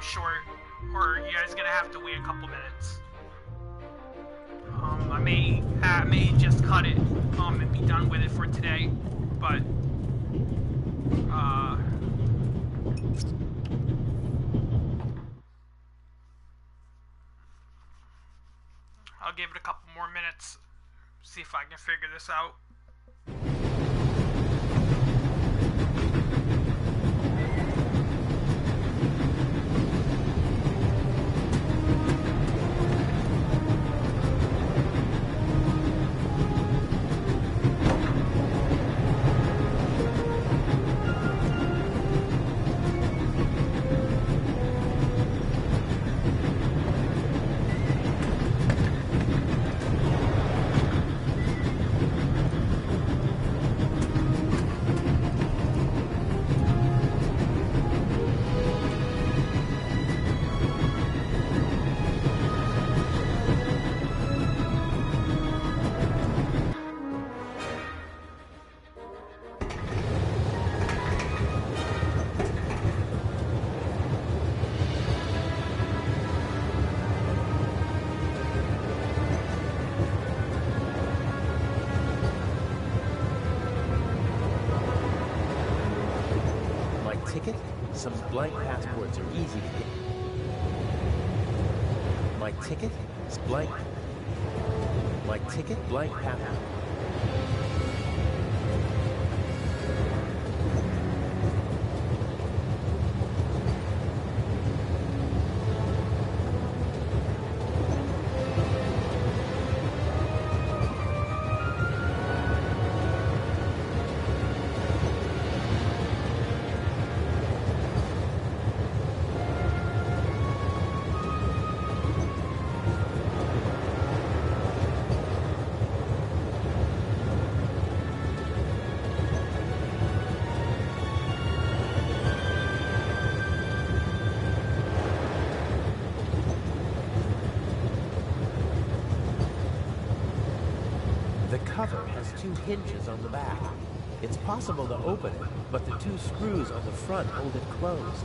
short, or you guys are gonna have to wait a couple minutes. I may just cut it and be done with it for today, but I'll give it a couple more minutes, see if I can figure this out. Ticket? Some blank passports are easy to get. My ticket is blank. like Ticket Blank Pattern. The cover has 2 hinges on the back. It's possible to open it, but the 2 screws on the front hold it closed.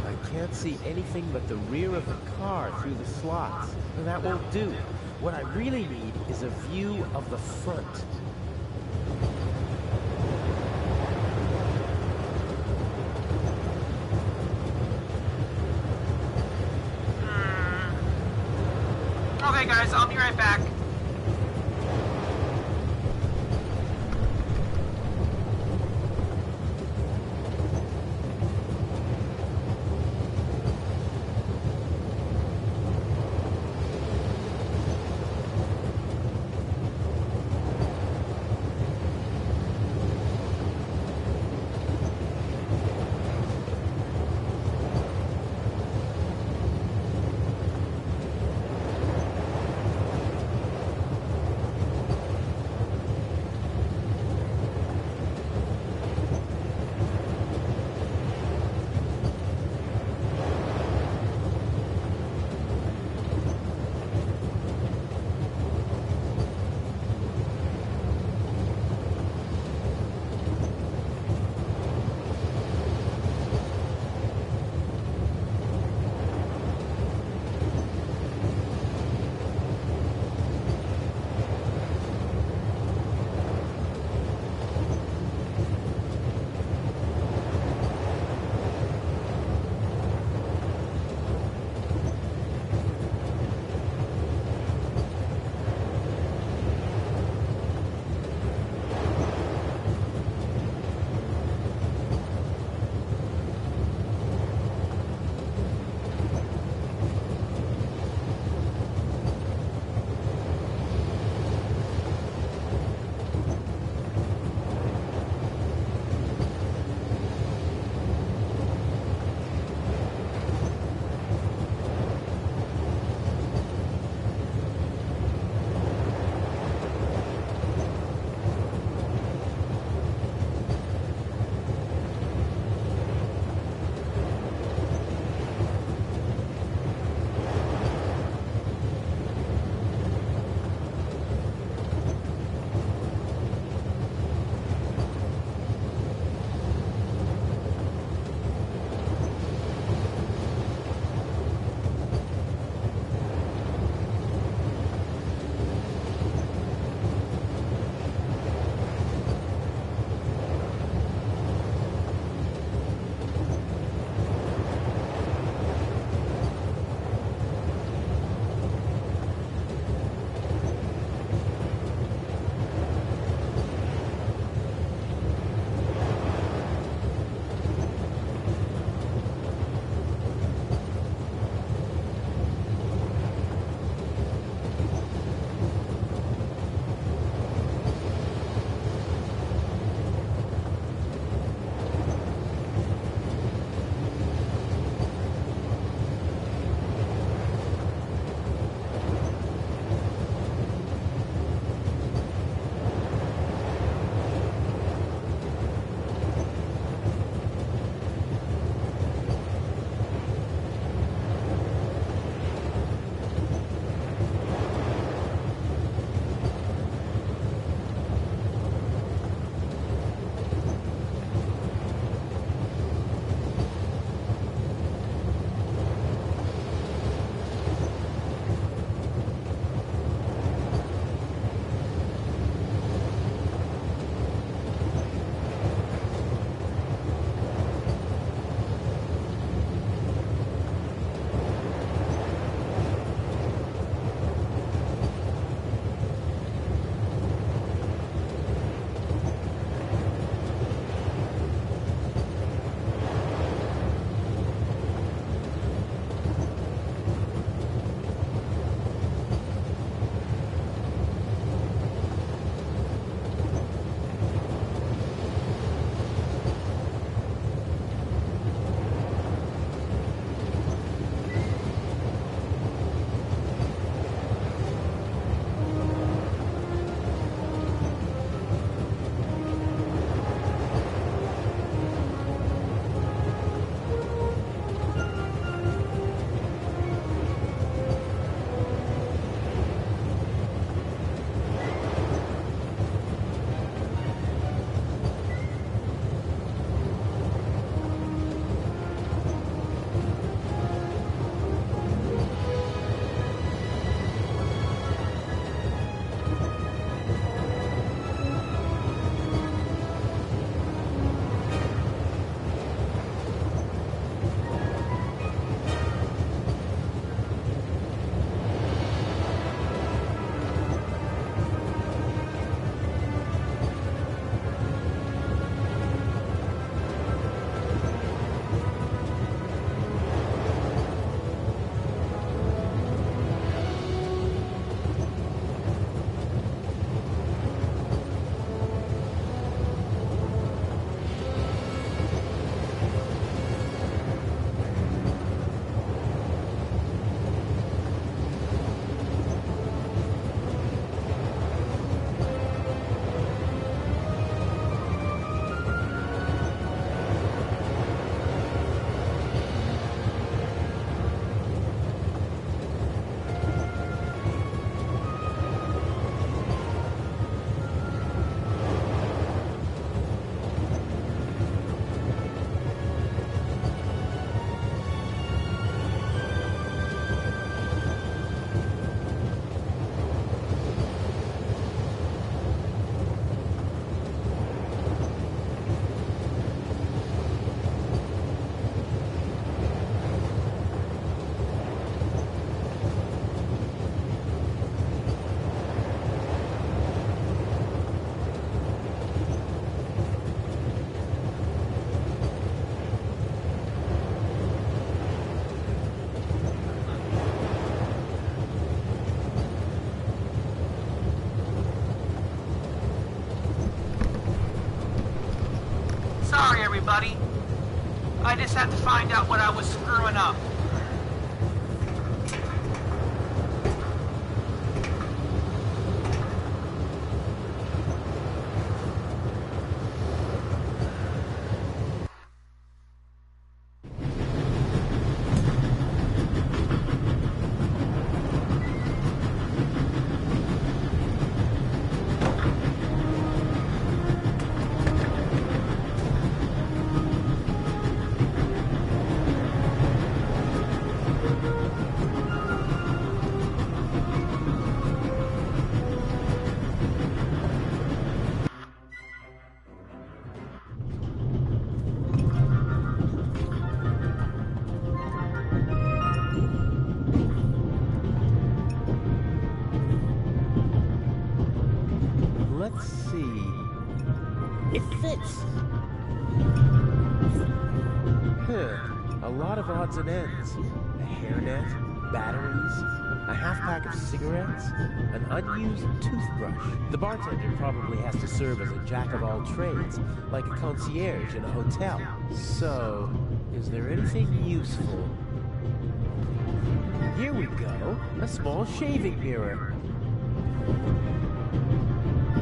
I can't see anything but the rear of the car through the slots. That won't do. What I really need is a view of the front. Okay, guys, I'll be right back. I just had to find out what I was screwing up. Let's see. It fits. A lot of odds and ends. A hairnet, batteries, a half pack of cigarettes, an unused toothbrush. The bartender probably has to serve as a jack of all trades, like a concierge in a hotel. So, is there anything useful? Here we go. A small shaving mirror.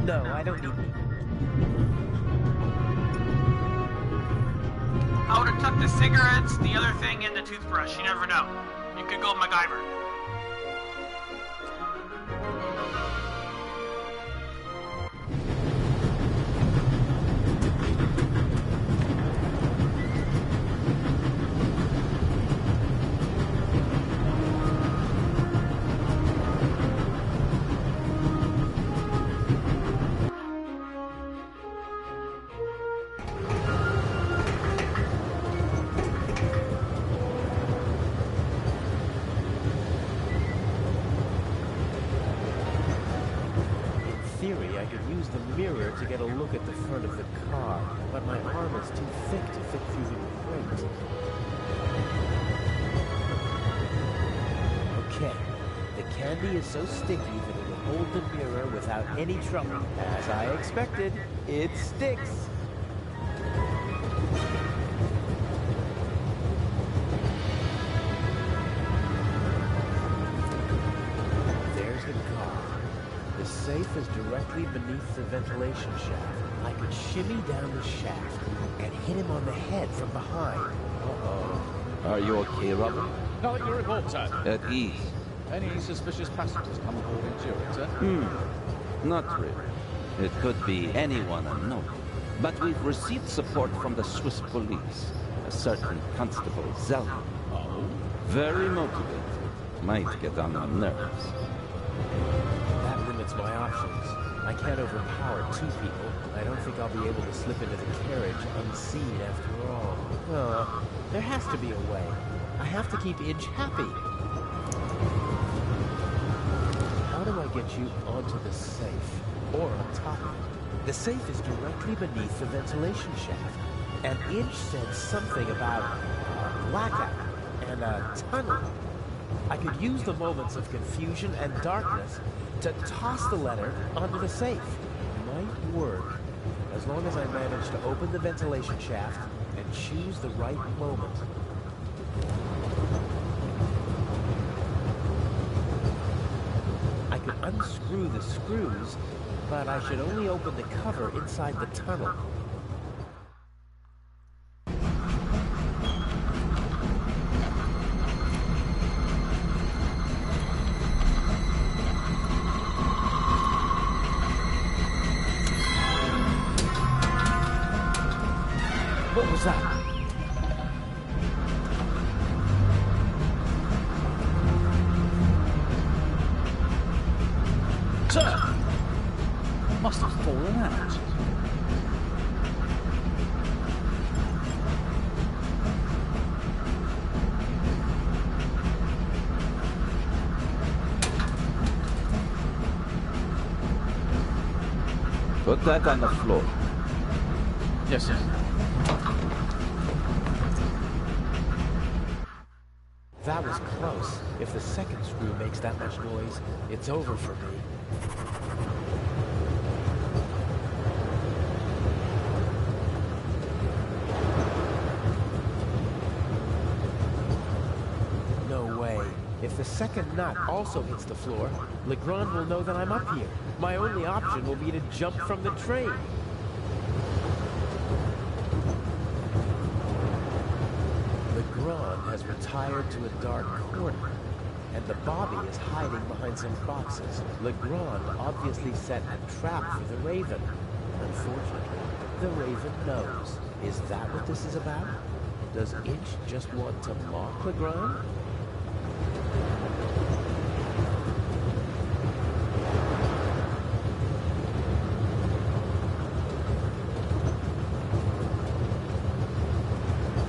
No, I don't need it. I would have tucked the cigarettes, the other thing, and the toothbrush. You never know. You could go MacGyver. To get a look at the front of the car, but my arm is too thick to fit through the crate. Okay, the candy is so sticky that it will hold the mirror without any trouble. As I expected, it sticks. There's the car. The safe is directly beneath the ventilation shaft. I could shimmy down the shaft and hit him on the head from behind. Uh-oh. Are you okay, Robert? Not your report, sir. At ease. Any suspicious passengers come aboard Endurance, sir? Not really. It could be anyone unknown. But we've received support from the Swiss police. A certain Constable Zellman. Oh? Very motivated. Might get on my nerves. That limits my options. I can't overpower two people. I don't think I'll be able to slip into the carriage unseen after all. There has to be a way. I have to keep Inch happy. How do I get you onto the safe? Or on top of it? The safe is directly beneath the ventilation shaft. And Inch said something about a blackout and a tunnel. I could use the moments of confusion and darkness to toss the letter onto the safe. It might work, as long as I manage to open the ventilation shaft and choose the right moment. I could unscrew the screws, but I should only open the cover inside the tunnel. What was that? Sir! Must have fallen out. Put that on the floor. Yes, sir. That was close. If the second screw makes that much noise, it's over for me. If the second nut also hits the floor, Legrand will know that I'm up here. My only option will be to jump from the train. Legrand has retired to a dark corner, and the Bobby is hiding behind some boxes. Legrand obviously set a trap for the Raven. Unfortunately, the Raven knows. Is that what this is about? Does Inch just want to mock Legrand?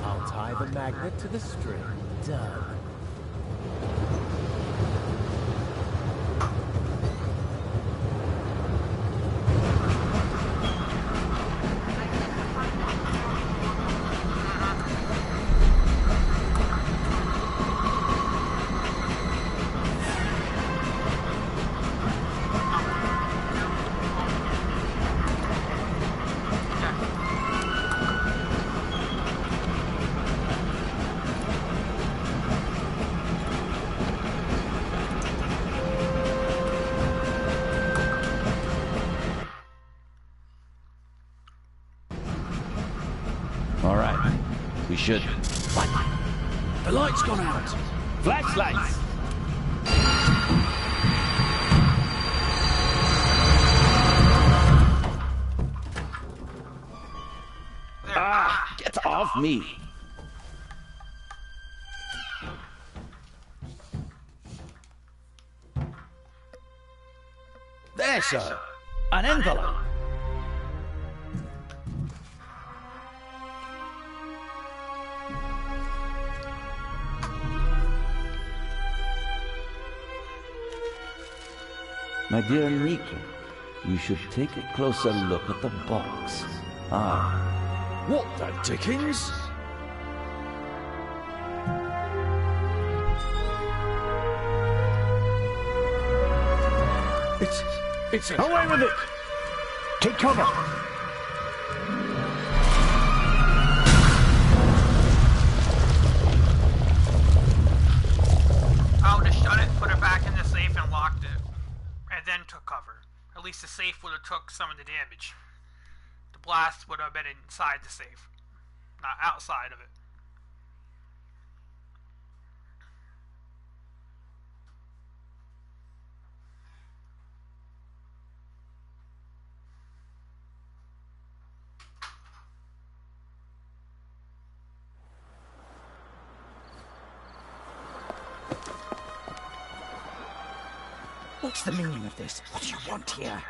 I'll tie the magnet to the string. Done. All right. We should... What? The light's gone out. Flashlights! Ah! Get off me! There, sir. An envelope. My dear Nico, you should take a closer look at the box. Ah. What the dickens? It's away with it! Take cover! I would have shut it, put it back in the safe, and locked it. And then took cover. At least the safe would have took some of the damage. The blast would have been inside the safe, not outside of it. What's the meaning of this? What do you want here?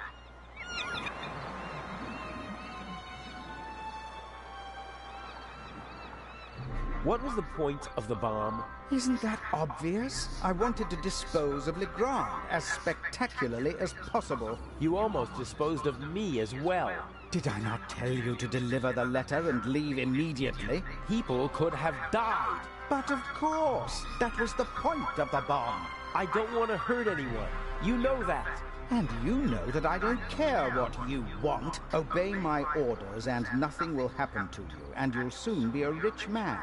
What was the point of the bomb? Isn't that obvious? I wanted to dispose of Legrand as spectacularly as possible. You almost disposed of me as well. Did I not tell you to deliver the letter and leave immediately? People could have died. But of course, that was the point of the bomb. I don't want to hurt anyone. You know that. And you know that I don't care what you want. Obey my orders and nothing will happen to you, and you'll soon be a rich man.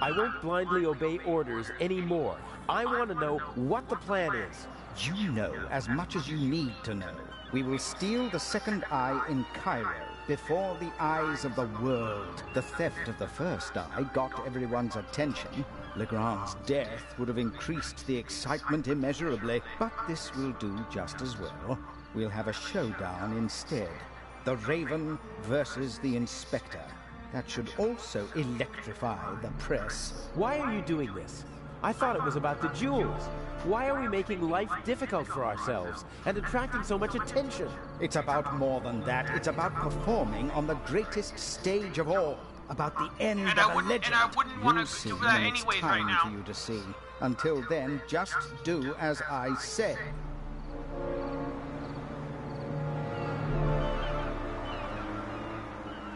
I won't blindly obey orders anymore. I want to know what the plan is. You know as much as you need to know. We will steal the second eye in Cairo, before the eyes of the world. The theft of the first eye got everyone's attention. Legrand's death would have increased the excitement immeasurably, but this will do just as well. We'll have a showdown instead. The Raven versus the Inspector. That should also electrify the press. Why are you doing this? I thought it was about the jewels. Why are we making life difficult for ourselves and attracting so much attention? It's about more than that. It's about performing on the greatest stage of all. About the end of a legend. And I wouldn't want to do that anyways right now. For you to see. Until then, just do as I say.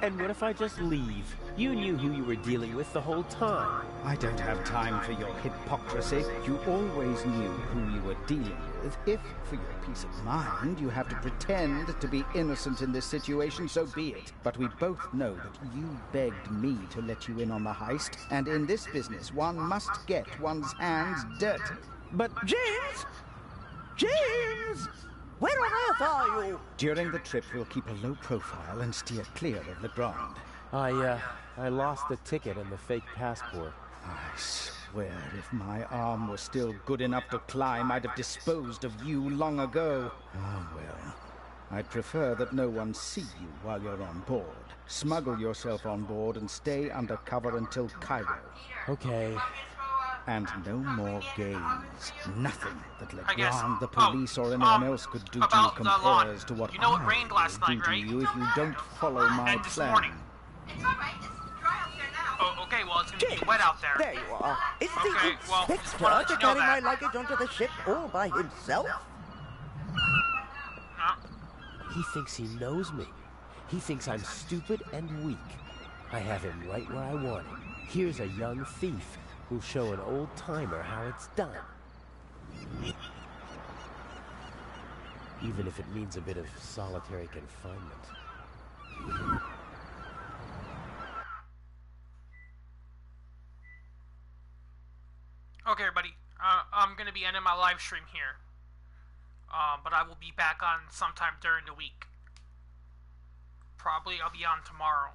And what if I just leave? You knew who you were dealing with the whole time. I don't have time for your hypocrisy. You always knew who you were dealing with. If, for your peace of mind, you have to pretend to be innocent in this situation, so be it. But we both know that you begged me to let you in on the heist, and in this business, one must get one's hands dirty. But James! James! Where on earth are you? During the trip, we'll keep a low profile and steer clear of Legrand. I lost the ticket and the fake passport. I swear, if my arm were still good enough to climb, I'd have disposed of you long ago. Oh, well. I'd prefer that no one see you while you're on board. Smuggle yourself on board and stay undercover until Cairo. Okay. And no more games. Nothing that Legrand, the police, or anyone else could do to you compares to what it rained last night, do to you if you don't follow my and this plan. morning. It's alright, it's dry out there now. Oh, okay, well, it's gonna be wet out there. There you are. Is Okay, well, the just wanted inspector to to know carry my that. luggage onto the ship all by himself? He thinks he knows me. He thinks I'm stupid and weak. I have him right where I want him. Here's a young thief who'll show an old-timer how it's done. Even if it means a bit of solitary confinement. Okay, everybody. I'm gonna be ending my live stream here. But I will be back on sometime during the week. Probably I'll be on tomorrow.